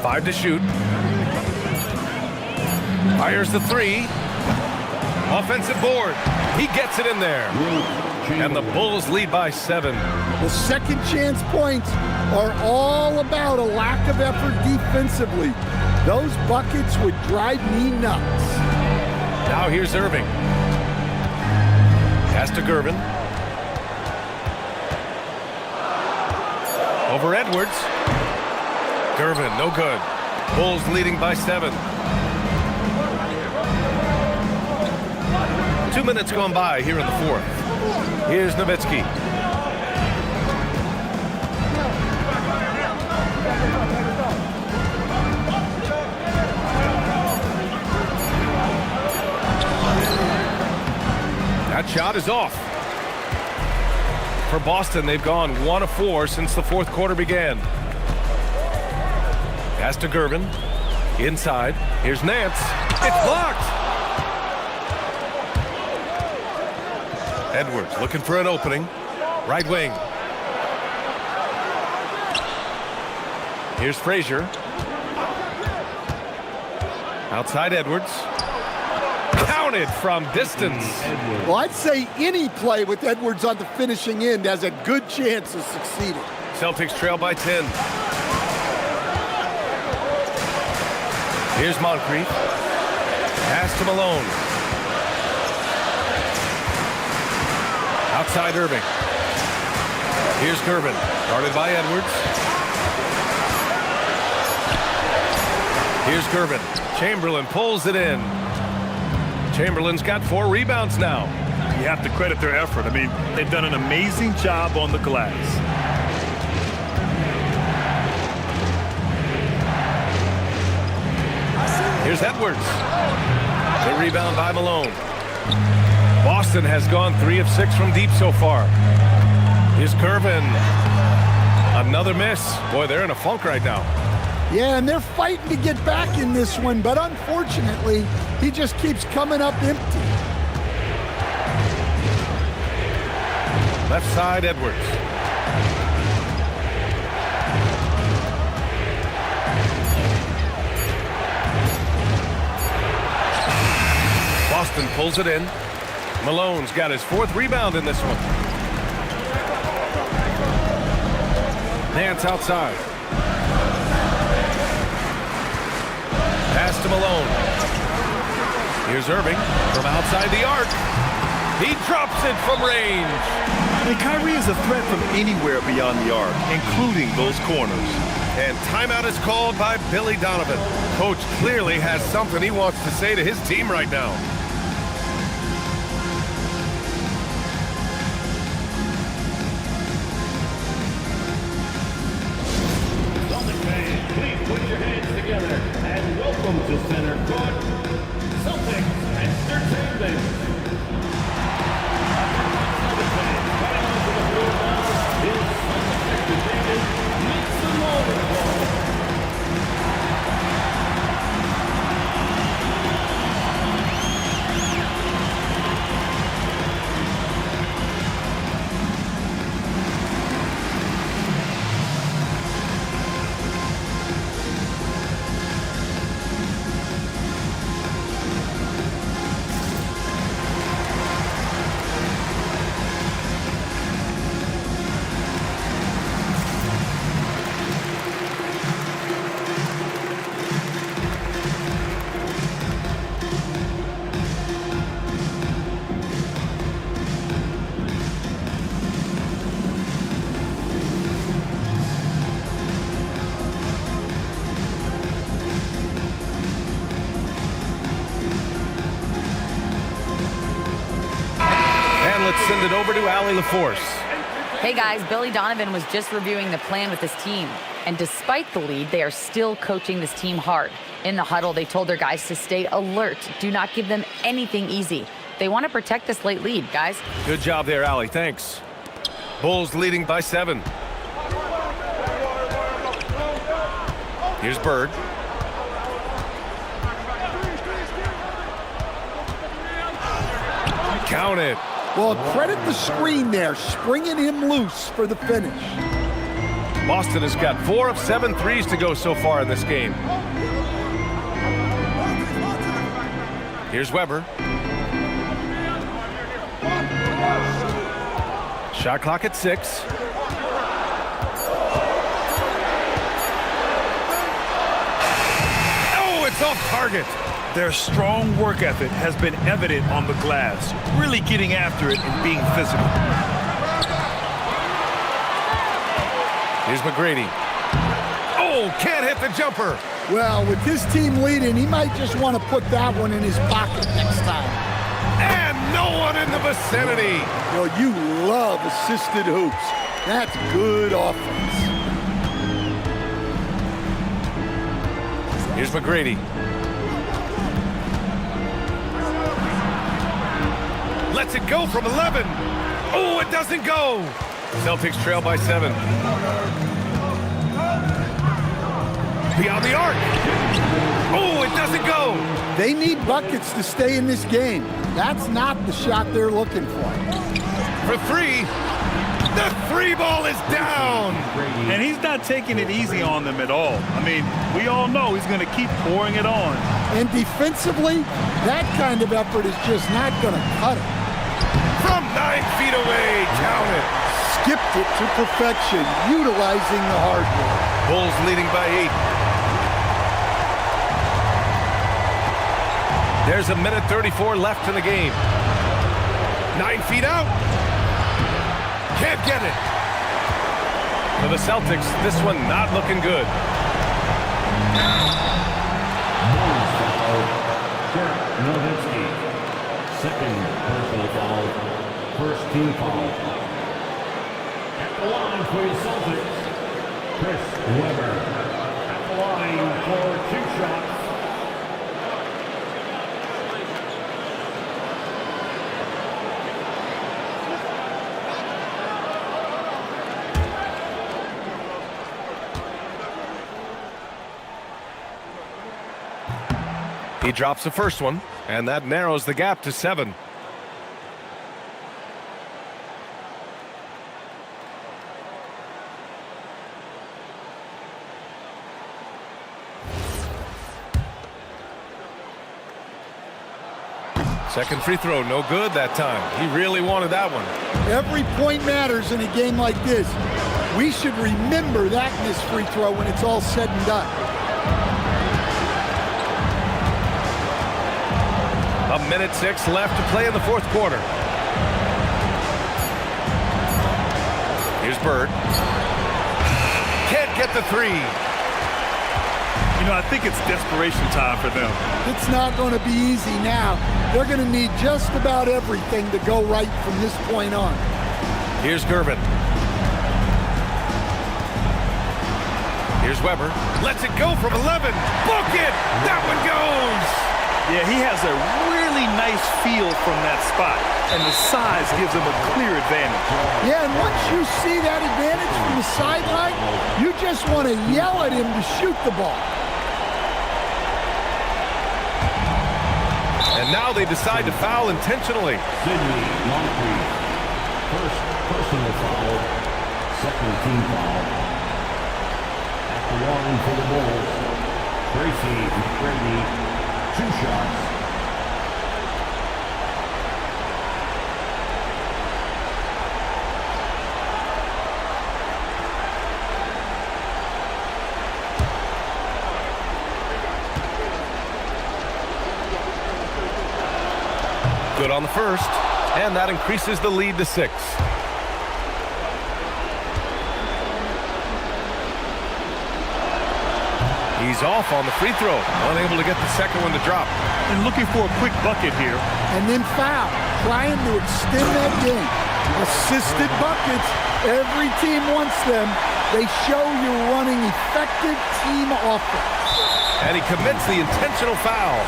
Five to shoot. Fires the 3. Offensive board. He gets it in there. And the Bulls lead by 7. The second chance points are all about a lack of effort defensively. Those buckets would drive me nuts. Now here's Irving. Pass to Gervin. Over Edwards. Gervin, no good. Bulls leading by 7. 2 minutes gone by here in the fourth. Here's Nowitzki. That shot is off. For Boston, they've gone 1 of 4 since the fourth quarter began. Pass to Gervin. Inside. Here's Nance. It's blocked. Edwards looking for an opening. Right wing. Here's Frazier. Outside Edwards. Counted from distance. Well, I'd say any play with Edwards on the finishing end has a good chance of succeeding. Celtics trail by 10. Here's Moncrief. Pass to Malone. Outside Irving. Here's Gervin, guarded by Edwards. Here's Gervin. Chamberlain pulls it in. Chamberlain's got 4 rebounds now. You have to credit their effort. I mean, they've done an amazing job on the glass. Here's Edwards. The rebound by Malone. Boston has gone 3 of 6 from deep so far. Here's Gervin. Another miss. Boy, they're in a funk right now. Yeah, and they're fighting to get back in this one, but unfortunately, he just keeps coming up empty. Left side, Edwards. Boston pulls it in. Malone's got his 4th rebound in this one. Nance outside. Pass to Malone. Here's Irving from outside the arc. He drops it from range. And Kyrie is a threat from anywhere beyond the arc, including those corners. And timeout is called by Billy Donovan. Coach clearly has something he wants to say to his team right now. And welcome to Center Court, Celtics Entertainment. Celtics fans, coming onto the floor now is Celtics Entertainment let's send it over to Allie LaForce. Hey guys, Billy Donovan was just reviewing the plan with his team. And despite the lead, they are still coaching this team hard. In the huddle, they told their guys to stay alert. Do not give them anything easy. They want to protect this late lead, guys. Good job there, Allie. Thanks. Bulls leading by 7. Here's Bird. Count it. Well, credit the screen there, springing him loose for the finish. Boston has got 4 of 7 threes to go so far in this game. Here's Weber. Shot clock at 6. Oh, it's off target. Their strong work ethic has been evident on the glass, really getting after it and being physical. Here's McGrady. Oh, can't hit the jumper. Well, with his team leading, he might just want to put that one in his pocket next time. And no one in the vicinity. Well, you love assisted hoops. That's good offense. Here's McGrady. Lets it go from 11. Oh, it doesn't go. Celtics trail by 7. Beyond the arc. Oh, it doesn't go. They need buckets to stay in this game. That's not the shot they're looking for. For 3. The 3 ball is down. And he's not taking it easy on them at all. I mean, we all know he's going to keep pouring it on. And defensively, that kind of effort is just not going to cut it. From 9 feet away, count it. Skipped it to perfection, utilizing the hardware. Bulls leading by 8. There's a minute 34 left in the game. 9 feet out. Can't get it. For the Celtics, this one not looking good. Nowitzki. Second personal foul. First team foul. At the line for the Celtics, Chris Weber. At the line for 2 shots. He drops the first one, and that narrows the gap to 7. Second free throw, no good that time. He really wanted that one. Every point matters in a game like this. We should remember that in this free throw when it's all said and done. A minute 6 left to play in the fourth quarter. Here's Bird. Can't get the 3. You know, I think it's desperation time for them. It's not going to be easy now. They're going to need just about everything to go right from this point on. Here's Gervin. Here's Weber. Lets it go from 11. Book it! That one goes! Yeah, he has a really nice feel from that spot, and the size gives him a clear advantage. Yeah, and once you see that advantage from the sideline, you just want to yell at him to shoot the ball. And now they decide to foul intentionally. Sidney Moncrief. First personal foul. Second team foul. At the line for the Bulls, Tracy McGrady. 2 shots. Good on the first, and that increases the lead to 6. He's off on the free throw, unable to get the second one to drop. And looking for a quick bucket here. And then foul. trying to extend that game. Assisted buckets. Every team wants them. They show you're running effective team offense. And he commits the intentional foul.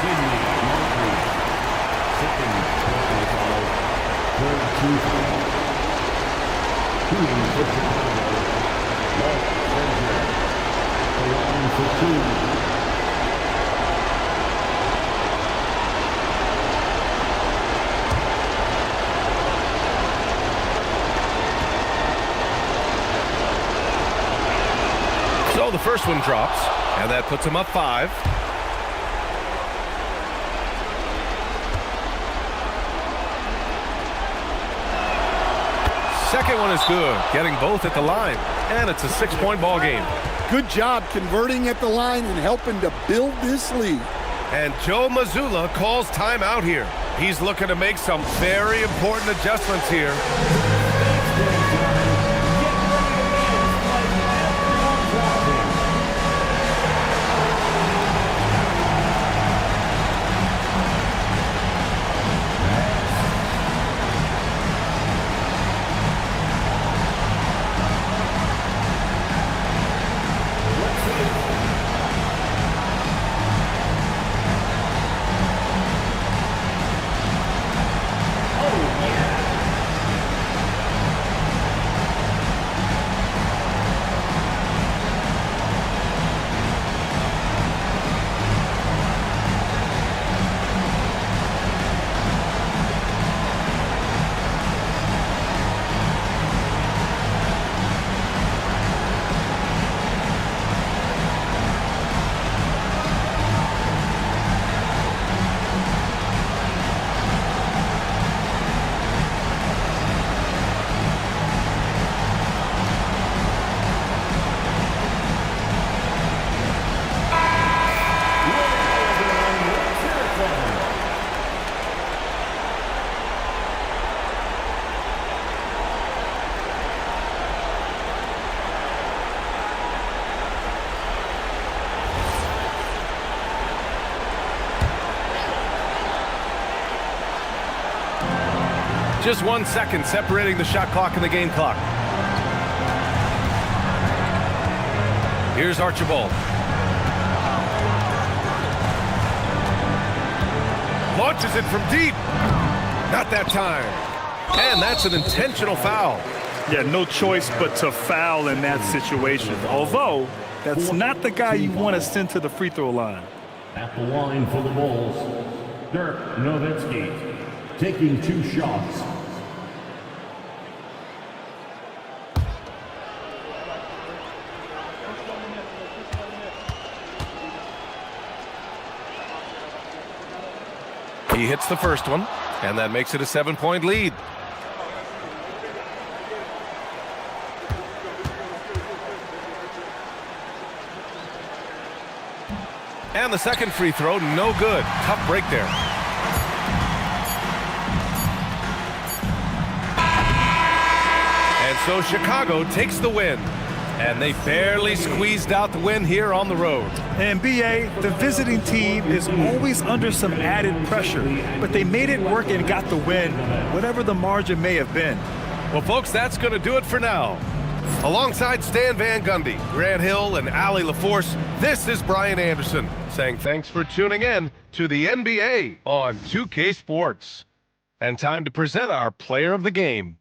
So the first one drops, and that puts him up 5. Second one is good, getting both at the line, and it's a 6-point ball game. Good job converting at the line and helping to build this lead. And Joe Mazzulla calls timeout here. He's looking to make some very important adjustments here. Just 1 second separating the shot clock and the game clock. Here's Archibald. Launches it from deep. Not that time. And that's an intentional foul. Yeah, no choice but to foul in that situation. Although, that's not the guy you want to send to the free throw line. At the line for the Bulls, Dirk Nowitzki, taking 2 shots. He hits the first one, and that makes it a 7-point lead. And the second free throw, no good. Tough break there. And so Chicago takes the win. And they barely squeezed out the win here on the road. And BA, the visiting team is always under some added pressure, but they made it work and got the win, whatever the margin may have been. Well, folks, that's going to do it for now. Alongside Stan Van Gundy, Grant Hill, and Allie LaForce, this is Brian Anderson saying thanks for tuning in to the NBA on 2K Sports. And time to present our player of the game.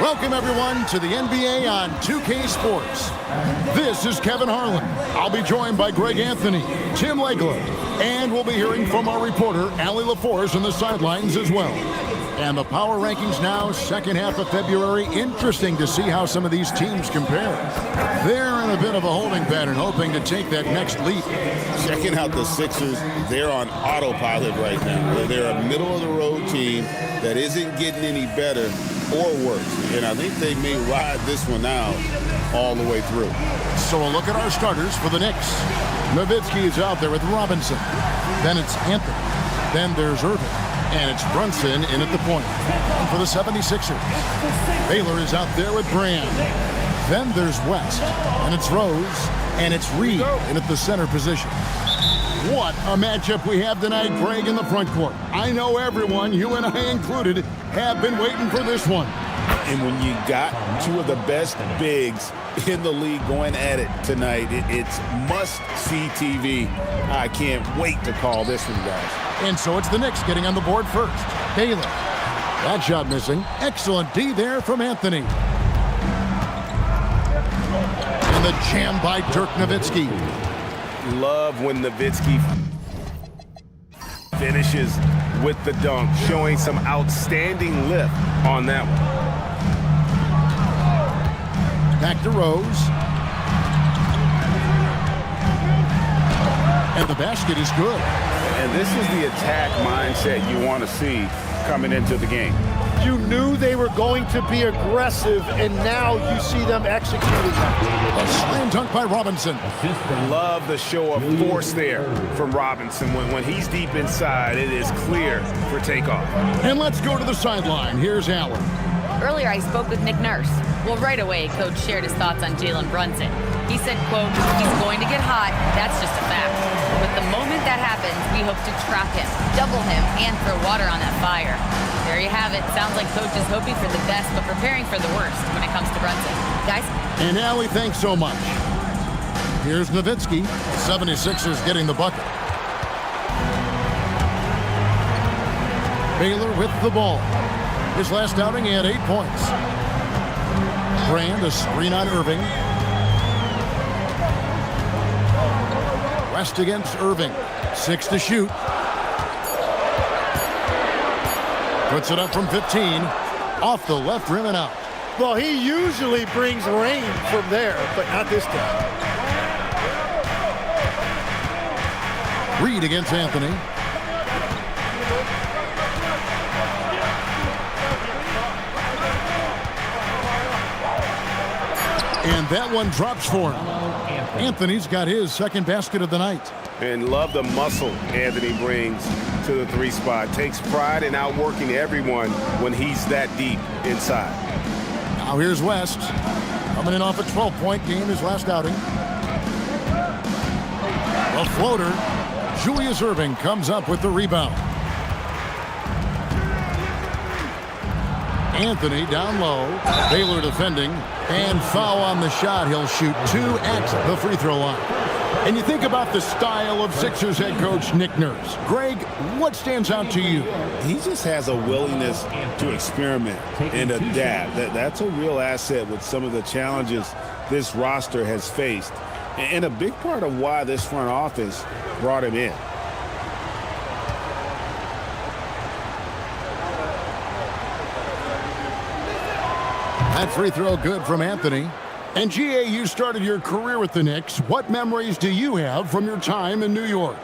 Welcome, everyone, to the NBA on 2K Sports. This is Kevin Harlan. I'll be joined by Greg Anthony, Tim Legler, and we'll be hearing from our reporter, Allie LaForce, on the sidelines as well. And the power rankings now, second half of February. Interesting to see how some of these teams compare. They're in a bit of a holding pattern, hoping to take that next leap. Checking out the Sixers, they're on autopilot right now. They're a middle-of-the-road team that isn't getting any better or worse. And I think they may ride this one out all the way through. So a look at our starters for the Knicks. Nowitzki is out there with Robinson. Then it's Anthony. Then there's Irving. And it's Brunson in at the point. And for the 76ers, Baylor is out there with Brand. Then there's West. And it's Rose. And it's Reed in at the center position. What a matchup we have tonight, Greg, in the front court. I know everyone, you and I included, have been waiting for this one. And when you got two of the best bigs in the league going at it tonight, it's must-see TV. I can't wait to call this one, guys. And so it's the Knicks getting on the board first. Baylor. That shot missing. Excellent D there from Anthony. And the jam by Dirk Nowitzki. Love when Nowitzki finishes with the dunk, showing some outstanding lift on that one. Back to Rose. And the basket is good. And this is the attack mindset you want to see coming into the game. You knew they were going to be aggressive, and now you see them executing that. A slam dunk by Robinson. Love the show of force there from Robinson. When he's deep inside, it is clear for takeoff. And let's go to the sideline. Here's Allen. Earlier, I spoke with Nick Nurse. Well, right away, Coach shared his thoughts on Jalen Brunson. He said, quote, he's going to get hot. That's just a fact. But the moment that happens, we hope to trap him, double him, and throw water on that fire. There you have it. Sounds like Coach is hoping for the best, but preparing for the worst when it comes to Brunson. Guys? And Allie, thanks so much. Here's Nowitzki. 76ers getting the bucket. Baylor with the ball. His last outing, he had 8 points. Brand, a screen on Irving. West against Irving. 6 to shoot. Puts it up from 15. Off the left rim and out. Well, he usually brings rain from there, but not this time. Reed against Anthony. And that one drops for him. Anthony's got his second basket of the night. And love the muscle Anthony brings to the three spot. Takes pride in outworking everyone when he's that deep inside. Now here's West. Coming in off a 12-point game, his last outing. A floater. Julius Irving comes up with the rebound. Anthony down low. Baylor defending. And foul on the shot. He'll shoot 2 at the free throw line. And you think about the style of Sixers head coach Nick Nurse. Greg, what stands out to you? He just has a willingness to experiment and adapt. That's a real asset with some of the challenges this roster has faced. And a big part of why this front office brought him in. That free throw good from Anthony. And GA, you started your career with the Knicks. What memories do you have from your time in New York?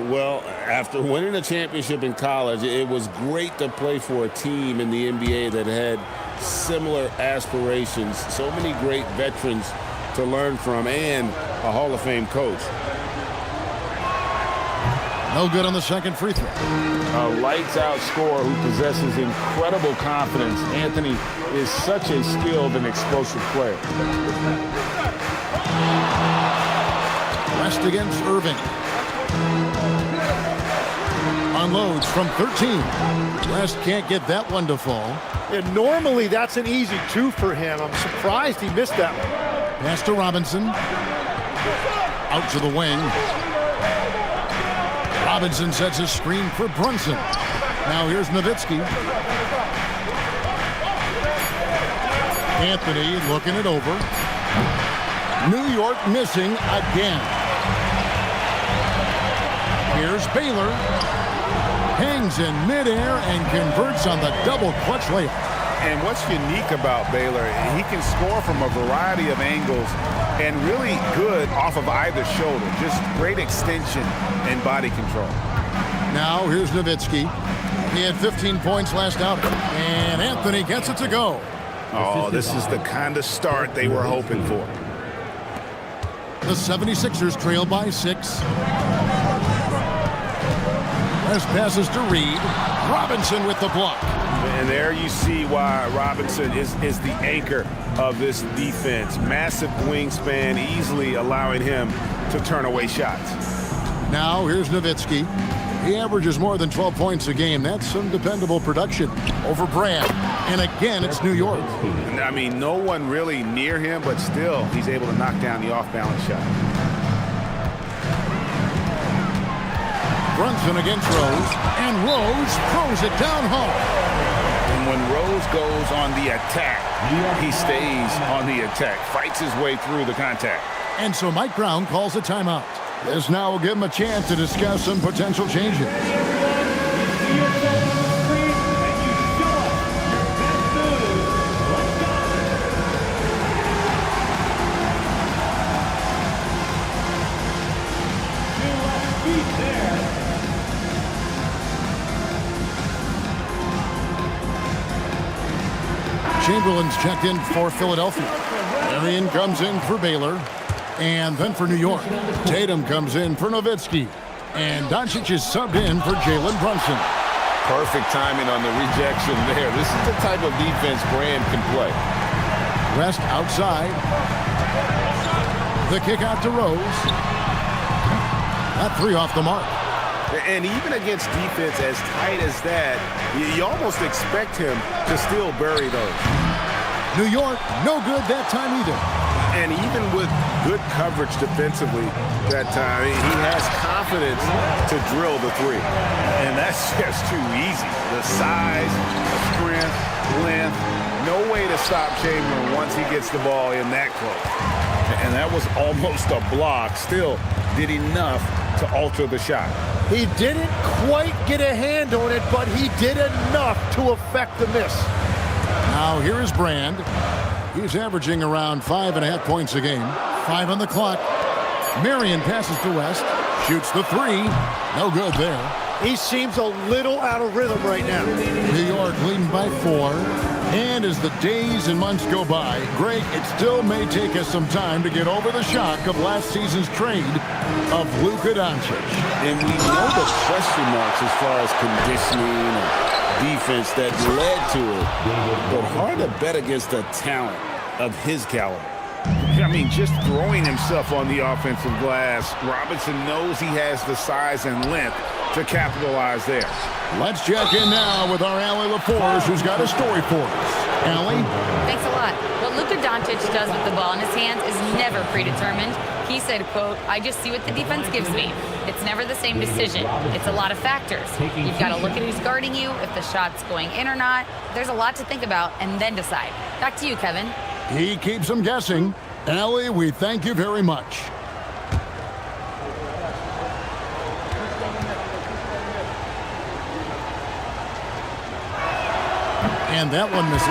Well, after winning a championship in college, it was great to play for a team in the NBA that had similar aspirations. So many great veterans to learn from and a Hall of Fame coach. No good on the second free throw. A lights-out scorer who possesses incredible confidence. Anthony is such a skilled and explosive player. West against Irving. Unloads from 13. West can't get that one to fall. And normally that's an easy 2 for him. I'm surprised he missed that one. Pass to Robinson. Out to the wing. Robinson sets a screen for Brunson. Now here's Nowitzki. Anthony looking it over. New York missing again. Here's Baylor. Hangs in midair and converts on the double clutch layup. And what's unique about Baylor, he can score from a variety of angles and really good off of either shoulder. Just great extension and body control. Now here's Nowitzki. He had 15 points last outing. And Anthony gets it to go. Oh, this is the kind of start they were hoping for. The 76ers trail by 6. As passes to Reed. Robinson with the block. And there you see why Robinson is the anchor of this defense. Massive wingspan, easily allowing him to turn away shots. Now here's Nowitzki. He averages more than 12 points a game. That's some dependable production over Brand. And again, it's New York. I mean, no one really near him, but still, he's able to knock down the off-balance shot. Brunson against Rose, and Rose throws it down home. And when Rose goes on the attack, he stays on the attack, fights his way through the contact. And so Mike Brown calls a timeout. This now will give him a chance to discuss some potential changes. Chamberlain's checked in for Philadelphia. Marion comes in for Baylor. And then for New York, Tatum comes in for Nowitzki. And Doncic is subbed in for Jalen Brunson. Perfect timing on the rejection there. This is the type of defense Brand can play. Rest outside. The kick out to Rose. That 3 off the mark. And even against defense as tight as that, you almost expect him to still bury those. New York, no good that time either. And even with good coverage defensively that time, he has confidence to drill the 3. And that's just too easy. The size, the strength, length, no way to stop Chamberlain once he gets the ball in that close. And that was almost a block. Still did enough to alter the shot. He didn't quite get a hand on it, but he did enough to affect the miss. Now here is Brand. He's averaging around 5.5 points a game. 5 on the clock. Marion passes to West. Shoots the 3. No good there. He seems a little out of rhythm right now. New York leading by 4. And as the days and months go by, Greg, it still may take us some time to get over the shock of last season's trade of Luka Doncic. And we know the question marks as far as conditioning and defense that led to it, but hard to bet against the talent of his caliber. I mean, just throwing himself on the offensive glass, Robinson knows he has the size and length to capitalize there. Let's check in now with our Allie LaForce, who's got a story for us. Allie? Thanks a lot. What Luka Doncic does with the ball in his hands is never predetermined. He said, quote, "I just see what the defense gives me. It's never the same decision. It's a lot of factors. You've got to look at who's guarding you, if the shot's going in or not. There's a lot to think about and then decide." Back to you, Kevin. He keeps them guessing. Allie, we thank you very much. And that one misses.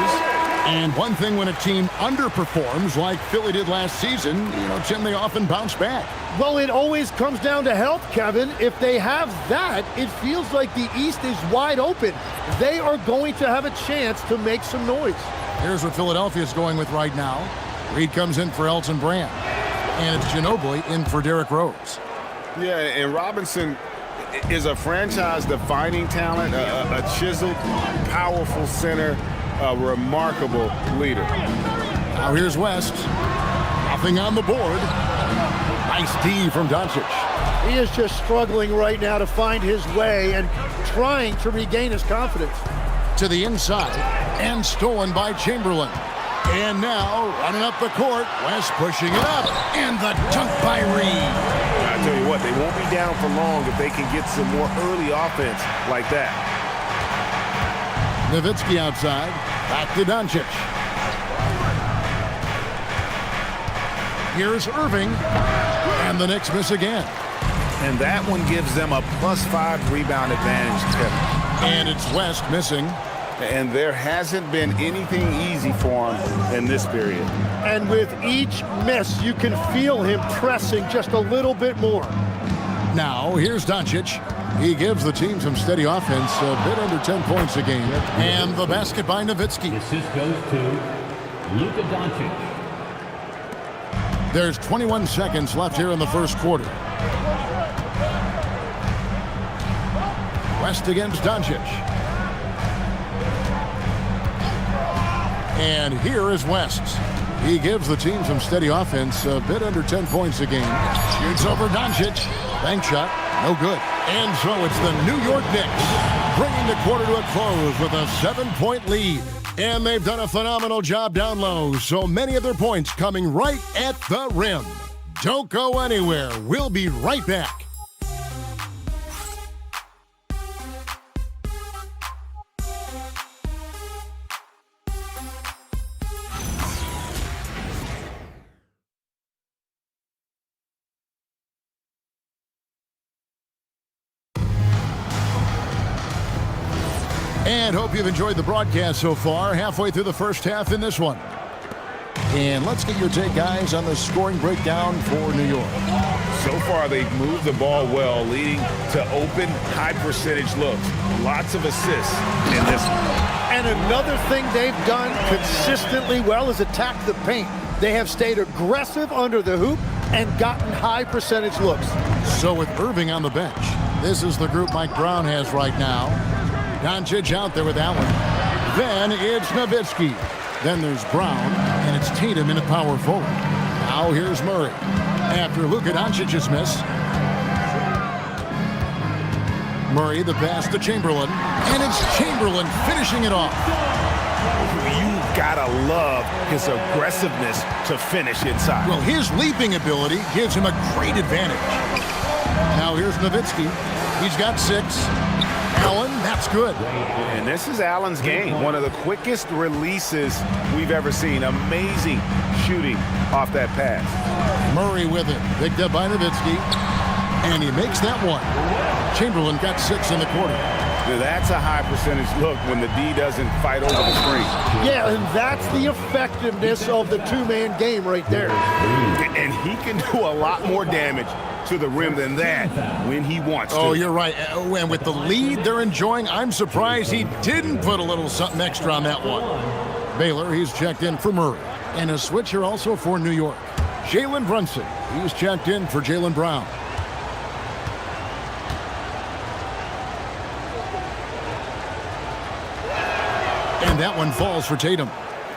And one thing when a team underperforms like Philly did last season, Jim, they often bounce back. Well, it always comes down to health, Kevin. If they have that, it feels like the East is wide open. They are going to have a chance to make some noise. Here's what Philadelphia's going with right now. Reed comes in for Elton Brand. And it's Ginobili in for Derrick Rose. Yeah, and Robinson is a franchise-defining talent, a chiseled, powerful center, a remarkable leader. Now here's West. Nothing on the board. Nice D from Doncic. He is just struggling right now to find his way and trying to regain his confidence. To the inside, and stolen by Chamberlain. And now, running up the court, West pushing it up, and the dunk by Reed. I tell you what, they won't be down for long if they can get some more early offense like that. Nowitzki outside, back to Doncic. Here's Irving, and the Knicks miss again. And that one gives them a +5 rebound advantage, Kevin. And it's West missing. And there hasn't been anything easy for him in this period. And with each miss, you can feel him pressing just a little bit more. Now, here's Doncic. He gives the team some steady offense, a bit under 10 points a game. And the basket by Nowitzki. Assist goes to Luka Doncic. There's 21 seconds left here in the first quarter. West against Doncic. And here is West. He gives the team some steady offense, a bit under 10 points a game. Shoots over Doncic. Bank shot, no good. And so it's the New York Knicks bringing the quarter to a close with a 7-point lead. And they've done a phenomenal job down low, so many of their points coming right at the rim. Don't go anywhere. We'll be right back. And hope you've enjoyed the broadcast so far. Halfway through the first half in this one. And let's get your take, guys, on the scoring breakdown for New York. So far, they've moved the ball well, leading to open, high-percentage looks. Lots of assists in this one. And another thing they've done consistently well is attack the paint. They have stayed aggressive under the hoop and gotten high percentage looks. So with Irving on the bench, this is the group Mike Brown has right now. Doncic out there with Allen. Then it's Nowitzki. Then there's Brown, and it's Tatum in a power forward. Now here's Murray. After Luka Doncic's miss. Murray the pass to Chamberlain, and it's Chamberlain finishing it off. You gotta love his aggressiveness to finish inside. Well, his leaping ability gives him a great advantage. Now here's Nowitzki. He's got 6. Allen, that's good. And this is Allen's game. One of the quickest releases we've ever seen. Amazing shooting off that pass. Murray with it. Picked up by Nowitzki. And he makes that one. Chamberlain got 6 in the quarter. That's a high percentage look when the D doesn't fight over the screen. Yeah, and that's the effectiveness of the two-man game right there. And he can do a lot more damage to the rim than that when he wants to. Oh, you're right. And with the lead they're enjoying, I'm surprised he didn't put a little something extra on that one. Baylor, he's checked in for Murray. And a switcher also for New York. Jalen Brunson, he's checked in for Jaylen Brown. And that one falls for Tatum.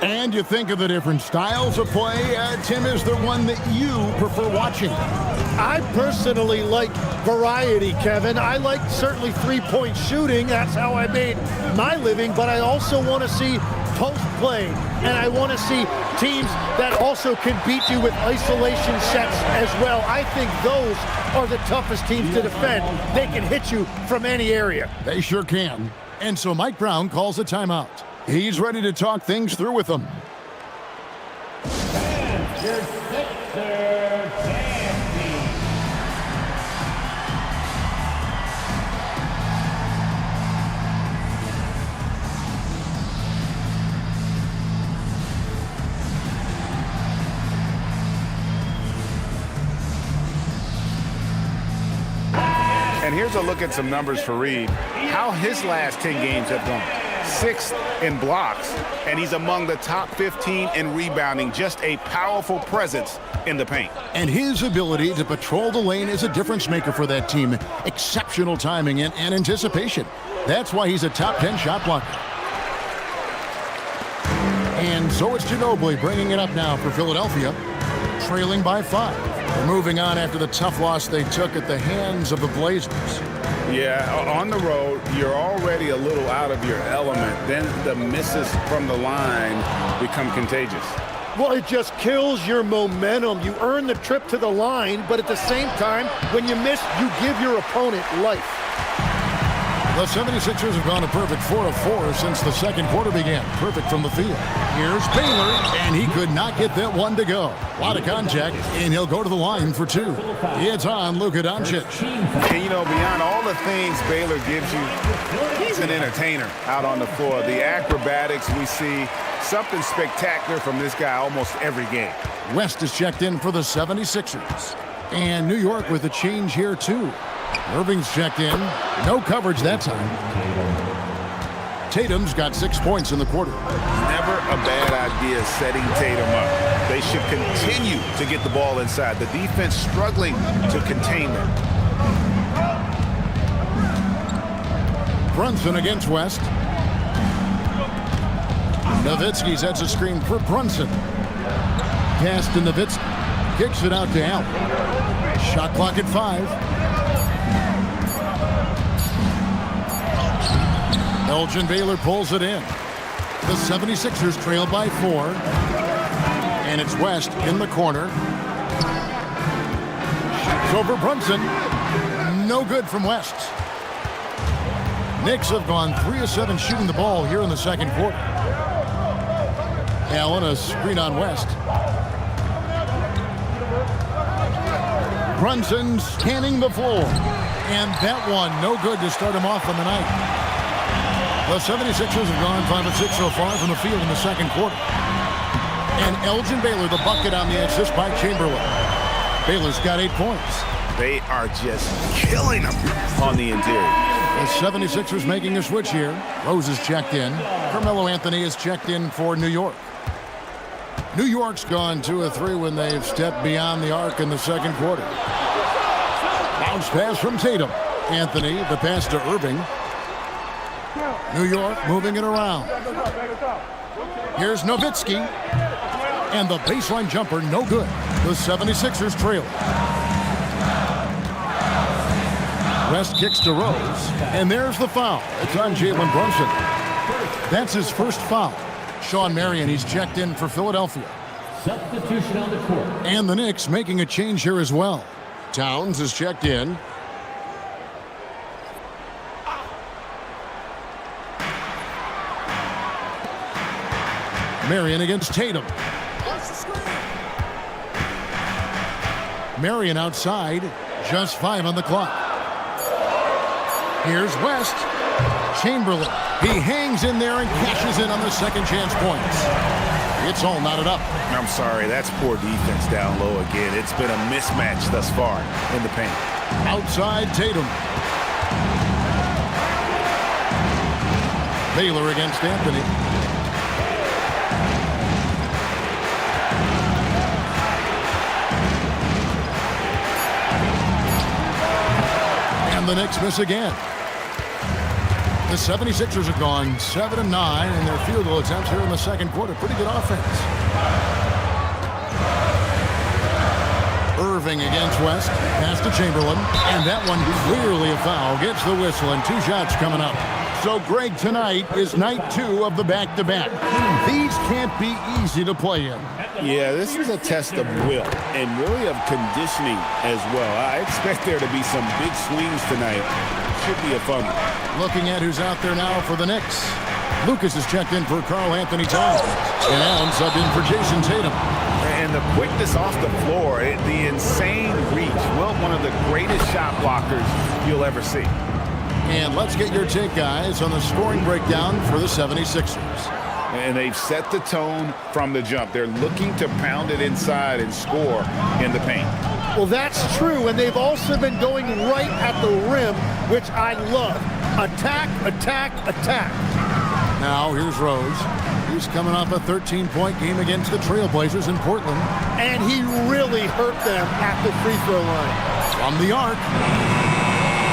And you think of the different styles of play. Tim, is there one that you prefer watching? I personally like variety, Kevin. I like certainly three-point shooting. That's how I made my living. But I also want to see post play. And I want to see teams that also can beat you with isolation sets as well. I think those are the toughest teams to defend. They can hit you from any area. They sure can. And so Mike Brown calls a timeout. He's ready to talk things through with them. And here's a look at some numbers for Reed. How his last 10 games have gone. 6th in blocks, and he's among the top 15 in rebounding. Just a powerful presence in the paint. And his ability to patrol the lane is a difference maker for that team. Exceptional timing and anticipation. That's why he's a top 10 shot blocker. And so it's Ginobili bringing it up now for Philadelphia, trailing by 5. They're moving on after the tough loss they took at the hands of the Blazers. Yeah, on the road, you're already a little out of your element. Then the misses from the line become contagious. Well, it just kills your momentum. You earn the trip to the line, but at the same time, when you miss, you give your opponent life. The 76ers have gone a perfect 4 of 4 since the second quarter began. Perfect from the field. Here's Baylor, and he could not get that one to go. A lot of contact, and he'll go to the line for 2. It's on Luka Doncic. And, you know, beyond all the things Baylor gives you, he's an entertainer out on the floor. The acrobatics we see, something spectacular from this guy almost every game. West is checked in for the 76ers. And New York with a change here, too. Irving's checked in. No coverage that time. Tatum's got 6 points in the quarter. Never a bad idea setting Tatum up. They should continue to get the ball inside. The defense struggling to contain them. Brunson against West. Nowitzki sets a screen for Brunson. Pass to Nowitzki. Kicks it out to Allen. Shot clock at 5. Elgin Baylor pulls it in. The 76ers trail by 4. And it's West in the corner. Shoots over Brunson. No good from West. Knicks have gone 3 of 7 shooting the ball here in the second quarter. Allen, a screen on West. Brunson scanning the floor. And that one, no good to start him off on the night. The 76ers have gone 5 of 6 so far from the field in the second quarter. And Elgin Baylor, the bucket on the assist by Chamberlain. Baylor's got 8 points. They are just killing them on the interior. The 76ers making a switch here. Rose is checked in. Carmelo Anthony is checked in for New York. New York's gone 2 of 3 when they've stepped beyond the arc in the second quarter. Bounce pass from Tatum. Anthony, the pass to Irving. New York moving it around. Here's Nowitzki. And the baseline jumper, no good. The 76ers trail. West kicks to Rose. And there's the foul. It's on Jalen Brunson. That's his first foul. Sean Marion, he's checked in for Philadelphia. Substitution on the court. And the Knicks making a change here as well. Towns is checked in. Marion against Tatum. Marion outside. Just 5 on the clock. Here's West. Chamberlain. He hangs in there and cashes in on the second chance points. It's all knotted up. I'm sorry, that's poor defense down low again. It's been a mismatch thus far in the paint. Outside Tatum. Baylor against Anthony. And the Knicks miss again. The 76ers have gone 7 of 9 in their field goal attempts here in the second quarter. Pretty good offense. Irving against West. Pass to Chamberlain. And that one clearly a foul. Gets the whistle and 2 shots coming up. So, Greg, tonight is night 2 of the back-to-back. These can't be easy to play in. Yeah, this is a test of will and really of conditioning as well. I expect there to be some big swings tonight. Should be a fun one. Looking at who's out there now for the Knicks. Lucas is checked in for Karl Anthony Towns. And Allen subbed in for Jason Tatum. And the quickness off the floor, the insane reach. Well, one of the greatest shot blockers you'll ever see. And let's get your take, guys, on the scoring breakdown for the 76ers. And they've set the tone from the jump. They're looking to pound it inside and score in the paint. Well, that's true, and they've also been going right at the rim, which I love. Attack, attack, attack. Now, here's Rose. He's coming off a 13-point game against the Trailblazers in Portland. And he really hurt them at the free throw line. From the arc.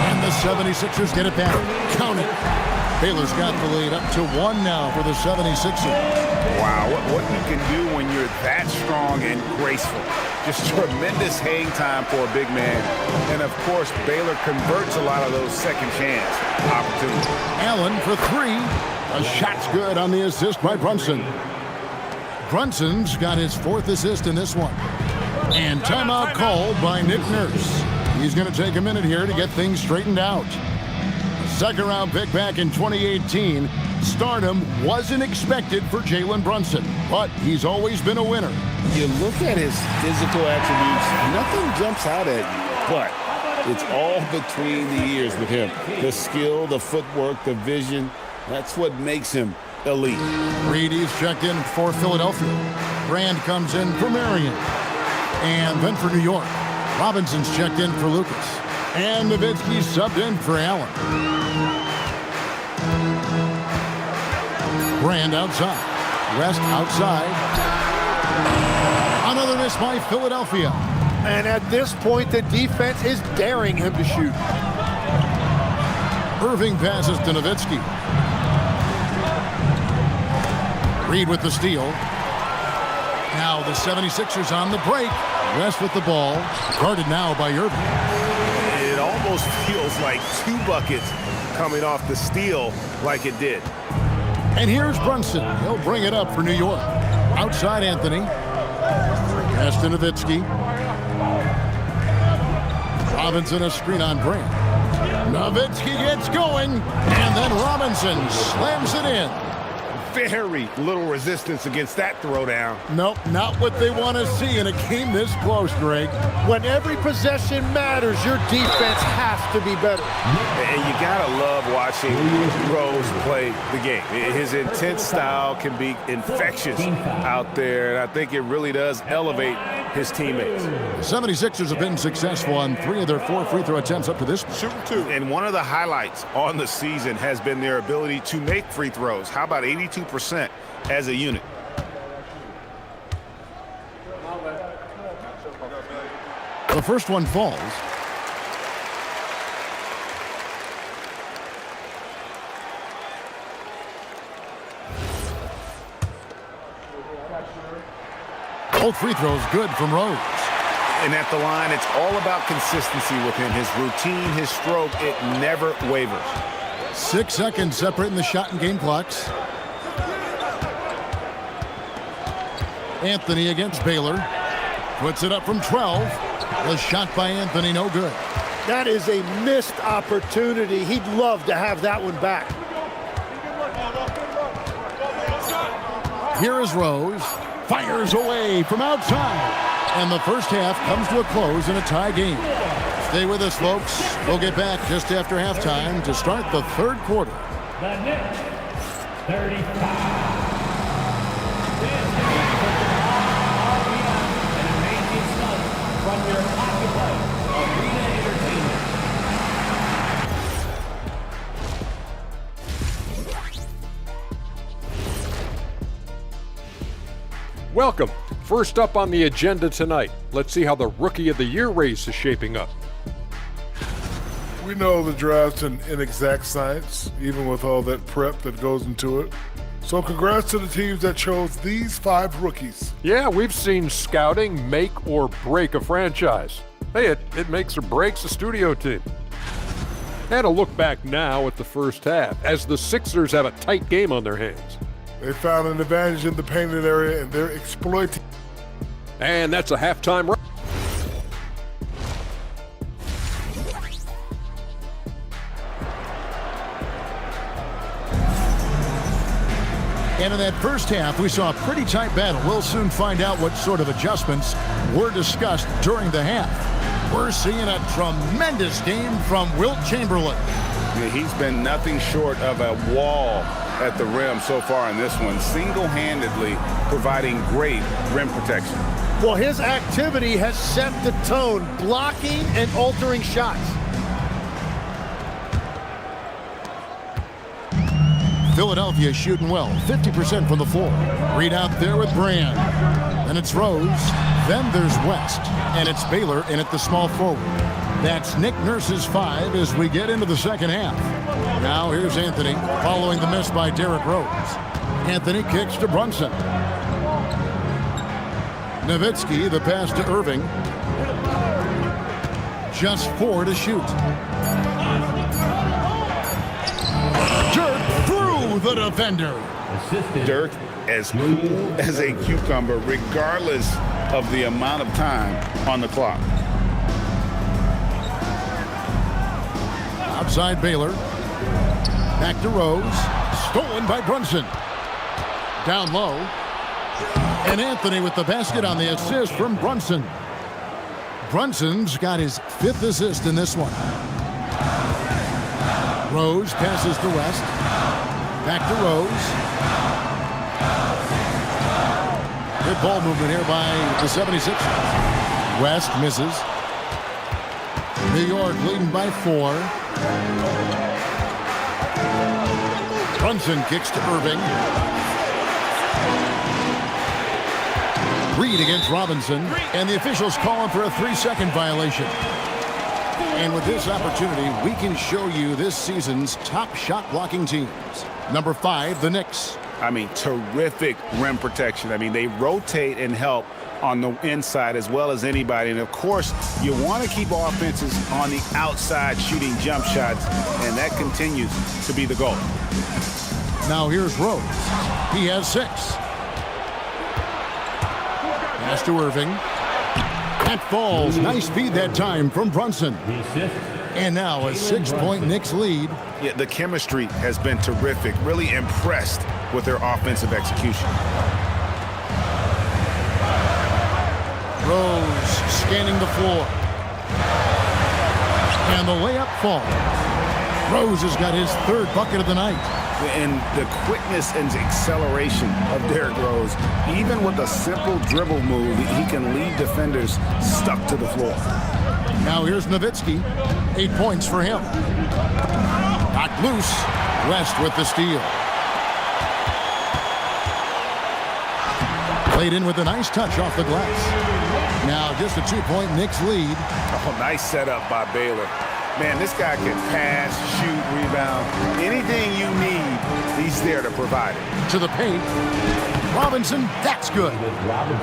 And the 76ers get it back. Count it. Baylor's got the lead up to 1 now for the 76ers. Wow, what you can do when you're that strong and graceful. Just tremendous hang time for a big man. And, of course, Baylor converts a lot of those second chance opportunities. Allen for 3. A shot's good on the assist by Brunson. Brunson's got his 4th assist in this one. And timeout called by Nick Nurse. He's going to take a minute here to get things straightened out. The Second-round pick back in 2018. Stardom wasn't expected for Jalen Brunson, but he's always been a winner. You look at his physical attributes, nothing jumps out at you, but it's all between the ears with him. The skill, the footwork, the vision, that's what makes him elite. Reedy's checked in for Philadelphia. Brand comes in for Marion. And then for New York. Robinson's checked in for Lucas. And Nowitzki's subbed in for Allen. Brand outside. West outside. Another miss by Philadelphia. And at this point, the defense is daring him to shoot. Irving passes to Nowitzki. Reed with the steal. Now the 76ers on the break. West with the ball. Guarded now by Irving. It almost feels like 2 buckets coming off the steal like it did. And here's Brunson. He'll bring it up for New York. Outside Anthony. Pass to Nowitzki. Robinson a screen on Brand. Nowitzki gets going. And then Robinson slams it in. Very little resistance against that throwdown. Nope, not what they want to see in a game this close, Greg. When every possession matters, your defense has to be better. And you gotta love watching Rose play the game. His intense style can be infectious out there, and I think it really does elevate his teammates. The 76ers have been successful on 3 of their 4 free throw attempts up to this point. Shooting 2. And one of the highlights on the season has been their ability to make free throws. How about 82% as a unit? The first one falls. Both free throws good from Rose. And at the line, it's all about consistency with him. His routine, his stroke, it never wavers. 6 seconds separating the shot and game clocks. Anthony against Baylor. Puts it up from 12. The shot by Anthony, no good. That is a missed opportunity. He'd love to have that one back. Here is Rose. Fires away from outside. And the first half comes to a close in a tie game. Stay with us, folks. We'll get back just after halftime to start the third quarter. The Knicks, 35. From your Occupy Arena Entertainment. Welcome. First up on the agenda tonight, let's see how the Rookie of the Year race is shaping up. We know the draft's an inexact science, even with all that prep that goes into it. So congrats to the teams that chose these 5 rookies. Yeah, we've seen scouting make or break a franchise. Hey, it makes or breaks a studio team. And a look back now at the first half, as the Sixers have a tight game on their hands. They found an advantage in the painted area, and they're exploiting. And that's a halftime run. And in that first half, we saw a pretty tight battle. We'll soon find out what sort of adjustments were discussed during the half. We're seeing a tremendous game from Wilt Chamberlain. Yeah, he's been nothing short of a wall at the rim so far in this one, single-handedly providing great rim protection. Well, his activity has set the tone, blocking and altering shots. Philadelphia shooting well, 50% from the floor. Reed out there with Brand. Then it's Rose. Then there's West. And it's Baylor in at the small forward. That's Nick Nurse's 5 as we get into the second half. Now here's Anthony following the miss by Derrick Rose. Anthony kicks to Brunson. Nowitzki, the pass to Irving. Just 4 to shoot. Dirk through the defender. Dirk as cool as a cucumber, regardless of the amount of time on the clock. Outside Baylor. Back to Rose. Stolen by Brunson. Down low. And Anthony with the basket on the assist from Brunson. Brunson's got his 5th assist in this one. Rose passes to West. Back to Rose. Good ball movement here by the 76ers. West misses. New York leading by 4. Brunson kicks to Irving. Reed against Robinson, and the officials calling for a 3-second violation. And with this opportunity, we can show you this season's top shot blocking teams. Number 5, the Knicks. I mean, terrific rim protection. I mean, they rotate and help on the inside as well as anybody. And, of course, you want to keep offenses on the outside shooting jump shots, and that continues to be the goal. Now here's Rose. He has 6. Pass to Irving. That falls. Nice feed that time from Brunson. And now a 6-point Knicks lead. Yeah, the chemistry has been terrific. Really impressed with their offensive execution. Rose scanning the floor. And the layup falls. Rose has got his 3rd bucket of the night. And the quickness and acceleration of Derrick Rose, even with a simple dribble move, he can leave defenders stuck to the floor. Now here's Nowitzki. 8 points for him. Knocked loose. West with the steal. Played in with a nice touch off the glass. Now just a 2-point Knicks lead. Oh, nice setup by Baylor. Man, this guy can pass, shoot, rebound. Anything you need, he's there to provide it. To the paint. Robinson, that's good.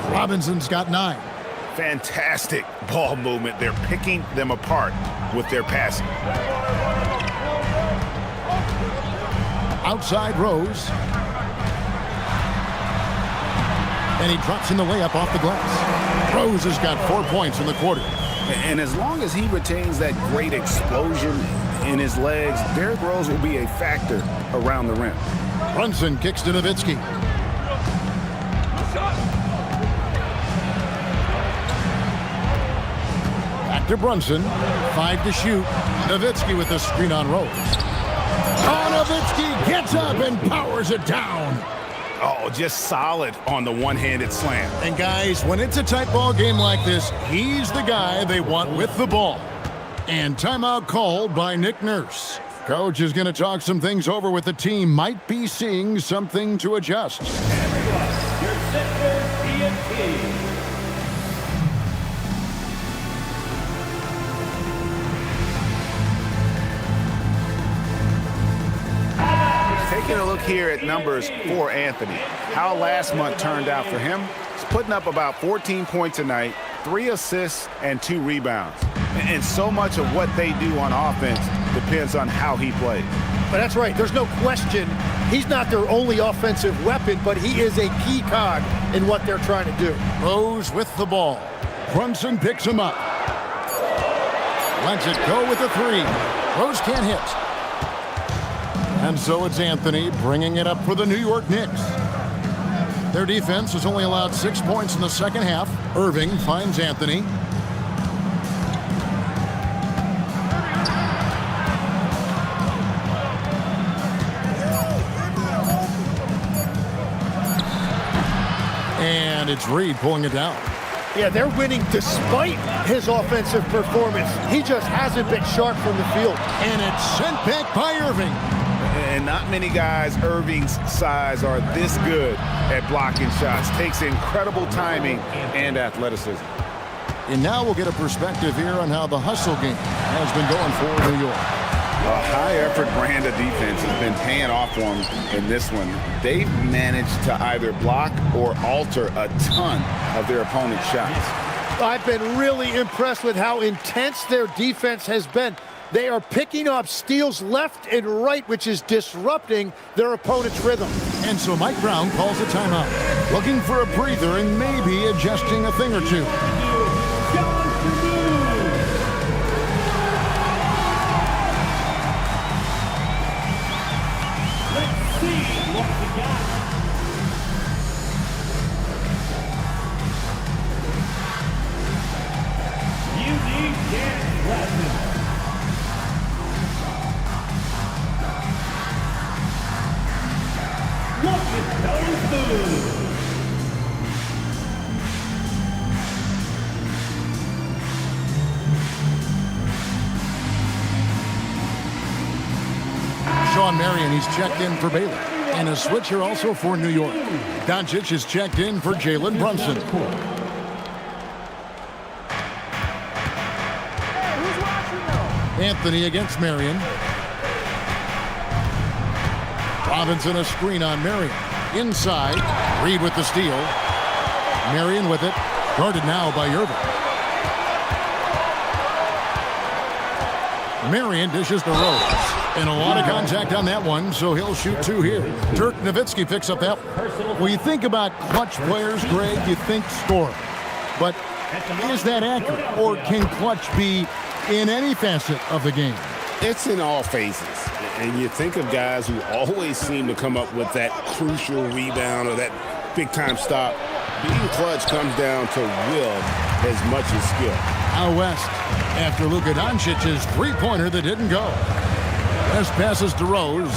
Robinson's got 9. Fantastic ball movement. They're picking them apart with their passing. Outside Rose. And he drops in the layup off the glass. Rose has got 4 points in the quarter. And as long as he retains that great explosion in his legs, Derrick Rose will be a factor around the rim. Brunson kicks to Nowitzki. Back to Brunson. 5 to shoot. Nowitzki with the screen on Rose. Oh, Nowitzki gets up and powers it down. Oh, just solid on the one-handed slam. And guys, when it's a tight ball game like this, he's the guy they want with the ball. And timeout called by Nick Nurse. Coach is going to talk some things over with the team. Might be seeing something to adjust. Taking a look here at numbers for Anthony. How last month turned out for him. He's putting up about 14 points a night, 3 assists, and 2 rebounds. And so much of what they do on offense depends on how he plays. But that's right. There's no question. He's not their only offensive weapon, but he is a key cog in what they're trying to do. Rose with the ball. Brunson picks him up. Lets it go with a 3. Rose can't hit. And so it's Anthony bringing it up for the New York Knicks. Their defense has only allowed 6 points in the second half. Irving finds Anthony. And it's Reed pulling it down. Yeah, they're winning despite his offensive performance. He just hasn't been sharp from the field. And it's sent back by Irving. And not many guys Irving's size are this good at blocking shots. Takes incredible timing and athleticism. And now we'll get a perspective here on how the hustle game has been going for New York. A high-effort brand of defense has been paying off for them in this one. They've managed to either block or alter a ton of their opponent's shots. I've been really impressed with how intense their defense has been. They are picking up steals left and right, which is disrupting their opponent's rhythm. And so Mike Brown calls a timeout, looking for a breather and maybe adjusting a thing or two. Sean Marion, he's checked in for Baylor. And a switcher also for New York. Doncic is checked in for Jalen Brunson. Anthony against Marion. Robinson a screen on Marion. Inside, Reed with the steal. Marion with it. Guarded now by Irving. Marion dishes to Rose. And a lot of contact on that one, so he'll shoot two here. Dirk Nowitzki picks up that one. When you think about clutch players, Greg, you think score. But is that accurate? Or can clutch be in any facet of the game? It's in all phases. And you think of guys who always seem to come up with that crucial rebound or that big-time stop. Being clutch comes down to will as much as skill. Out west, after Luka Doncic's three-pointer that didn't go. Best passes to Rose.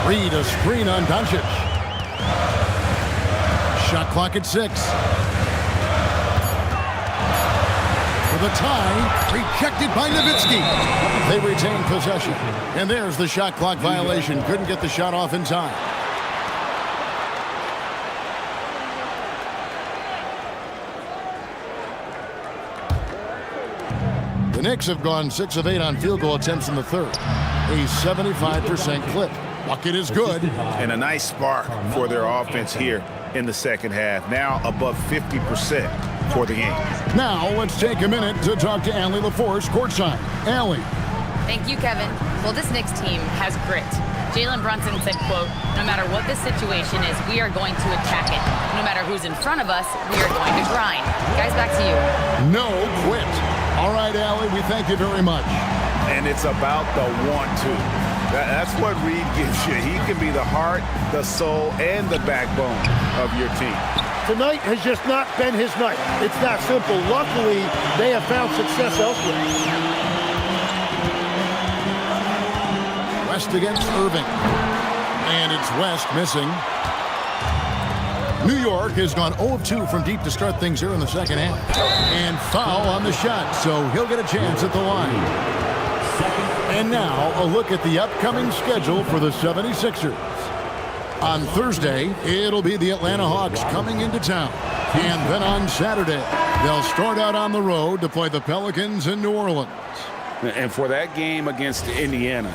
Reed a screen on Doncic. Shot clock at 6. For the tie, rejected by Nowitzki. They retain possession. And there's the shot clock violation. Couldn't get the shot off in time. The Knicks have gone 6 of 8 on field goal attempts in the third. A 75% clip. Bucket is good. And a nice spark for their offense here in the second half. Now above 50% for the game. Now let's take a minute to talk to Allie LaForce courtside. Allie. Thank you, Kevin. Well, this Knicks team has grit. Jalen Brunson said, quote, "No matter what the situation is, we are going to attack it. No matter who's in front of us, we are going to grind." Guys, back to you. No quit. All right, Allie, we thank you very much. And it's about the want-to. That's what Reed gives you. He can be the heart, the soul, and the backbone of your team. Tonight has just not been his night. It's that simple. Luckily, they have found success elsewhere. West against Irving. And it's West missing. New York has gone 0 of 2 from deep to start things here in the second half. And foul on the shot, so he'll get a chance at the line. And now a look at the upcoming schedule for the 76ers. On Thursday, it'll be the Atlanta Hawks coming into town. And then on Saturday, they'll start out on the road to play the Pelicans in New Orleans. And for that game against Indiana,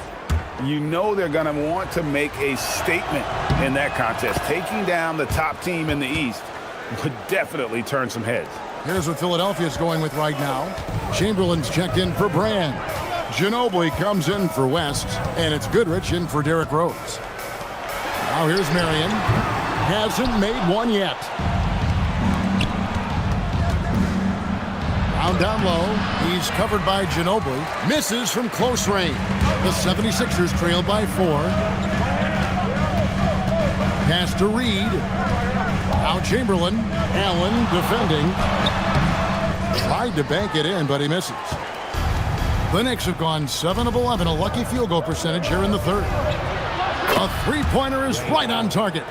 you know they're going to want to make a statement in that contest. Taking down the top team in the East would definitely turn some heads. Here's what Philadelphia's going with right now. Chamberlain's checked in for Brand. Ginobili comes in for West, and it's Goodrich in for Derrick Rose. Now here's Marion. Hasn't made one yet. Down, down low. He's covered by Ginobili. Misses from close range. The 76ers trail by 4. Pass to Reed. Now Chamberlain. Allen defending. Tried to bank it in, but he misses. The Knicks have gone 7 of 11, a lucky field goal percentage here in the third. A three-pointer is right on target.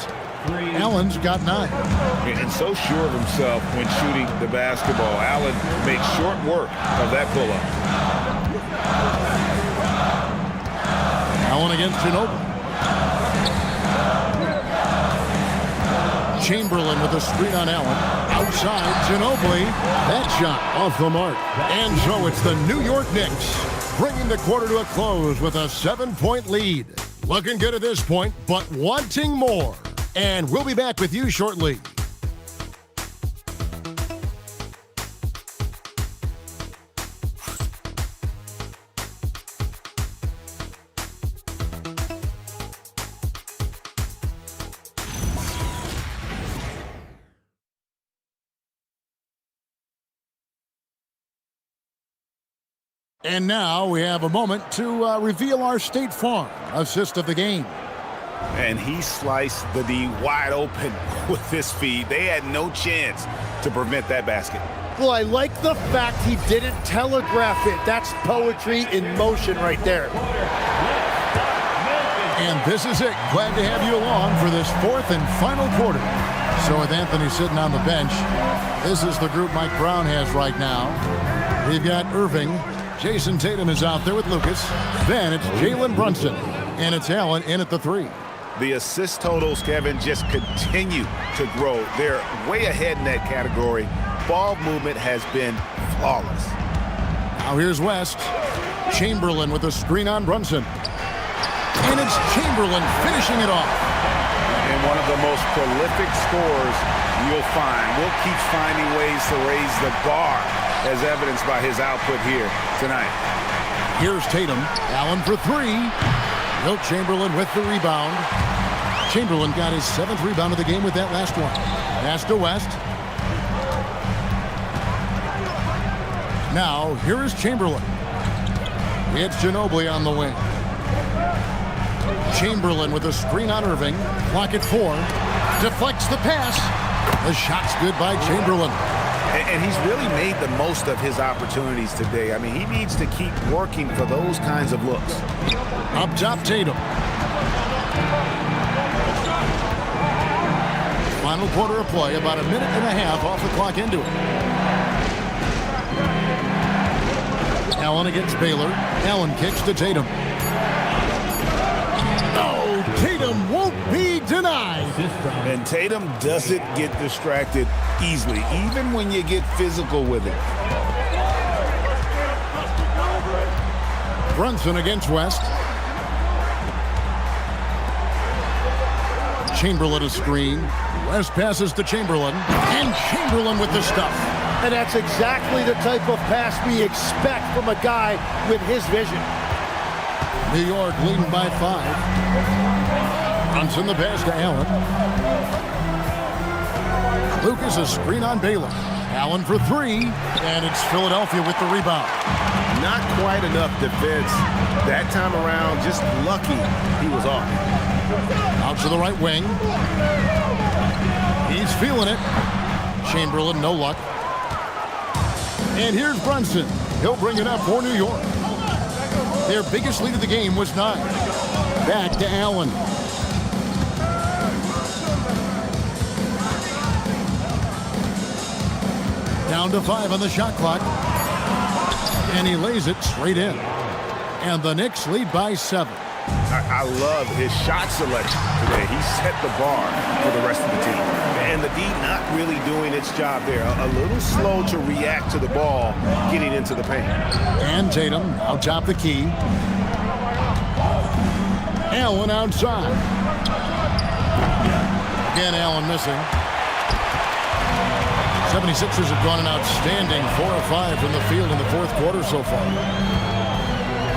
Allen's got 9. And so sure of himself when shooting the basketball. Allen makes short work of that pull-up. Allen against Ginobili. Chamberlain with a screen on Allen. Outside, Ginobili. That shot off the mark. And so it's the New York Knicks bringing the quarter to a close with a 7-point lead. Looking good at this point, but wanting more. And we'll be back with you shortly. And now we have a moment to reveal our State Farm assist of the game. And he sliced the D wide open with this feed. They had no chance to prevent that basket. Well, I like the fact he didn't telegraph it. That's poetry in motion right there. And this is it. Glad to have you along for this fourth and final quarter. So with Anthony sitting on the bench, this is the group Mike Brown has right now. We've got Irving. Jason Tatum is out there with Lucas. Then it's Jalen Brunson. And it's Allen in at the 3. The assist totals, Kevin, just continue to grow. They're way ahead in that category. Ball movement has been flawless. Now here's West. Chamberlain with a screen on Brunson. And it's Chamberlain finishing it off. And one of the most prolific scorers you'll find. Will keeps finding ways to raise the bar, as evidenced by his output here tonight. Here's Tatum. Allen for 3. Wilt Chamberlain with the rebound. Chamberlain got his 7th rebound of the game with that last one. Pass to West. Now, here is Chamberlain. It's Ginobili on the wing. Chamberlain with a screen on Irving. Clock at 4. Deflects the pass. The shot's good by Chamberlain. And he's really made the most of his opportunities today. I mean, he needs to keep working for those kinds of looks. Up top, Tatum. Final quarter of play, about a minute and a half off the clock into it. Allen against Baylor. Allen kicks to Tatum. Oh, Tatum won't be denied. And Tatum doesn't get distracted easily, even when you get physical with it. Brunson against West. Chamberlain a screen. West passes to Chamberlain. And Chamberlain with the stuff. And that's exactly the type of pass we expect from a guy with his vision. New York leading by 5. Brunson the pass to Allen. Lucas a screen on Baylor. Allen for 3. And it's Philadelphia with the rebound. Not quite enough defense that time around. Just lucky he was off. Out to the right wing. He's feeling it. Chamberlain, no luck. And here's Brunson. He'll bring it up for New York. Their biggest lead of the game was 9. Back to Allen. Down to 5 on the shot clock. And he lays it straight in. And the Knicks lead by 7. I love his shot selection today. He set the bar for the rest of the team. And the D not really doing its job there. A little slow to react to the ball getting into the paint. And Tatum out top the key. Allen outside. Again, Allen missing. 76ers have gone an outstanding 4 of 5 from the field in the 4th quarter so far.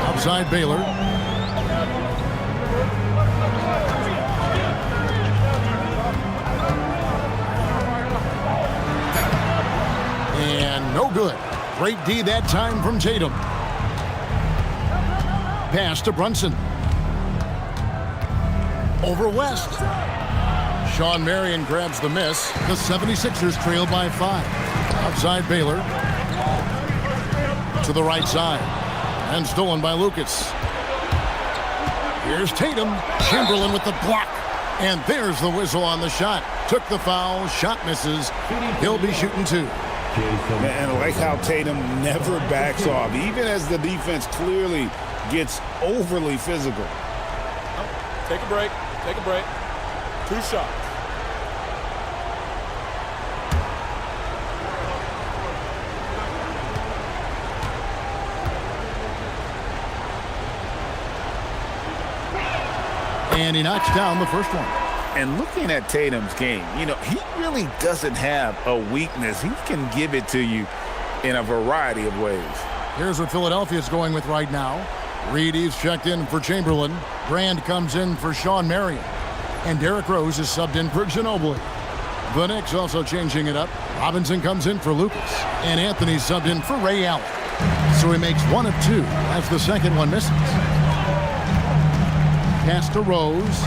Outside Baylor. And no good. Great D that time from Tatum. Pass to Brunson. Over West. Sean Marion grabs the miss. The 76ers trail by 5. Outside Baylor. To the right side. And stolen by Lucas. Here's Tatum. Chamberlain with the block. And there's the whistle on the shot. Took the foul. Shot misses. He'll be shooting 2. And I like how Tatum never backs off, even as the defense clearly gets overly physical. Take a break. Take a break. 2 shots. And he knocks down the first one. And looking at Tatum's game, you know, he really doesn't have a weakness. He can give it to you in a variety of ways. Here's what Philadelphia's going with right now. Reedy's checked in for Chamberlain. Brand comes in for Sean Marion. And Derrick Rose is subbed in for Ginobili. The Knicks also changing it up. Robinson comes in for Lucas. And Anthony's subbed in for Ray Allen. So he makes 1 of 2 as the second one misses. Pass to Rose.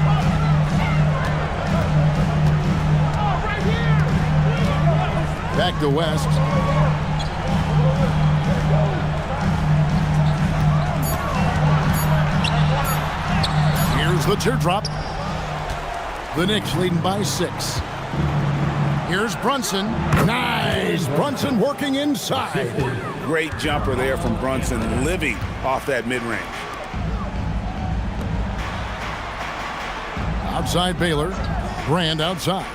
Back to West. There's the teardrop. The Knicks leading by 6. Here's Brunson. Nice. Brunson working inside. Great jumper there from Brunson, living off that mid-range. Outside Baylor. Brand outside.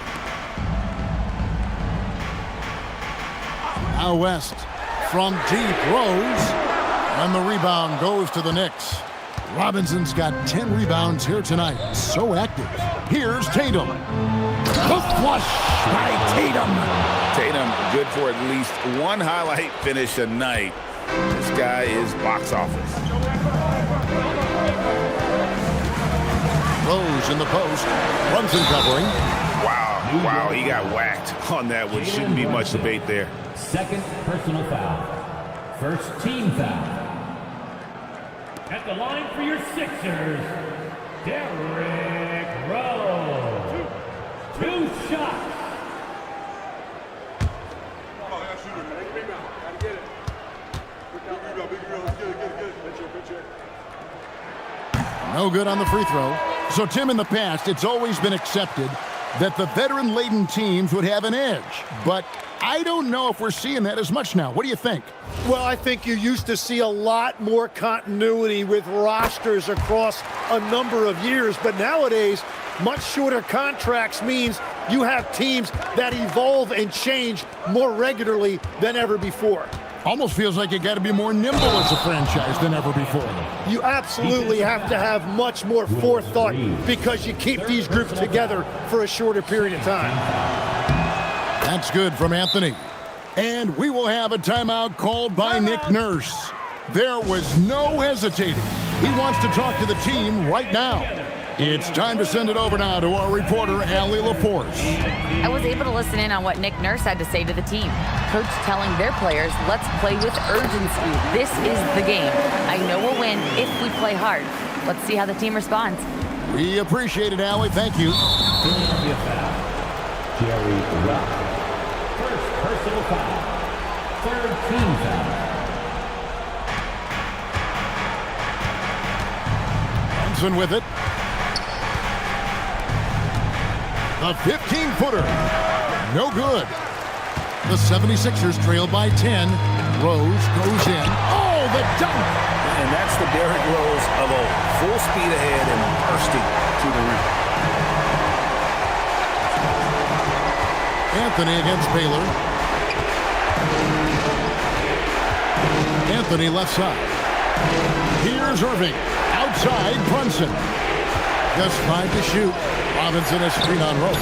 Now West from deep. Rose. And the rebound goes to the Knicks. Robinson's got 10 rebounds here tonight. So active. Here's Tatum. The flush by Tatum. Tatum good for at least one highlight finish a night. This guy is box office. Rose in the post. Brunson covering. Wow, he got whacked on that one. Shouldn't be much debate there. Second personal foul. First team foul. At the line for your Sixers, Derrick Rose. Two shots. No good on the free throw. So, Tim, in the past, it's always been accepted that the veteran-laden teams would have an edge. But I don't know if we're seeing that as much now. What do you think? Well, I think you used to see a lot more continuity with rosters across a number of years, but nowadays, much shorter contracts means you have teams that evolve and change more regularly than ever before. Almost feels like you got to be more nimble as a franchise than ever before. You absolutely have to have much more forethought because you keep these groups together for a shorter period of time. That's good from Anthony. And we will have a timeout called by Nick Nurse. There was no hesitating. He wants to talk to the team right now. It's time to send it over now to our reporter, Allie LaForce. I was able to listen in on what Nick Nurse had to say to the team. Coach telling their players, let's play with urgency. This is the game. I know we'll win if we play hard. Let's see how the team responds. We appreciate it, Allie. Thank you. Philadelphia foul. Jerry Ruff. First personal foul. Third team foul. Thompson with it. The 15-footer. No good. The 76ers trail by 10. Rose goes in. Oh, the dunk! And that's the Derrick Rose of old. Full speed ahead and bursting to the rim. Anthony against Baylor. Anthony left side. Here's Irving. Outside, Brunson. Just 5 to shoot. Robinson a screen on Rose.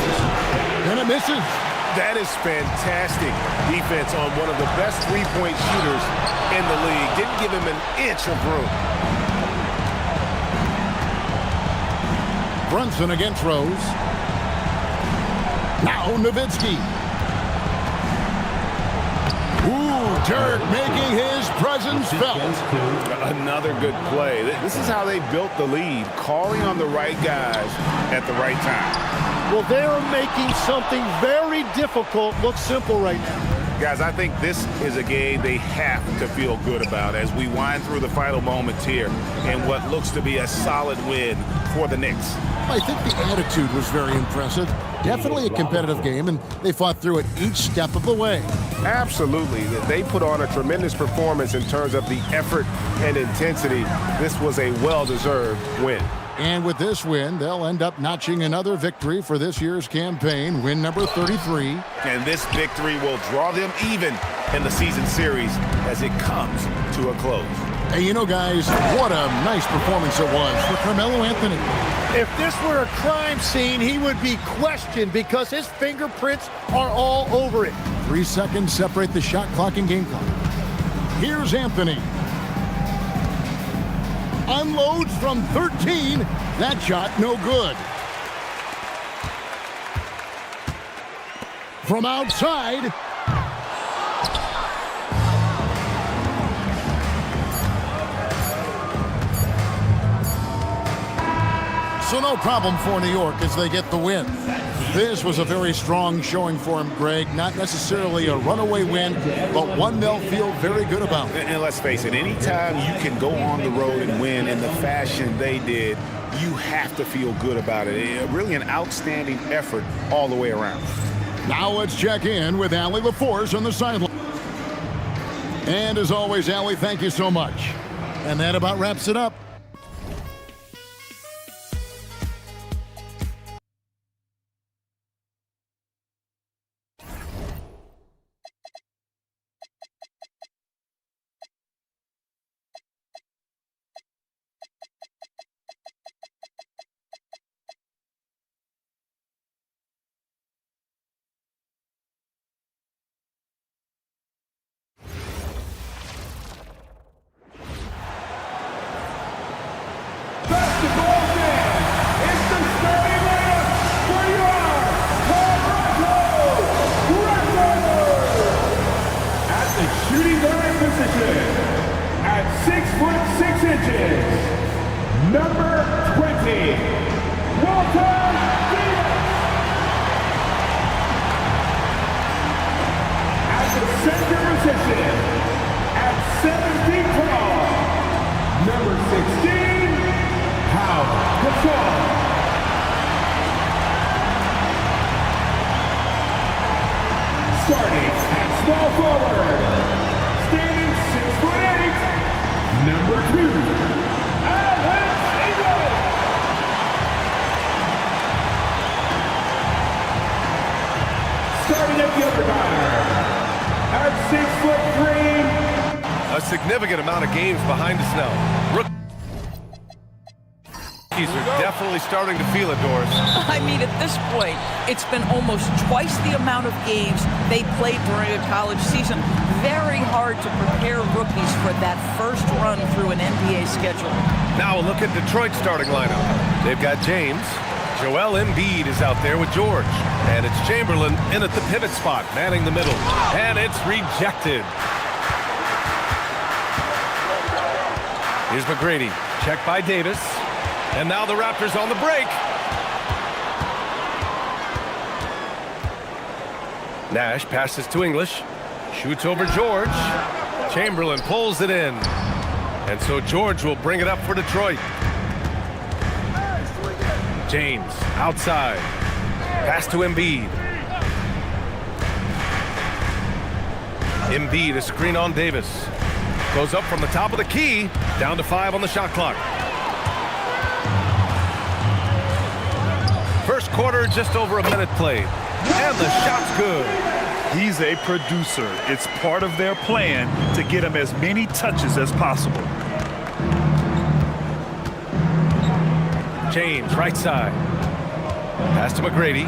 And it misses. That is fantastic defense on one of the best three-point shooters in the league. Didn't give him an inch of room. Brunson against Rose. Now Nowitzki. Ooh, Derrick making his presence felt. Another good play. This is how they built the lead, calling on the right guys at the right time. Well, they're making something very difficult look simple right now. Guys, I think this is a game they have to feel good about as we wind through the final moments here in what looks to be a solid win for the Knicks. I think the attitude was very impressive. Definitely a competitive game, and they fought through it each step of the way. Absolutely. They put on a tremendous performance in terms of the effort and intensity. This was a well-deserved win. And with this win, they'll end up notching another victory for this year's campaign, win number 33. And this victory will draw them even in the season series as it comes to a close. Hey, you know, guys, what a nice performance it was for Carmelo Anthony. If this were a crime scene, he would be questioned because his fingerprints are all over it. 3 seconds separate the shot clock and game clock. Here's Anthony. Unloads from 13. That shot no good. From outside. So no problem for New York as they get the win. This was a very strong showing for him, Greg. Not necessarily a runaway win, but one they'll feel very good about. And let's face it, anytime you can go on the road and win in the fashion they did, you have to feel good about it. Really an outstanding effort all the way around. Now let's check in with Allie LaForce on the sideline. And as always, Allie, thank you so much. And that about wraps it up. A significant amount of games behind us now. Rookies are definitely starting to feel it, Doris. I mean, at this point, it's been almost twice the amount of games they played during a college season. Very hard to prepare rookies for that first run through an NBA schedule. Now a look at Detroit's starting lineup. They've got James. Joel Embiid is out there with George. And it's Chamberlain in at the pivot spot, manning the middle. And it's rejected. Here's McGrady, checked by Davis. And now the Raptors on the break. Nash passes to English. Shoots over George. Chamberlain pulls it in. And so George will bring it up for Detroit. James outside. Pass to Embiid. Embiid, a screen on Davis. Goes up from the top of the key, down to 5 on the shot clock. First quarter, just over a minute played. And the shot's good. He's a producer. It's part of their plan to get him as many touches as possible. James, right side. Pass to McGrady.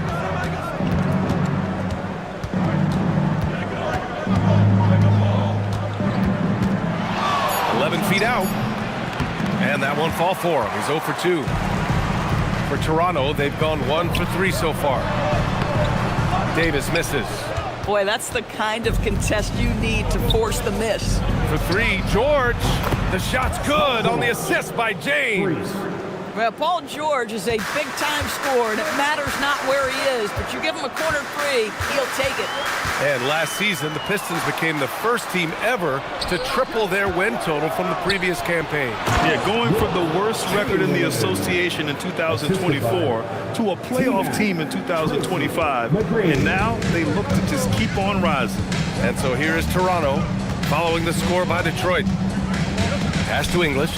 Feet out. And that won't fall for him. He's 0 for 2. For Toronto, they've gone 1 for 3 so far. Davis misses. Boy, that's the kind of contest you need to force the miss. For 3, George. The shot's good on the assist by James. Well, Paul George is a big-time scorer, and it matters not where he is, but you give him a corner 3, he'll take it. And last season, the Pistons became the first team ever to triple their win total from the previous campaign. Yeah, going from the worst record in the association in 2024 to a playoff team in 2025, and now they look to just keep on rising. And so here is Toronto following the score by Detroit. Pass to English.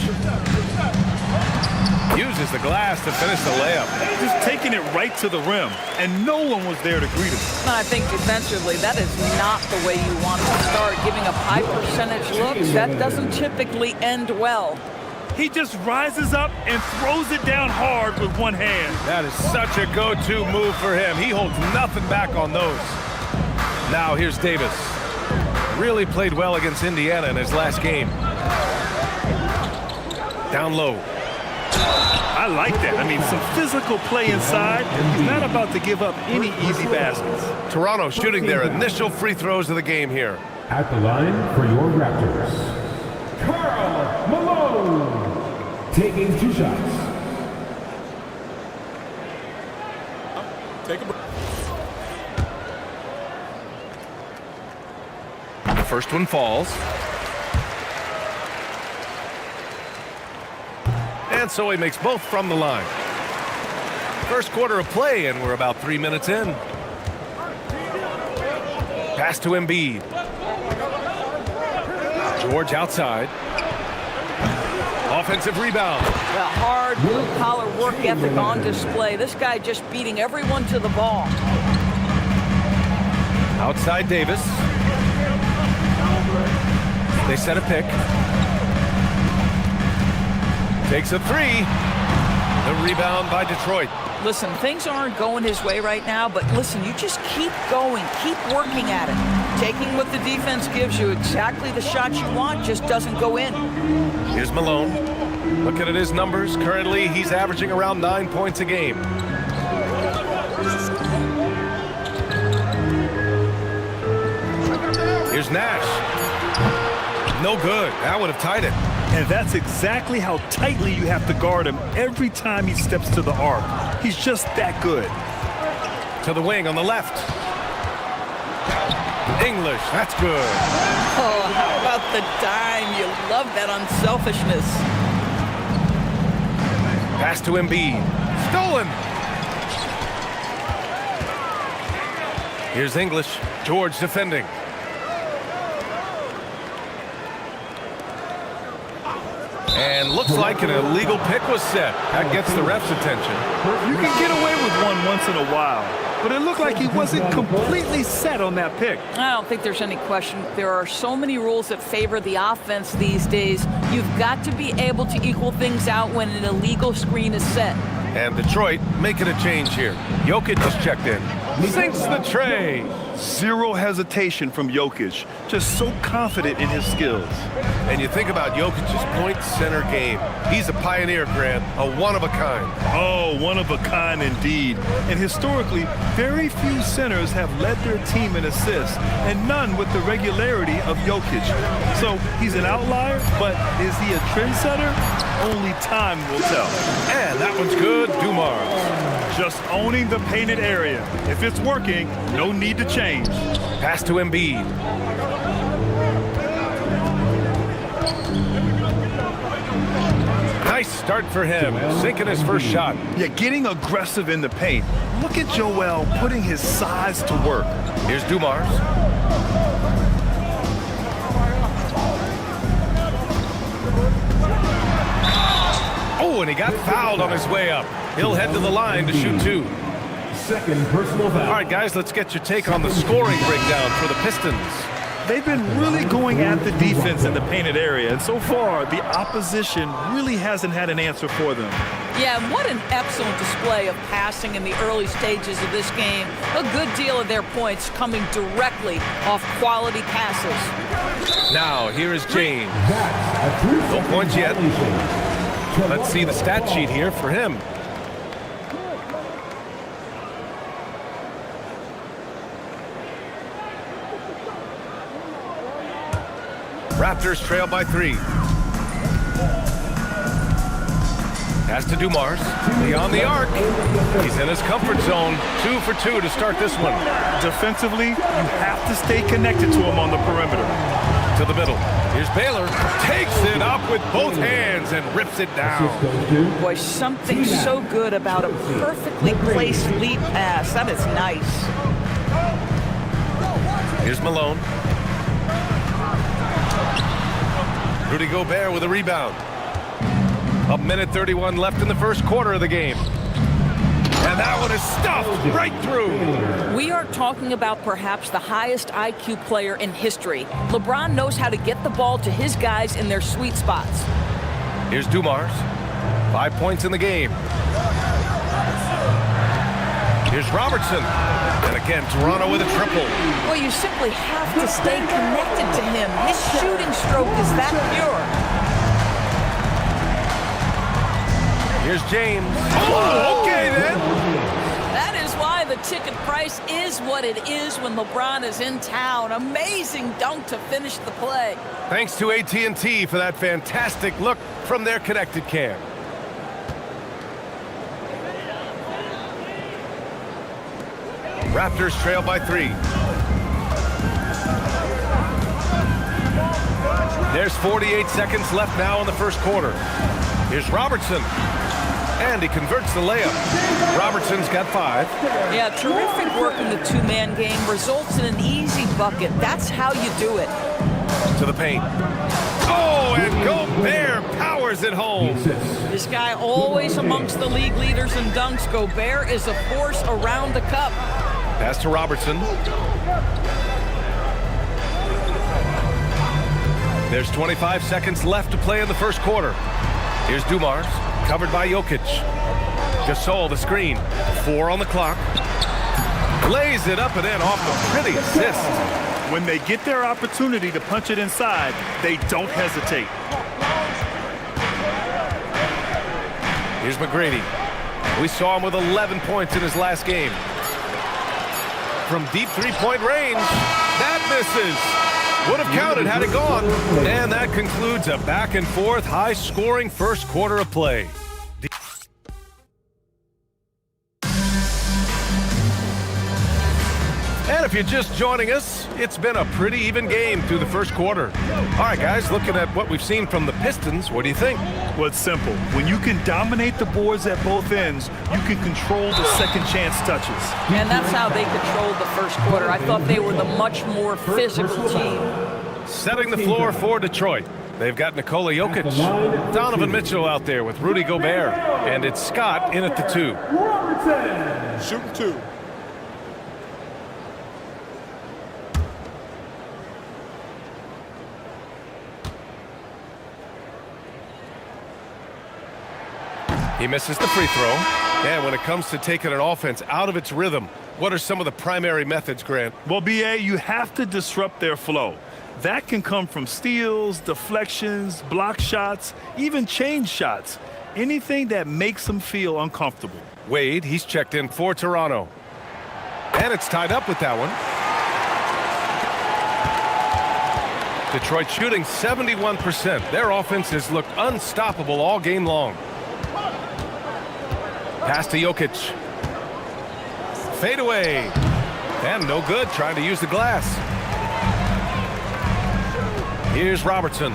Uses the glass to finish the layup. Just taking it right to the rim, and no one was there to greet him. I think defensively, that is not the way you want to start. Giving up high percentage looks, that doesn't typically end well. He just rises up and throws it down hard with one hand. That is such a go-to move for him. He holds nothing back on those. Now here's Davis. Really played well against Indiana in his last game. Down low. I like that. I mean, some physical play inside. He's not about to give up any easy baskets. Toronto shooting their initial free throws of the game here. At the line for your Raptors, Karl Malone, taking 2 shots. Take a break. First one falls. And so he makes both from the line. First quarter of play, and we're about 3 minutes in. Pass to Embiid. George outside. Offensive rebound. The hard blue-collar work ethic on display. This guy just beating everyone to the ball. Outside Davis. They set a pick. Takes a three. The rebound by Detroit. Listen, things aren't going his way right now, but listen, you just keep going, keep working at it. Taking what the defense gives you, exactly the shot you want, just doesn't go in. Here's Malone. Looking at his numbers, currently he's averaging around 9 points a game. Here's Nash. No good. That would have tied it. And that's exactly how tightly you have to guard him every time he steps to the arc. He's just that good. To the wing on the left. English, that's good. Oh, how about the dime? You love that unselfishness. Pass to Embiid. Stolen. Here's English. George defending. And looks like an illegal pick was set. That gets the ref's attention. You can get away with one once in a while, but it looked like he wasn't completely set on that pick. I don't think there's any question. There are so many rules that favor the offense these days. You've got to be able to equal things out when an illegal screen is set. And Detroit making a change here. Jokic just checked in. Sinks the tray. Zero hesitation from Jokic. Just so confident in his skills. And you think about Jokic's point center game. He's a pioneer, Grant. A one-of-a-kind. Oh, one-of-a-kind indeed. And historically, very few centers have led their team in assists, and none with the regularity of Jokic. So he's an outlier, but is he a trendsetter? Only time will tell. And that one's good. Dumars. Just owning the painted area. If it's working, no need to change. Pass to Embiid. Nice start for him, sinking his first shot. Yeah, getting aggressive in the paint. Look at Joel putting his size to work. Here's Dumars. Oh, and he got fouled on his way up. He'll head to the line to shoot two. Second personal foul. All right, guys, let's get your take on the scoring breakdown for the Pistons. They've been really going at the defense in the painted area, and so far, the opposition really hasn't had an answer for them. Yeah, and what an excellent display of passing in the early stages of this game. A good deal of their points coming directly off quality passes. Now, here is James. No points yet. Let's see the stat sheet here for him. Raptors trail by 3. Pass to Dumars. Beyond the arc. He's in his comfort zone. 2 for 2 to start this one. Defensively, you have to stay connected to him on the perimeter. To the middle. Here's Baylor. Takes it up with both hands and rips it down. Boy, something so good about a perfectly placed lead pass. That is nice. Here's Malone. Rudy Gobert with a rebound. A minute 31 left in the first quarter of the game. And that one is stuffed right through. We are talking about perhaps the highest IQ player in history. LeBron knows how to get the ball to his guys in their sweet spots. Here's Dumars. 5 points in the game. Here's Robertson. And again, Toronto with a triple. Well, you simply have to stay connected to him. His shooting stroke is that pure. Here's James. Oh, okay then. That is why the ticket price is what it is when LeBron is in town. Amazing dunk to finish the play. Thanks to AT&T for that fantastic look from their connected cam. Raptors trail by 3. There's 48 seconds left now in the first quarter. Here's Robertson. And he converts the layup. Robertson's got 5. Yeah, terrific work in the two-man game. Results in an easy bucket. That's how you do it. To the paint. Oh, and Gobert powers it home. This guy always amongst the league leaders in dunks. Gobert is a force around the cup. Pass to Robertson. There's 25 seconds left to play in the first quarter. Here's Dumars, covered by Jokic. Gasol, the screen. 4 on the clock. Lays it up and in off the pretty assist. When they get their opportunity to punch it inside, they don't hesitate. Here's McGrady. We saw him with 11 points in his last game. From deep three-point range, that misses. Would have counted had it gone. And that concludes a back-and-forth, high-scoring first quarter of play. And if you're just joining us, it's been a pretty even game through the first quarter. All right, guys, looking at what we've seen from the Pistons, what do you think? Well, it's simple. When you can dominate the boards at both ends, you can control the second chance touches. And that's how they controlled the first quarter. I thought they were the much more physical team. Setting the floor for Detroit. They've got Nikola Jokic, Donovan Mitchell out there with Rudy Gobert, and it's Scott in at the 2. Shooting 2. He misses the free throw. And when it comes to taking an offense out of its rhythm, what are some of the primary methods, Grant? Well, B.A., you have to disrupt their flow. That can come from steals, deflections, block shots, even change shots. Anything that makes them feel uncomfortable. Wade, he's checked in for Toronto. And it's tied up with that one. Detroit shooting 71%. Their offense has looked unstoppable all game long. Pass to Jokic. Fade away. And no good, trying to use the glass. Here's Robertson.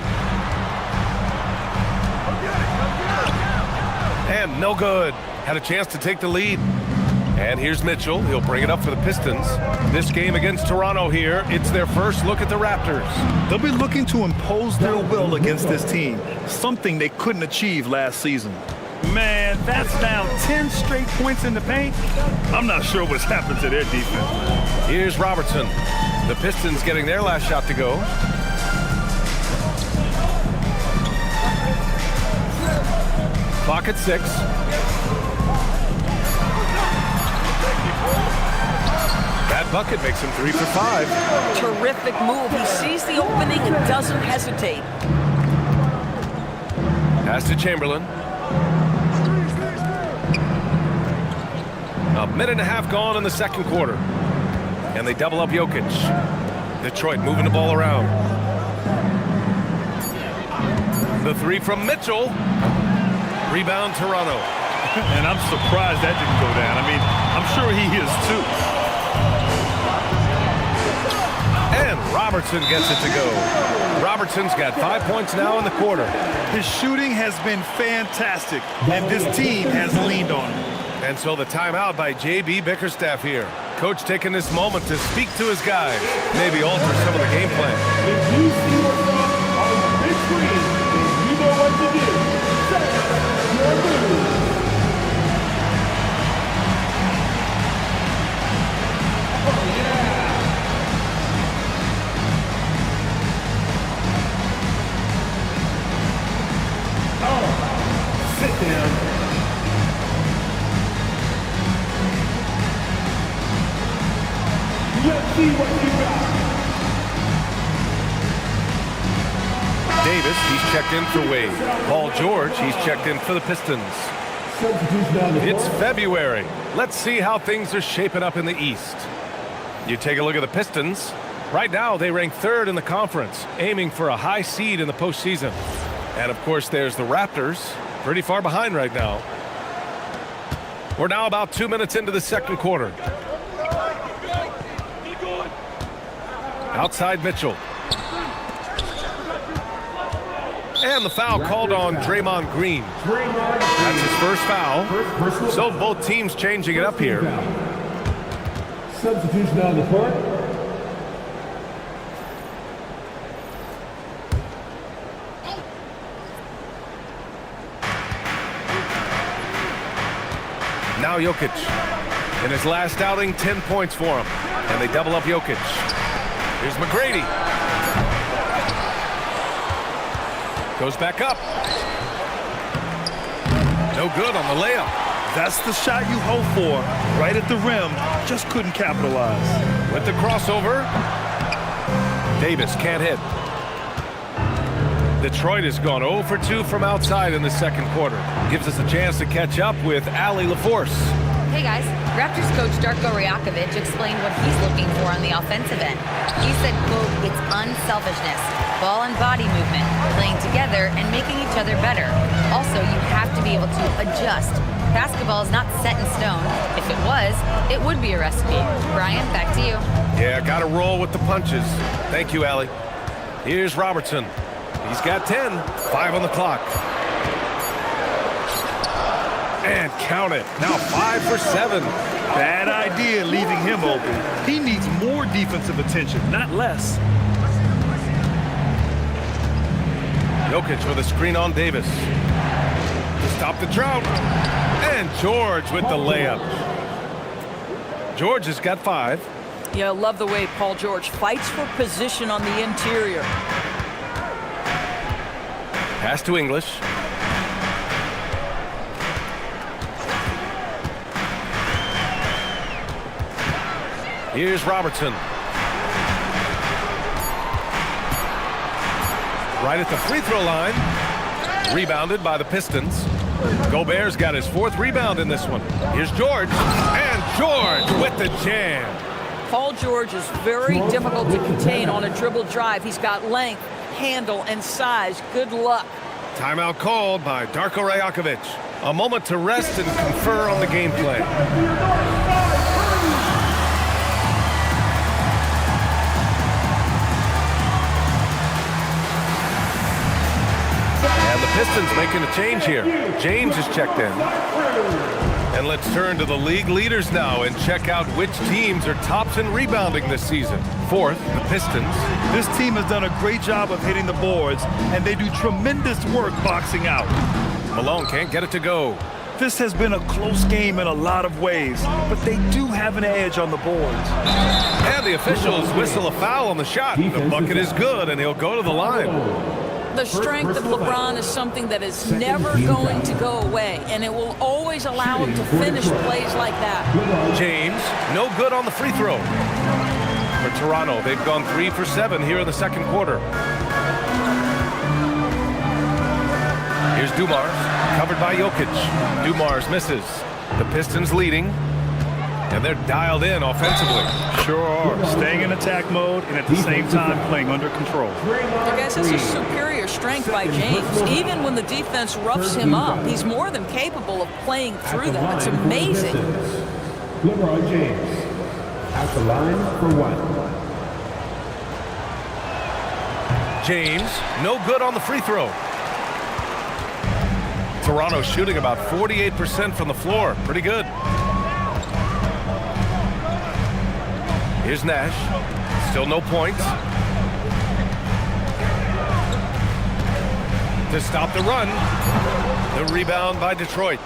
And no good. Had a chance to take the lead. And here's Mitchell. He'll bring it up for the Pistons. This game against Toronto here, it's their first look at the Raptors. They'll be looking to impose their will against this team, something they couldn't achieve last season. Man, that's now 10 straight points in the paint. I'm not sure what's happened to their defense. Here's Robertson. The Pistons getting their last shot to go. Clock at 6. That bucket makes him 3 for 5. Terrific move. He sees the opening and doesn't hesitate. Pass to Chamberlain. A minute and a half gone in the second quarter. And they double up Jokic. Detroit moving the ball around. The 3 from Mitchell. Rebound Toronto. And I'm surprised that didn't go down. I mean, I'm sure he is too. And Robertson gets it to go. Robertson's got 5 points now in the quarter. His shooting has been fantastic, and this team has leaned on him. And so the timeout by J.B. Bickerstaff here. Coach taking this moment to speak to his guys, maybe alter some of the game plan. If you see yourself on the big screen, then you know what to do. Set your move. Oh, yeah. Oh, sit down. Let's see what you got. Davis, he's checked in for Wade. Paul George, he's checked in for the Pistons. It's February. Let's see how things are shaping up in the East. You take a look at the Pistons. Right now, they rank 3rd in the conference, aiming for a high seed in the postseason. And, of course, there's the Raptors, pretty far behind right now. We're now about 2 minutes into the second quarter. Outside Mitchell. And the foul called on Draymond Green. That's his first foul. So both teams changing it up here. Substitution on the court. Now Jokic. In his last outing, 10 points for him. And they double up Jokic. Here's McGrady. Goes back up. No good on the layup. That's the shot you hope for. Right at the rim. Just couldn't capitalize. With the crossover. Davis can't hit. Detroit has gone 0 for 2 from outside in the second quarter. Gives us a chance to catch up with Allie LaForce. Hey guys, Raptors coach Darko Rajakovic explained what he's looking for on the offensive end. He said, quote, it's unselfishness, ball and body movement, playing together and making each other better. Also, you have to be able to adjust. Basketball is not set in stone. If it was, it would be a recipe. Brian, back to you. Yeah, got to roll with the punches. Thank you, Allie. Here's Robertson. He's got 10, 5 on the clock. And count it. Now 5 for 7. Bad idea leaving him open. He needs more defensive attention, not less. Jokic with a screen on Davis. To stop the drought. And George with the layup. George has got 5. Yeah, I love the way Paul George fights for position on the interior. Pass to English. Here's Robertson. Right at the free throw line. Rebounded by the Pistons. Gobert's got his 4th rebound in this one. Here's George. And George with the jam. Paul George is very difficult to contain on a dribble drive. He's got length, handle, and size. Good luck. Timeout called by Darko Rajakovic. A moment to rest and confer on the game plan. And the Pistons making a change here. James is checked in. And let's turn to the league leaders now and check out which teams are tops in rebounding this season. 4th, the Pistons. This team has done a great job of hitting the boards, and they do tremendous work boxing out. Malone can't get it to go. This has been a close game in a lot of ways, but they do have an edge on the boards. And the officials whistle a foul on the shot. The bucket is good, and he'll go to the line. The strength of LeBron is something that is never going to go away, and it will always allow him to finish plays like that. James, no good on the free throw. For Toronto, they've gone 3 for 7 here in the second quarter. Here's Dumars, covered by Jokic. Dumars misses. The Pistons leading, and they're dialed in offensively. Sure are. Staying in attack mode and at the same time playing under control. I guess it's a superior strength by James. Even when the defense roughs him up, he's more than capable of playing through them. It's amazing. LeBron James at the line for 1. James, no good on the free throw. Toronto shooting about 48% from the floor. Pretty good. Here's Nash. Still no points. To stop the run. The rebound by Detroit.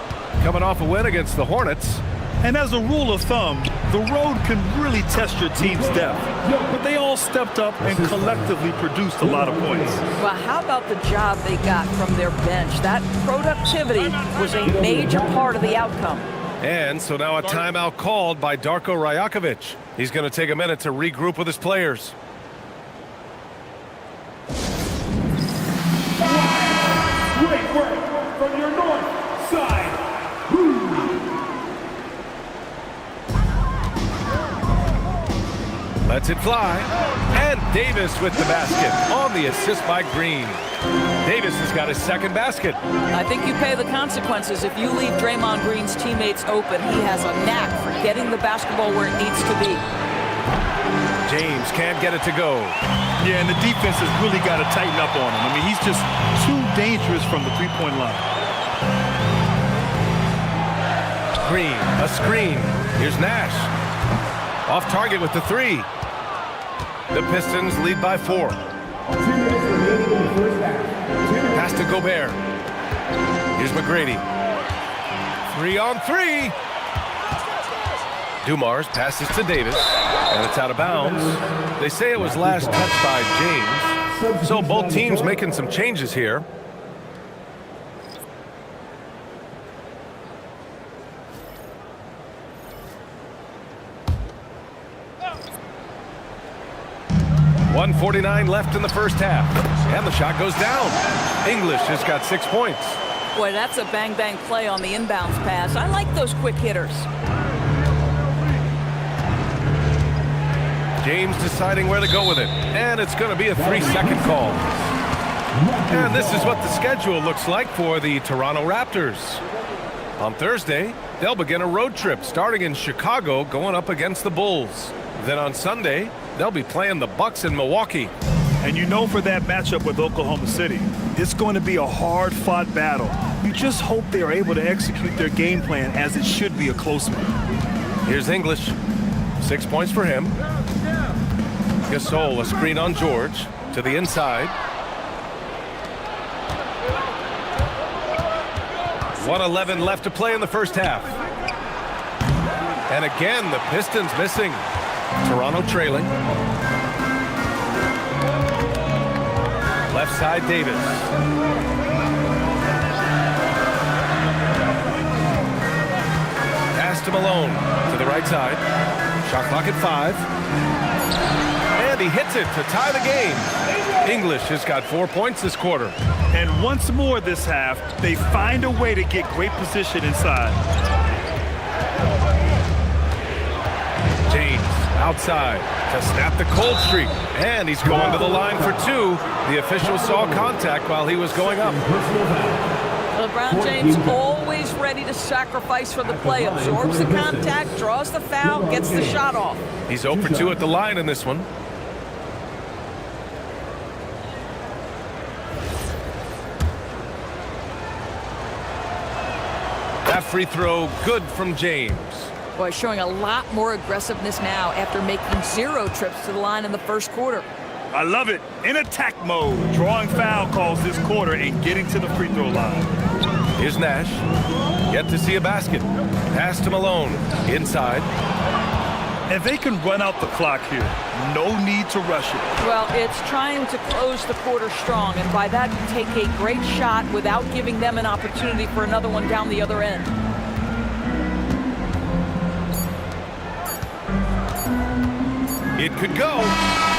Coming off a win against the Hornets. And as a rule of thumb, the road can really test your team's depth. But they all stepped up and collectively produced a lot of points. Well, how about the job they got from their bench? That productivity was a major part of the outcome. And so now a timeout called by Darko Rajakovic. He's going to take a minute to regroup with his players. Great work from your north side. Lets it fly. And Davis with the basket on the assist by Green. Davis has got his 2nd basket. I think you pay the consequences. If you leave Draymond Green's teammates open, he has a knack for getting the basketball where it needs to be. James can't get it to go. Yeah, and the defense has really got to tighten up on him. I mean, he's just too dangerous from the three-point line. Green, a screen. Here's Nash. Off target with the three. The Pistons lead by 4. Pass to Gobert. Here's McGrady. 3-on-3. Dumars passes to Davis, and it's out of bounds. They say it was last touched by James. So both teams making some changes here. .149 left in the first half, and the shot goes down. English has got 6 points. Boy, that's a bang-bang play on the inbounds pass. I like those quick hitters. James deciding where to go with it, and it's going to be a 3-second call. And this is what the schedule looks like for the Toronto Raptors. On Thursday, they'll begin a road trip starting in Chicago, going up against the Bulls. Then on Sunday, they'll be playing the Bucks in Milwaukee. And you know, for that matchup with Oklahoma City, it's going to be a hard-fought battle. You just hope they are able to execute their game plan, as it should be a close one. Here's English. 6 points for him. Gasol, a screen on George. To the inside. 1:11 left to play in the first half. And again, the Pistons missing. Toronto trailing. Left side, Davis. Pass to Malone. To the right side. Shot clock at 5. And he hits it to tie the game. English has got 4 points this quarter. And once more this half, they find a way to get great position inside. James outside to snap the cold streak. And he's going to the line for 2. The official saw contact while he was going up. LeBron James always ready to sacrifice for the play. Absorbs the contact, draws the foul, gets the shot off. He's 0 for 2 at the line in this one. That free throw good from James. Boy, showing a lot more aggressiveness now after making 0 trips to the line in the first quarter. I love it. In attack mode, drawing foul calls this quarter and getting to the free throw line. Here's Nash. Yet to see a basket. Pass to Malone. Inside. And they can run out the clock here. No need to rush it. Well, it's trying to close the quarter strong, and by that, take a great shot without giving them an opportunity for another one down the other end. It could go.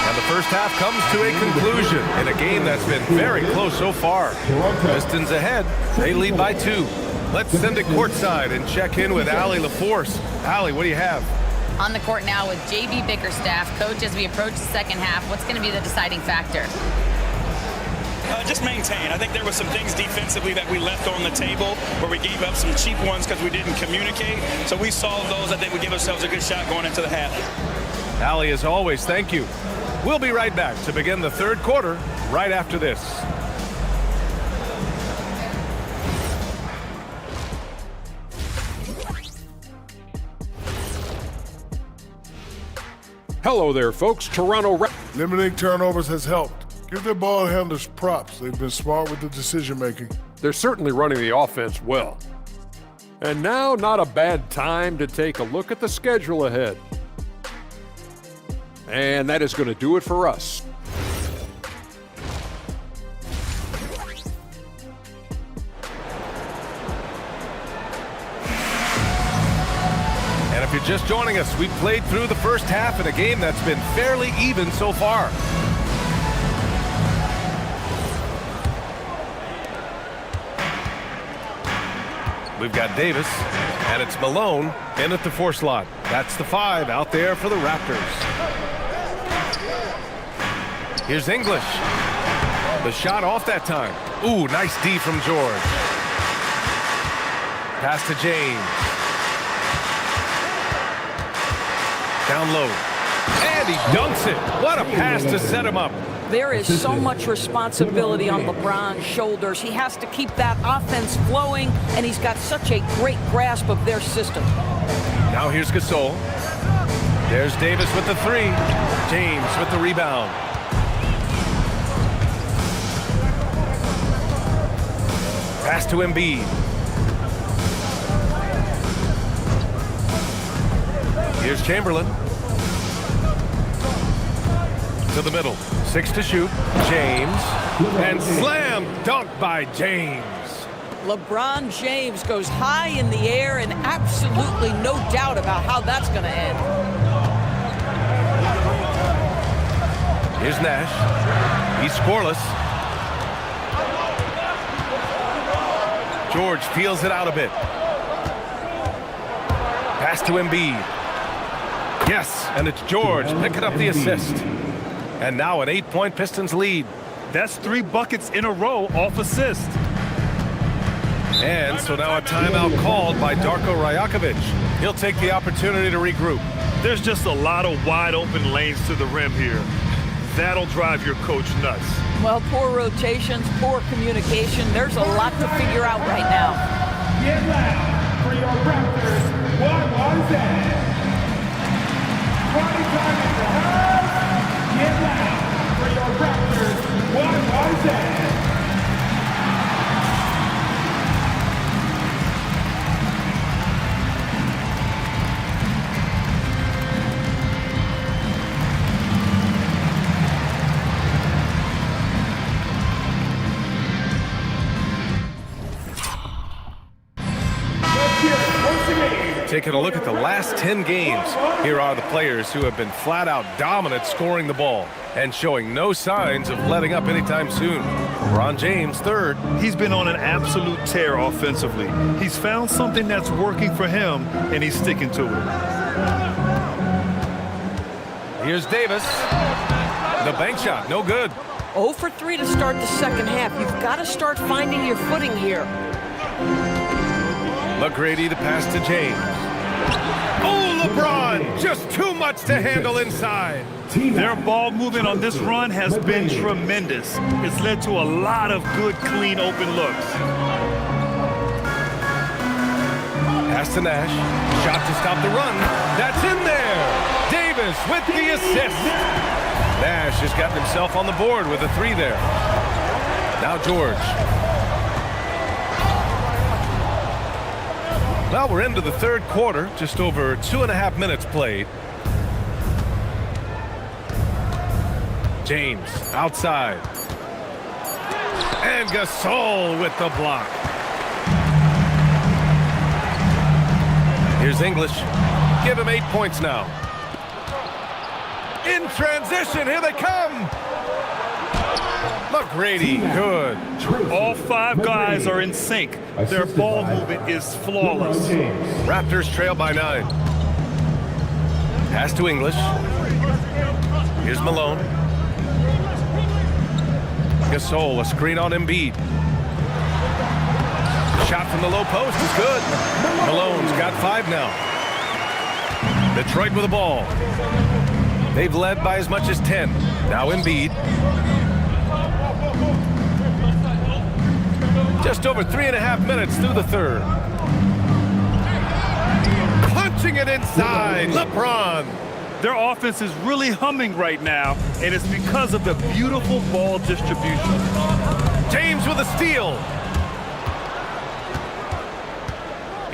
And the first half comes to a conclusion in a game that's been very close so far. Pistons ahead. They lead by 2. Let's send it courtside and check in with Allie LaForce. Allie, what do you have? On the court now with J.B. Bickerstaff. Coach, as we approach the second half, what's going to be the deciding factor? Just maintain. I think there were some things defensively that we left on the table where we gave up some cheap ones because we didn't communicate. So we solved those. I think we give ourselves a good shot going into the half. Allie, as always, thank you. We'll be right back to begin the third quarter right after this. Hello there, folks. Toronto. Limiting turnovers has helped. Give their ball handlers props. They've been smart with the decision-making. They're certainly running the offense well. And now, not a bad time to take a look at the schedule ahead. And that is going to do it for us. And if you're just joining us, we played through the first half in a game that's been fairly even so far. We've got Davis, and it's Malone in at the 4 slot. That's the 5 out there for the Raptors. Here's English. The shot off that time. Ooh, nice D from George. Pass to James. Down low. And he dunks it. What a pass to set him up. There is so much responsibility on LeBron's shoulders. He has to keep that offense flowing, and he's got such a great grasp of their system. Now here's Gasol. There's Davis with the three. James with the rebound. Pass to Embiid. Here's Chamberlain. To the middle. 6 to shoot. James. And slam dunk by James. LeBron James goes high in the air, and absolutely no doubt about how that's going to end. Here's Nash. He's scoreless. George feels it out a bit. Pass to Embiid. Yes, and it's George picking up the assist. And now an 8-point Pistons lead. That's 3 buckets in a row off assist. And so now a timeout called by Darko Rajakovic. He'll take the opportunity to regroup. There's just a lot of wide open lanes to the rim here. That'll drive your coach nuts. Well, poor rotations, poor communication. There's a lot to figure out right now. Get loud for your Raptors. What was that? 20 times in the house. Get loud for your Raptors. What was that? Taking a look at the last 10 games, here are the players who have been flat out dominant scoring the ball and showing no signs of letting up anytime soon. LeBron James, third. He's been on an absolute tear offensively. He's found something that's working for him, and he's sticking to it. Here's Davis. The bank shot, no good. 0 for 3 to start the second half. You've got to start finding your footing here. McGrady to pass to James. Oh, LeBron! Just too much to handle inside. Their ball movement on this run has been tremendous. It's led to a lot of good, clean, open looks. Pass to Nash. Shot to stop the run. That's in there. Davis with the assist. Nash has gotten himself on the board with a 3 there. Now George. Well, we're into the third quarter, just over 2.5 minutes played. James outside. And Gasol with the block. Here's English. Give him 8 points now. In transition, here they come. McGrady, good. All 5 guys are in sync. Their ball movement is flawless. Raptors trail by 9. Pass to English. Here's Malone. Gasol, a screen on Embiid. Shot from the low post is good. Malone's got 5 now. Detroit with the ball. They've led by as much as 10. Now Embiid. Just over 3.5 minutes through the third. Punching it inside, LeBron. Their offense is really humming right now, and it's because of the beautiful ball distribution. James with a steal.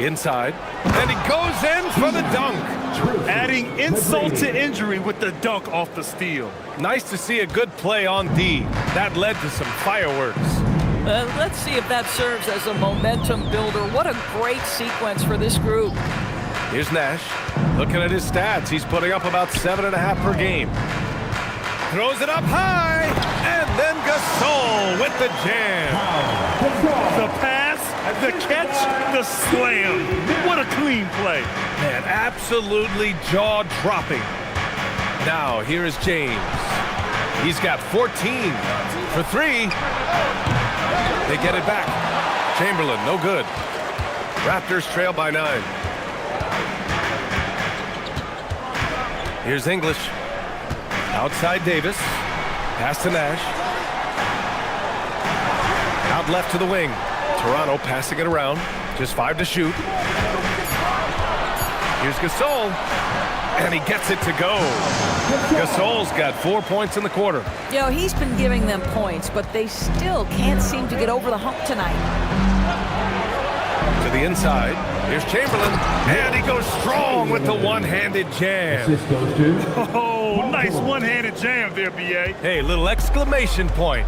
Inside, and he goes in for the dunk. Adding insult to injury with the dunk off the steal. Nice to see a good play on D. That led to some fireworks. Let's see if that serves as a momentum builder. What a great sequence for this group. Here's Nash. Looking at his stats, he's putting up about 7.5 per game. Throws it up high, and then Gasol with the jam. The pass, the catch, the slam. What a clean play. Man, absolutely jaw-dropping. Now, here is James. He's got 14 for 3. They get it back. Chamberlain, no good. Raptors trail by 9. Here's English. Outside Davis. Pass to Nash. Out left to the wing. Toronto passing it around. Just 5 to shoot. Here's Gasol. And he gets it to go. Gasol's got 4 points in the quarter. You know, he's been giving them points, but they still can't seem to get over the hump tonight. To the inside. Here's Chamberlain. And he goes strong with the one-handed jam. Oh, nice one-handed jam there, B.A. Hey, little exclamation point.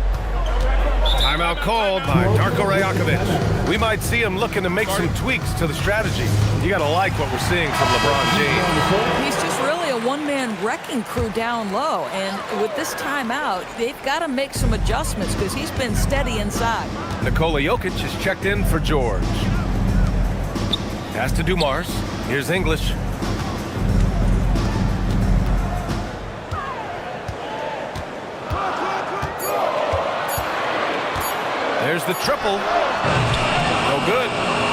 Timeout called by Darko Rajakovic. We might see him looking to make some tweaks to the strategy. You got to like what we're seeing from LeBron James. He's just really a one-man wrecking crew down low. And with this timeout, they've got to make some adjustmts because he's been steady inside. Nikola Jokic is checked in for George. Pass to Dumars. Here's English. There's the triple. No good.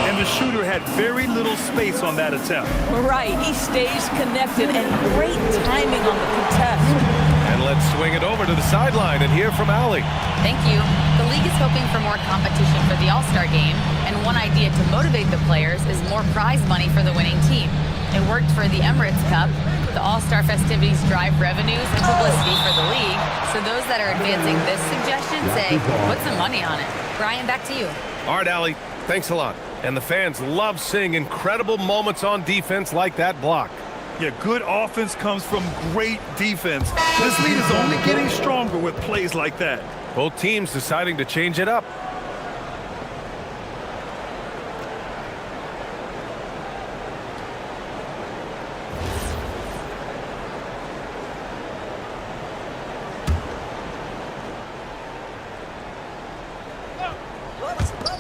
And the shooter had very little space on that attempt. Right. He stays connected and great timing on the contest. And let's swing it over to the sideline and hear from Allie. Thank you. The league is hoping for more competition for the All-Star game, and one idea to motivate the players is more prize money for the winning team. It worked for the Emirates Cup. The All-Star festivities drive revenues and publicity for the league, so those that are advancing this suggestion say, put some money on it. Brian, back to you. All right, Allie, thanks a lot. And the fans love seeing incredible moments on defense like that block. Yeah, good offense comes from great defense. This lead is only getting stronger with plays like that. Both teams deciding to change it up.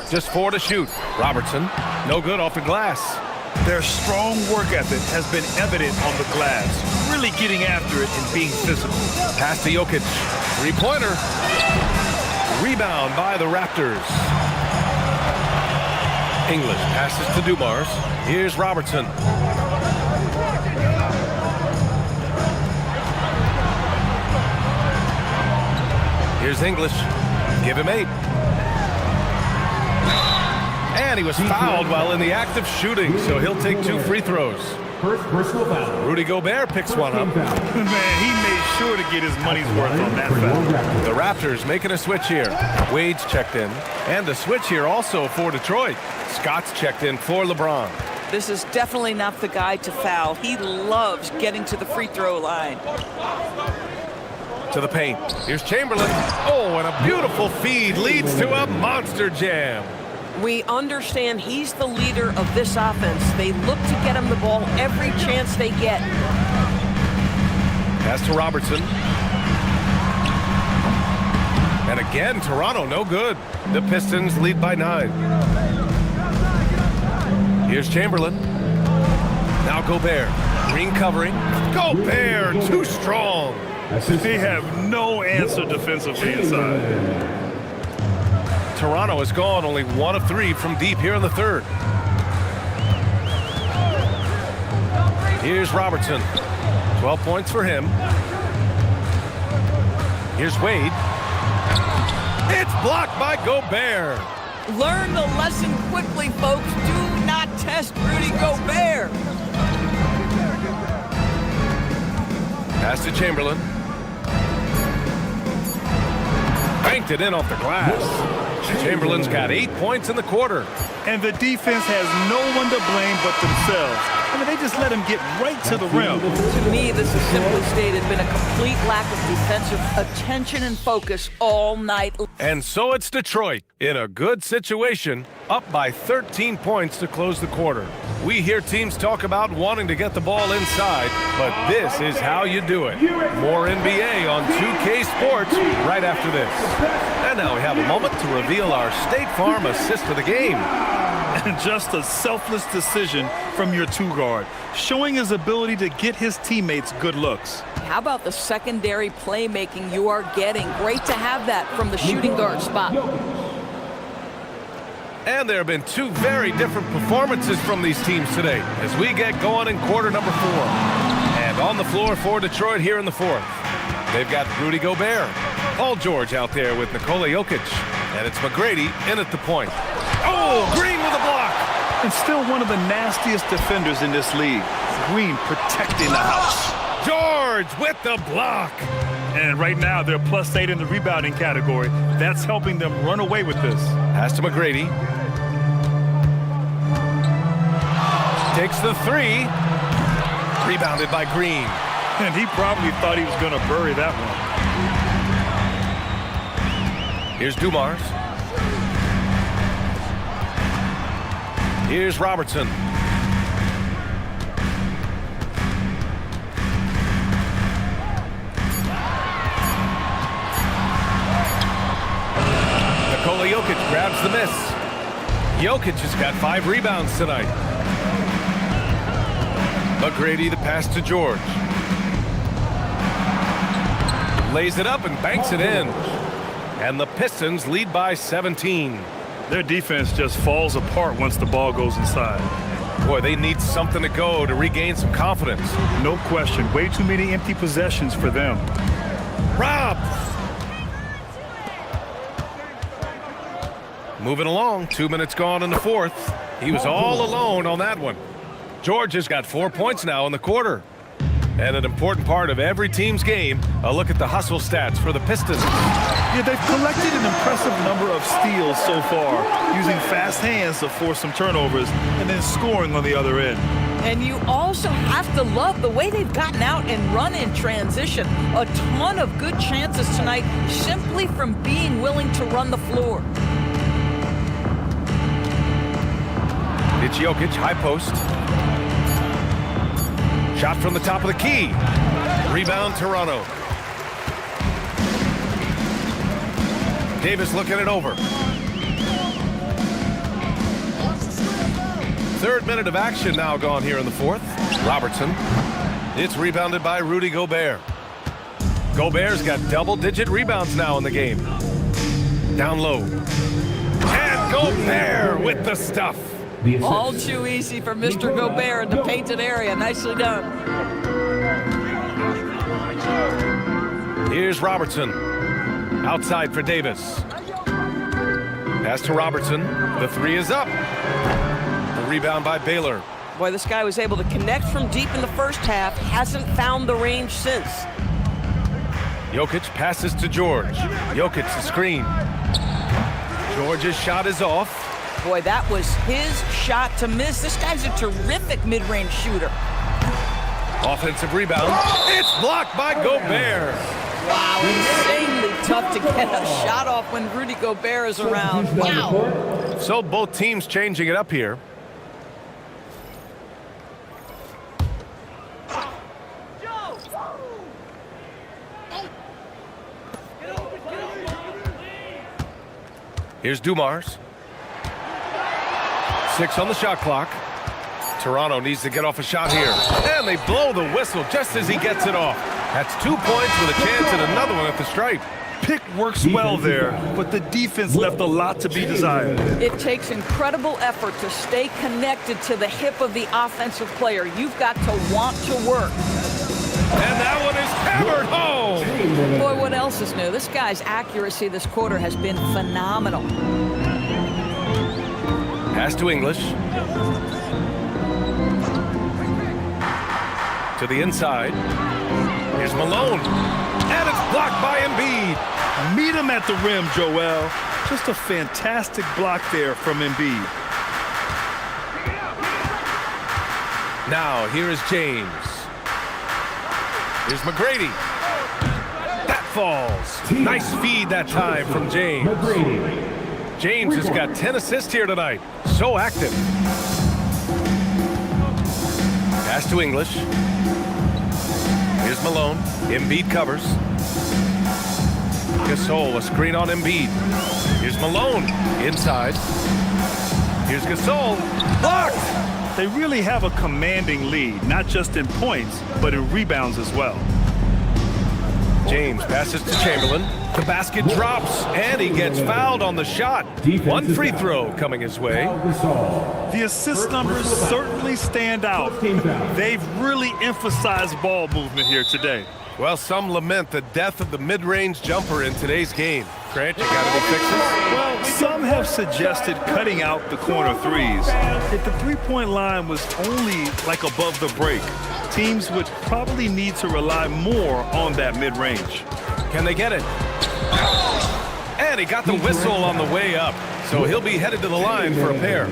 Just 4 to shoot. Robertson, no good off the glass. Their strong work ethic has been evident on the glass, really getting after it and being physical. Pass to Jokic. Three-pointer. Rebound by the Raptors. English passes to Dumars. Here's Robertson. Here's English. Give him 8. And he was fouled while in the act of shooting, so he'll take 2 free throws. First personal foul. Rudy Gobert picks one up. Man, he made sure to get his money's worth on that foul. The Raptors making a switch here. Wade's checked in. And a switch here also for Detroit. Scott's checked in for LeBron. This is definitely not the guy to foul. He loves getting to the free throw line. To the paint. Here's Chamberlain. Oh, and a beautiful feed leads to a monster jam. We understand he's the leader of this offense. They look to get him the ball every chance they get. Pass to Robertson. And again, Toronto, no good. The Pistons lead by 9. Here's Chamberlain. Now Gobert. Green covering. Gobert, too strong. They have no answer defensively inside. Toronto has gone only 1 of 3 from deep here in the third. Here's Robertson. 12 points for him. Here's Wade. It's blocked by Gobert. Learn the lesson quickly, folks. Do not test Rudy Gobert. Pass to Chamberlain. Banked it in off the glass. Chamberlain's got 8 points in the quarter. And the defense has no one to blame but themselves. I mean, they just let him get right to the rim. To me, this is simply stated been a complete lack of defensive attention and focus all night. And so it's Detroit in a good situation, up by 13 points to close the quarter. We hear teams talk about wanting to get the ball inside, but this is how you do it. More NBA on 2K Sports right after this. And now we have a moment to reveal our State Farm assist of the game. And just a selfless decision from your 2-guard, showing his ability to get his teammates good looks. How about the secondary playmaking you are getting? Great to have that from the shooting guard spot. And there have been 2 very different performances from these teams today as we get going in quarter number 4. And On the floor for Detroit here in the fourth. They've got Rudy Gobert, Paul George out there with Nikola Jokic, and it's McGrady in at the point. Oh, Green with a block. And still one of the nastiest defenders in this league. Green protecting the house. George with the block. And right now they're +8 in the rebounding category. That's helping them run away with this. Pass to McGrady. Takes the three. Rebounded by Green. And he probably thought he was going to bury that one. Here's Dumars. Here's Robertson. Nikola Jokic grabs the miss. Jokic has got 5 rebounds tonight. McGrady the pass to George. Lays it up and banks it in. And the Pistons lead by 17. Their defense just falls apart once the ball goes inside. Boy, they need something to go to regain some confidence. No question. Way too many empty possessions for them. Rob! Moving along. 2 minutes gone in the fourth. He was all alone on that one. George has got 4 points now in the quarter. And an important part of every team's game, a look at the hustle stats for the Pistons. Yeah, they've collected an impressive number of steals so far, using fast hands to force some turnovers and then scoring on the other end. And you also have to love the way they've gotten out and run in transition. A ton of good chances tonight simply from being willing to run the floor. It's Jokic, high post. Shot from the top of the key. Rebound, Toronto. Davis looking it over. 3rd minute of action now gone here in the fourth. Robertson. It's rebounded by Rudy Gobert. Gobert's got double-digit rebounds now in the game. Down low. And Gobert with the stuff. All too easy for Mr. Gobert in the painted area. Nicely done. Here's Robertson. Outside for Davis. Pass to Robertson. The 3 is up. The rebound by Baylor. Boy, this guy was able to connect from deep in the first half. Hasn't found the range since. Jokic passes to George. Jokic the screen. George's shot is off. Boy, that was his shot to miss. This guy's a terrific mid-range shooter. Offensive rebound. It's blocked by Gobert. Wow, insanely tough to get a shot off when Rudy Gobert is around. Wow. So both teams changing it up here. Here's Dumars. 6 on the shot clock. Toronto needs to get off a shot here. And they blow the whistle just as he gets it off. That's 2 points with a chance at another one at the stripe. Pick works well there, but the defense left a lot to be desired. It takes incredible effort to stay connected to the hip of the offensive player. You've got to want to work. And that one is hammered home. Boy, what else is new? This guy's accuracy this quarter has been phenomenal. Pass to English. To the inside. Here's Malone. And it's blocked by Embiid. Meet him at the rim, Joel. Just a fantastic block there from Embiid. Now, here is James. Here's McGrady. That falls. Nice feed that time from James. James has got 10 assists here tonight. So active. Pass to English. Here's Malone. Embiid covers. Gasol, a screen on Embiid. Here's Malone. Inside. Here's Gasol. Blocked! They really have a commanding lead, not just in points, but in rebounds as well. James passes to Chamberlain. The basket drops, and he gets fouled on the shot. One free throw coming his way. The assist numbers certainly stand out. They've really emphasized ball movement here today. Well, some lament the death of the mid-range jumper in today's game. Grant, you got any fixes? Well, some have suggested cutting out the corner threes. If the three-point line was only like above the break, teams would probably need to rely more on that mid-range. Can they get it? And he got the whistle on the way up, so he'll be headed to the line for a pair.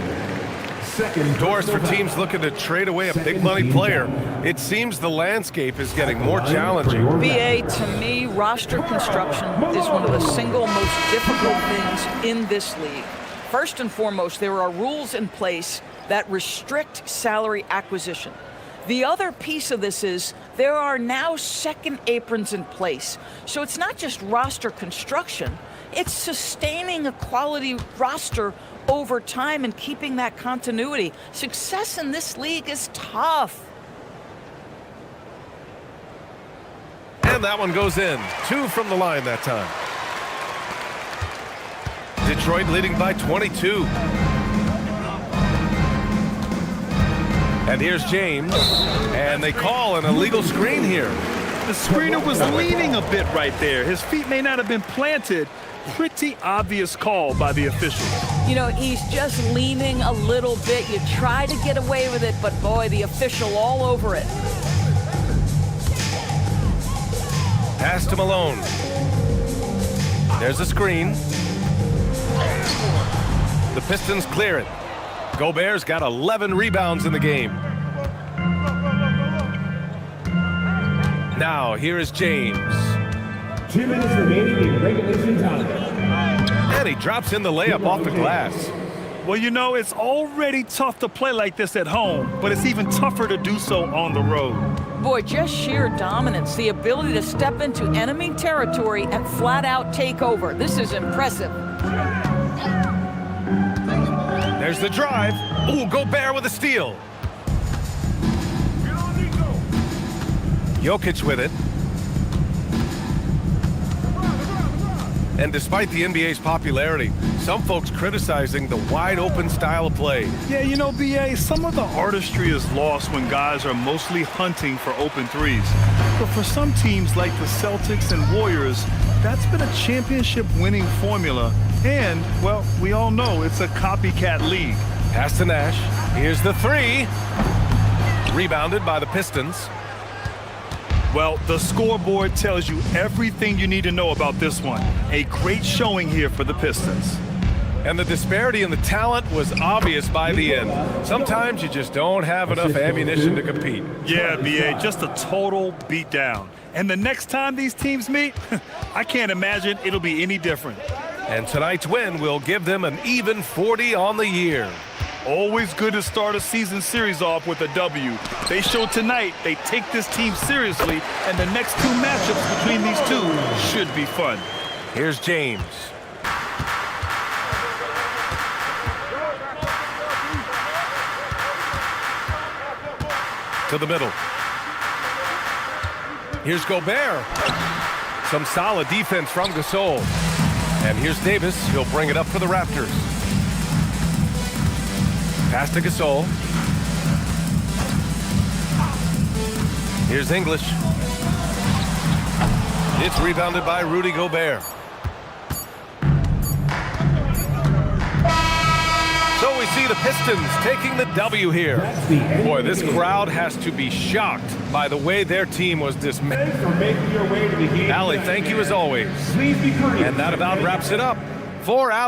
Doors for teams looking to trade away a big-money player. It seems the landscape is getting more challenging. BA, to me, roster construction is one of the single most difficult things in this league. First and foremost, there are rules in place that restrict salary acquisition. The other piece of this is there are now second aprons in place. So it's not just roster construction, it's sustaining a quality roster over time and keeping that continuity. Success in this league is tough. And that one goes in. 2 from the line that time. Detroit leading by 22. And here's James, and they call an illegal screen here. The screener was leaning a bit right there. His feet may not have been planted. Pretty obvious call by the officials. You know, he's just leaning a little bit. You try to get away with it, but boy, the official all over it. Pass to Malone. There's a screen. The Pistons clear it. Gobert's got 11 rebounds in the game. Now, here is James. 2 minutes remaining in regulation time. And he drops in the layup off the glass. Well, you know, it's already tough to play like this at home, but it's even tougher to do so on the road. Boy, just sheer dominance, the ability to step into enemy territory and flat out take over. This is impressive. There's the drive. Ooh, Gobert with a steal. Jokic with it. And despite the NBA's popularity, some folks criticizing the wide-open style of play. Yeah, you know, BA, some of the artistry is lost when guys are mostly hunting for open threes. But for some teams like the Celtics and Warriors, that's been a championship-winning formula. And, well, we all know it's a copycat league. Pass to Nash. Here's the 3. Rebounded by the Pistons. Well, the scoreboard tells you everything you need to know about this one. A great showing here for the Pistons. And the disparity in the talent was obvious by the end. Sometimes you just don't have enough ammunition to compete. Yeah, BA, just a total beatdown. And the next time these teams meet, I can't imagine it'll be any different. And tonight's win will give them an even 40 on the year. Always good to start a season series off with a W. They showed tonight they take this team seriously, and the next 2 matchups between these two should be fun. Here's James. To the middle. Here's Gobert. Some solid defense from Gasol. And here's Davis. He'll bring it up for the Raptors. Pass to Gasol. Here's English. It's rebounded by Rudy Gobert. So we see the Pistons taking the W here. Boy, this crowd has to be shocked by the way their team was dismissed. Allie, thank you as always. And that about wraps it up for Allie.